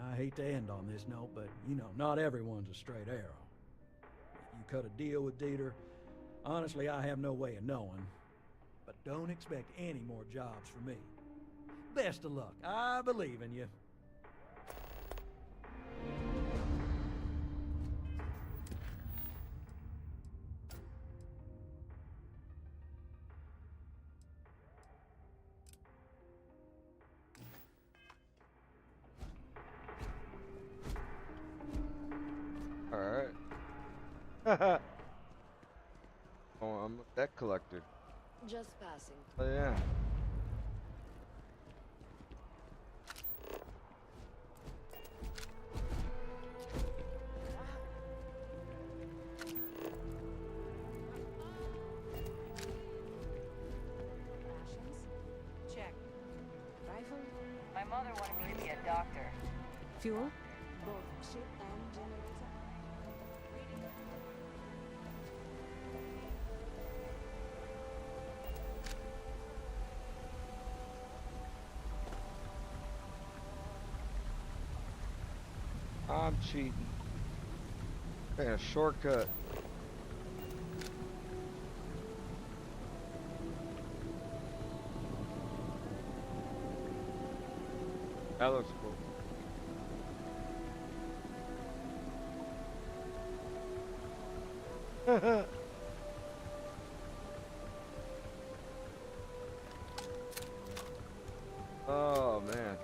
I hate to end on this note, but you know, not everyone's a straight arrow. You cut a deal with Dieter, honestly, I have no way of knowing. But don't expect any more jobs for me. Best of luck. I believe in you. Oh, I'm a debt collector. Just passing. Oh yeah. Check. Rifle? My mother wanted me to be a doctor. Fuel? Both ship and generator. I'm cheating. Taking a shortcut. That looks cool. Oh man.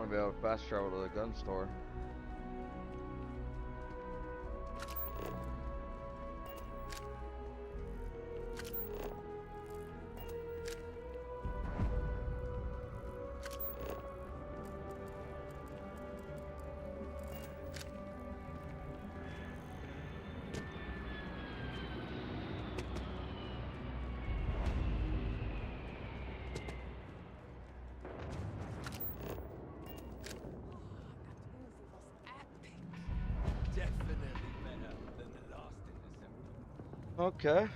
I'm gonna be able to fast travel to the gun store. Definitely better than the last interceptor. Okay.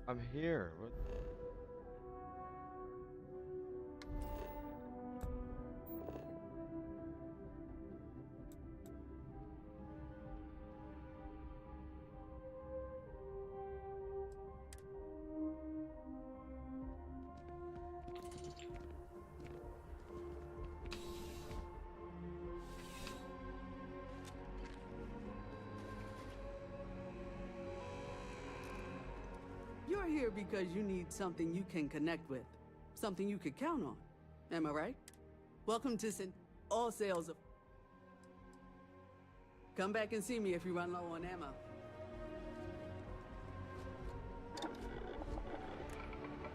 I'm here. What? You're here because you need something you can connect with. Something you could count on. Am I right? Welcome to all sales of... Come back and see me if you run low on ammo.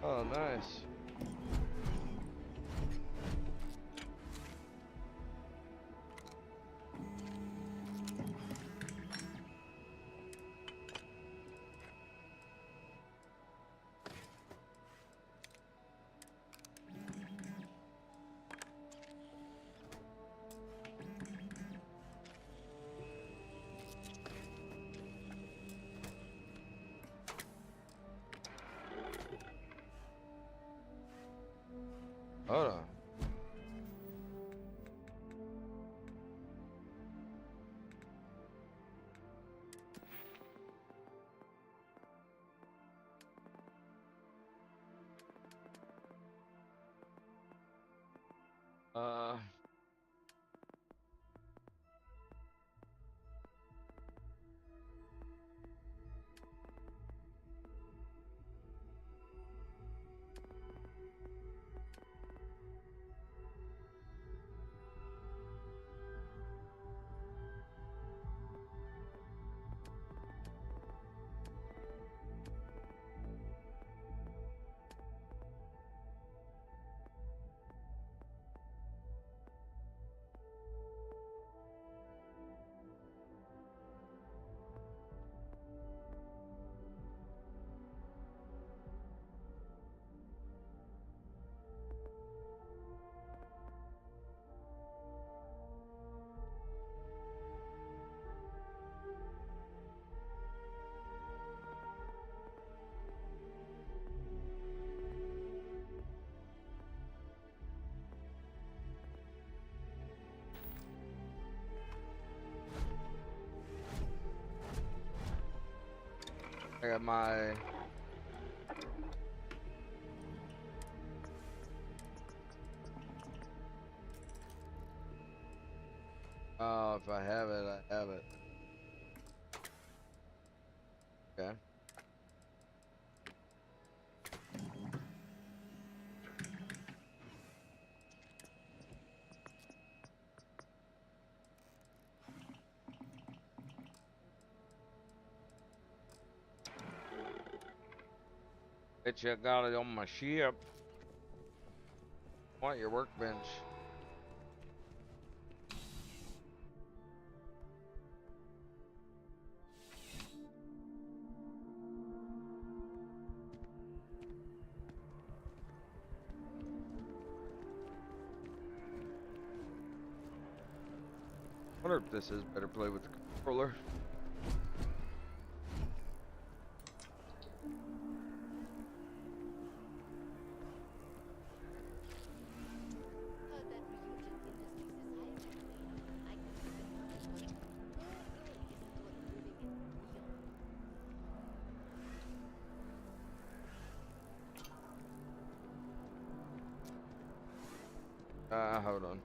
Oh, nice. Hold on. Uh. got my... Oh, if I have it, I have it. Okay. Bitch, I got it on my ship. Want your workbench? I wonder if this is better play with the controller. Hold on.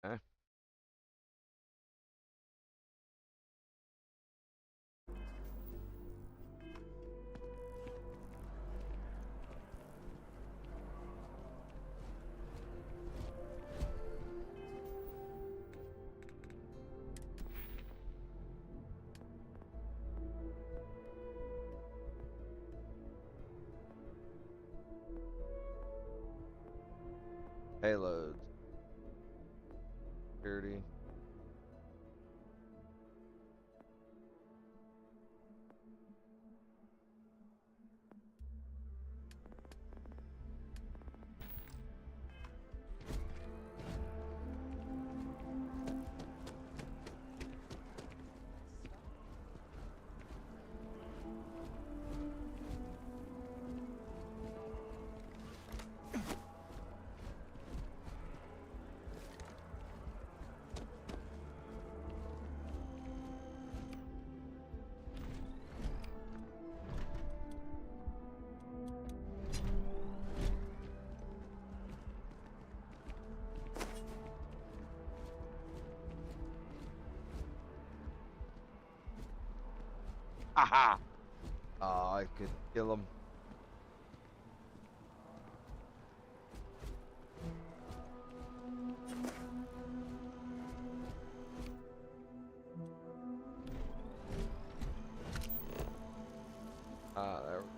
Okay. Payloads. Security. Aha! Oh, I could kill him. There we go.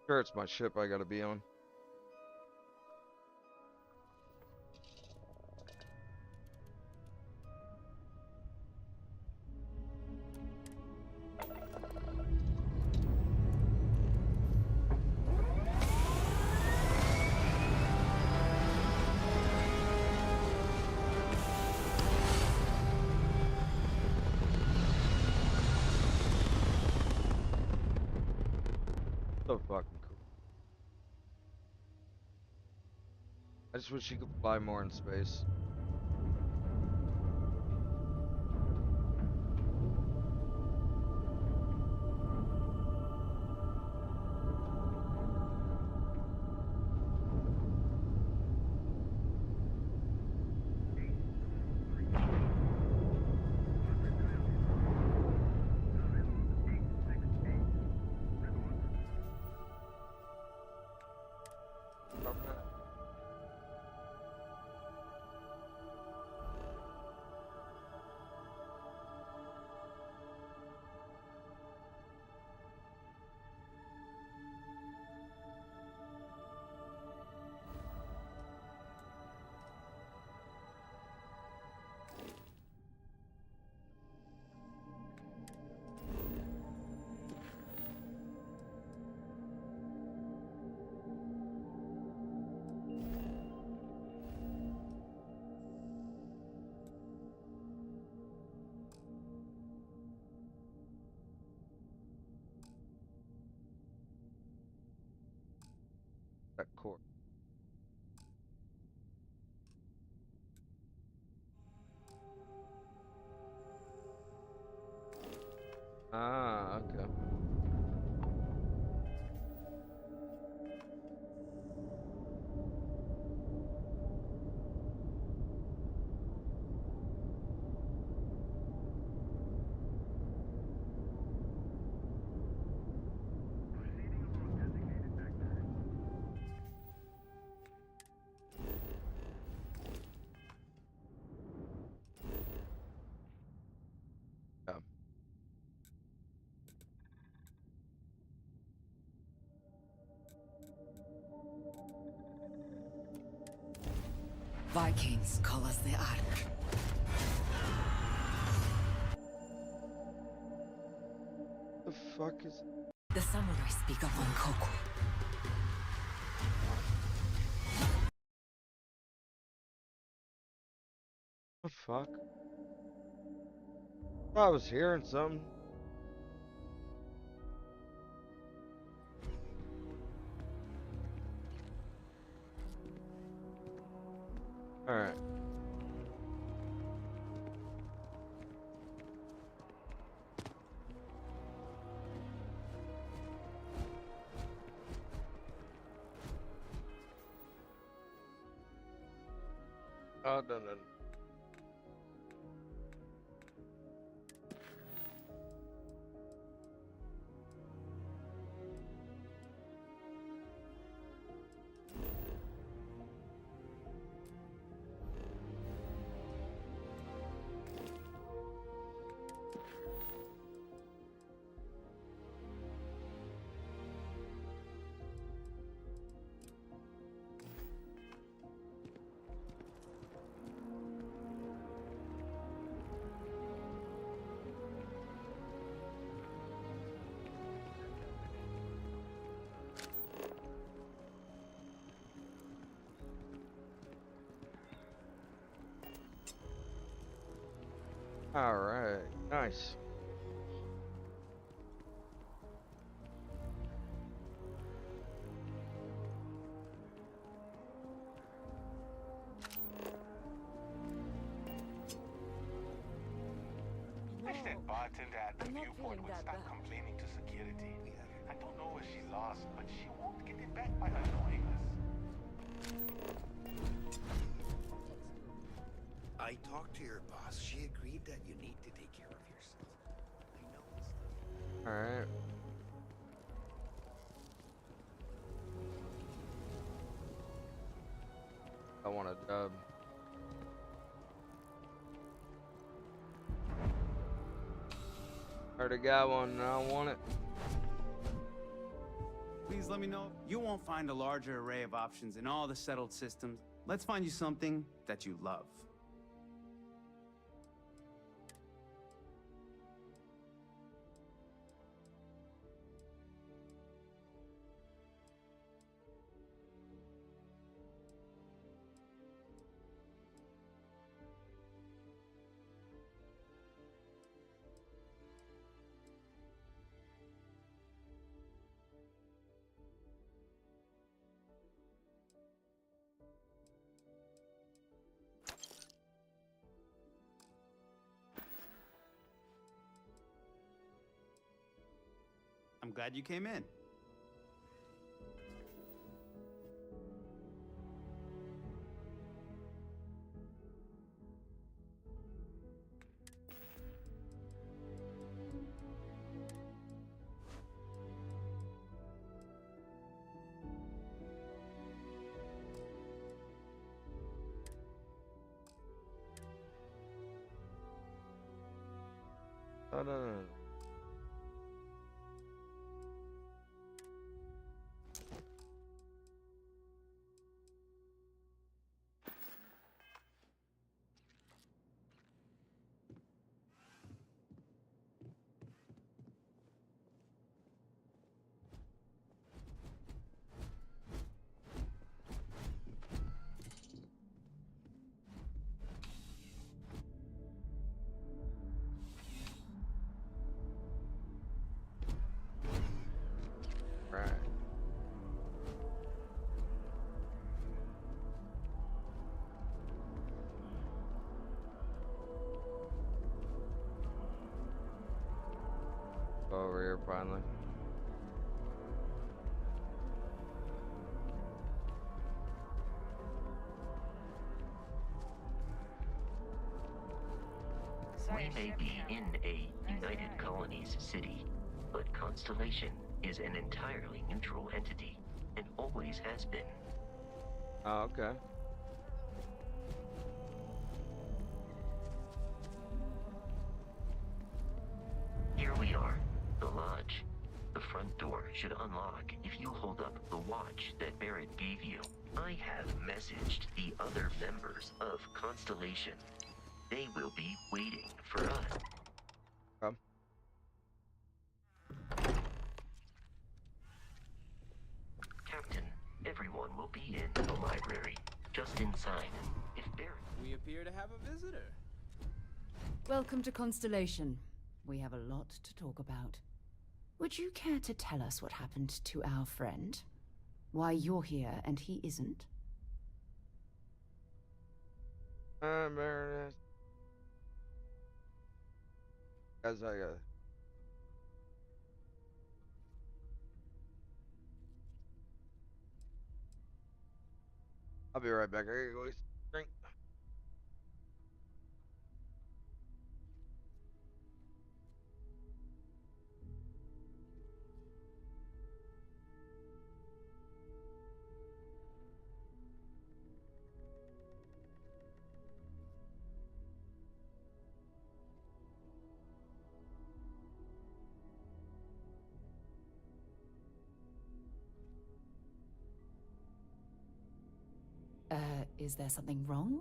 Sure, it's my ship I gotta be on. So fucking cool. I just wish you could fly more in space. That core. Ah, okay. Yeah. Vikings call us the Ark. The fuck is? The samurai speak of Koku. The fuck? I was hearing something. All right. Oh, no. All right. Nice. Wish that bartender at the viewport would stop complaining to security. I don't know if she lost, but she won't get it back by annoying us. I talked to your boss. She agreed that you need to take care of yourself. I know it's... All right. I want a dub. Already got one and I want it. Please let me know. You won't find a larger array of options in all the settled systems. Let's find you something that you love. I'm glad you came in. No. over here finally. We may be in a United Colonies city, but Constellation is an entirely neutral entity, and always has been. Oh, okay. Here we are, the lodge. The front door should unlock if you hold up the watch that Barrett gave you. I have messaged the other members of Constellation. They will be waiting for us. Come. Captain, everyone will be in the library, just inside. If Barrett... We appear to have a visitor. Welcome to Constellation. We have a lot to talk about. Would you care to tell us what happened to our friend? Why you're here and he isn't? Meredith. As I got. I'll be right back. I gotta go drink. Is there something wrong?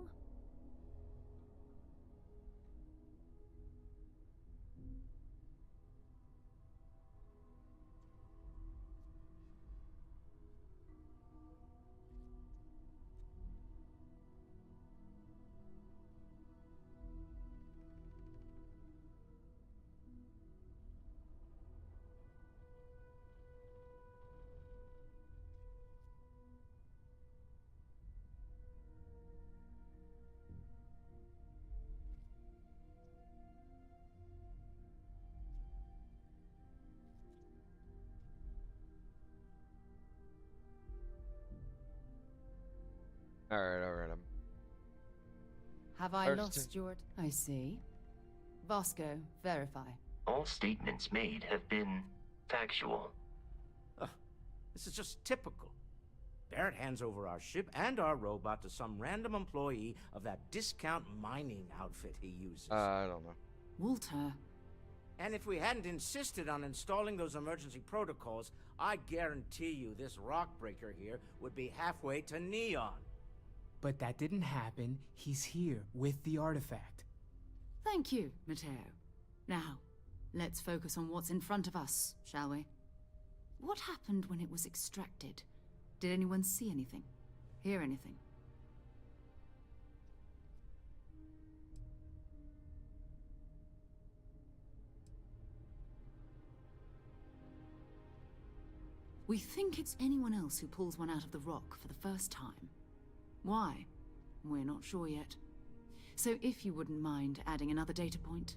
Alright. Have I First- lost your... I see. Vasco, verify. All statements made have been factual. This is just typical. Barrett hands over our ship and our robot to some random employee of that discount mining outfit he uses. I don't know. Walter. And if we hadn't insisted on installing those emergency protocols, I guarantee you this rock breaker here would be halfway to Neon. But that didn't happen. He's here with the artifact. Thank you, Matteo. Now, let's focus on what's in front of us, shall we? What happened when it was extracted? Did anyone see anything? Hear anything? We think it's anyone else who pulls one out of the rock for the first time. Why? We're not sure yet. So if you wouldn't mind adding another data point.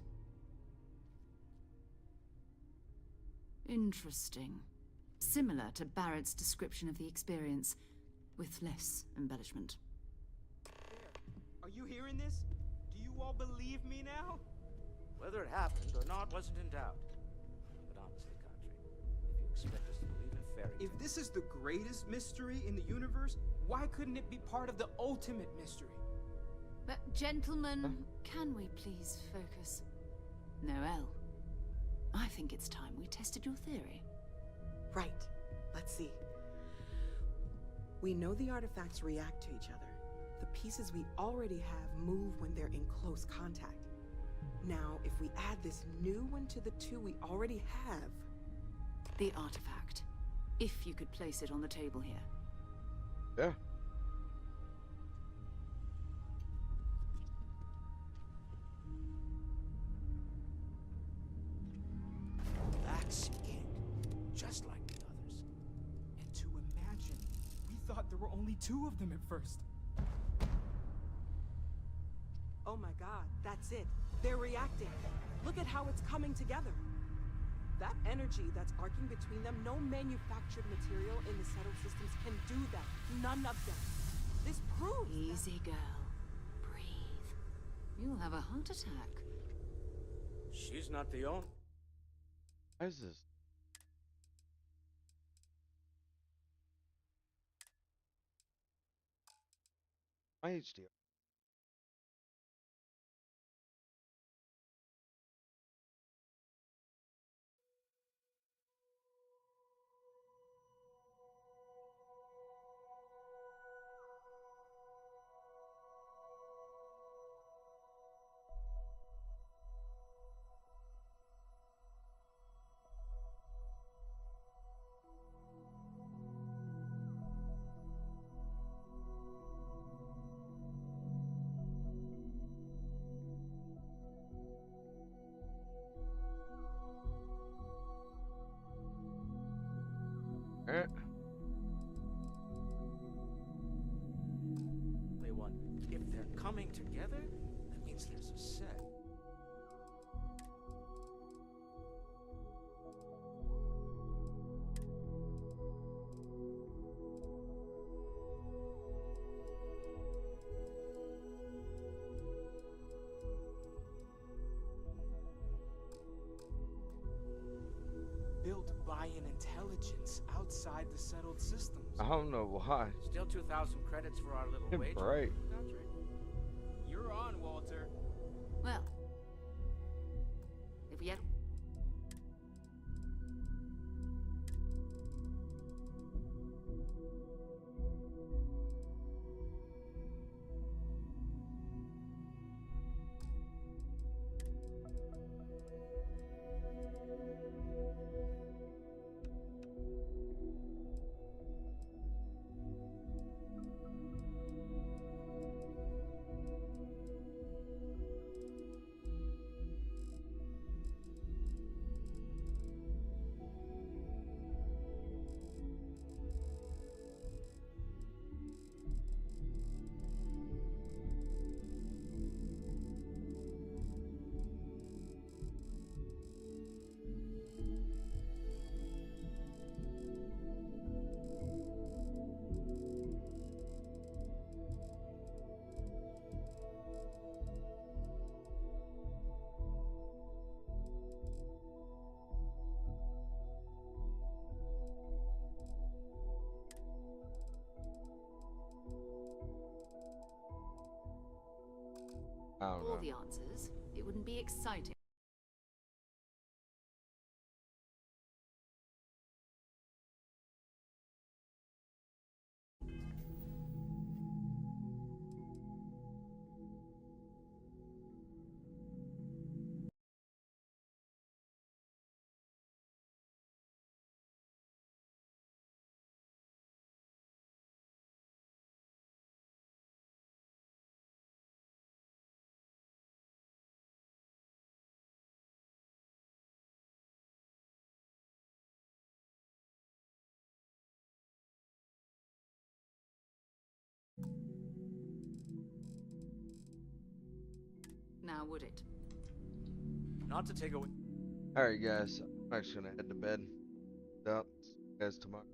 Interesting. Similar to Barrett's description of the experience, with less embellishment. Are you hearing this? Do you all believe me now? Whether it happened or not wasn't in doubt. But honestly, Country, if you expect us to believe in fairy tales... If this is the greatest mystery in the universe, why couldn't it be part of the ultimate mystery? But gentlemen, can we please focus? Noelle, I think it's time we tested your theory. Right. Let's see. We know the artifacts react to each other. The pieces we already have move when they're in close contact. Now, if we add this new one to the two we already have... The artifact. If you could place it on the table here. Yeah. That's it. Just like the others. And to imagine, we thought there were only 2 of them at first. Oh my god, that's it. They're reacting. Look at how it's coming together. That energy that's arcing between them, no manufactured material in the settled systems can do that. None of them. This proves Easy, girl. Breathe. You'll have a heart attack. She's not the only. What is this? My HDR. One. If they're coming together, that means there's a set. Built by an intelligence outside the settled systems. I don't know why. Still 2,000 credits for our little wage. Right. You're on, Walter. Well, if we had... All the answers, it wouldn't be exciting. Now, would it? Not to take away. Alright, guys. I'm actually gonna head to bed. See you guys tomorrow.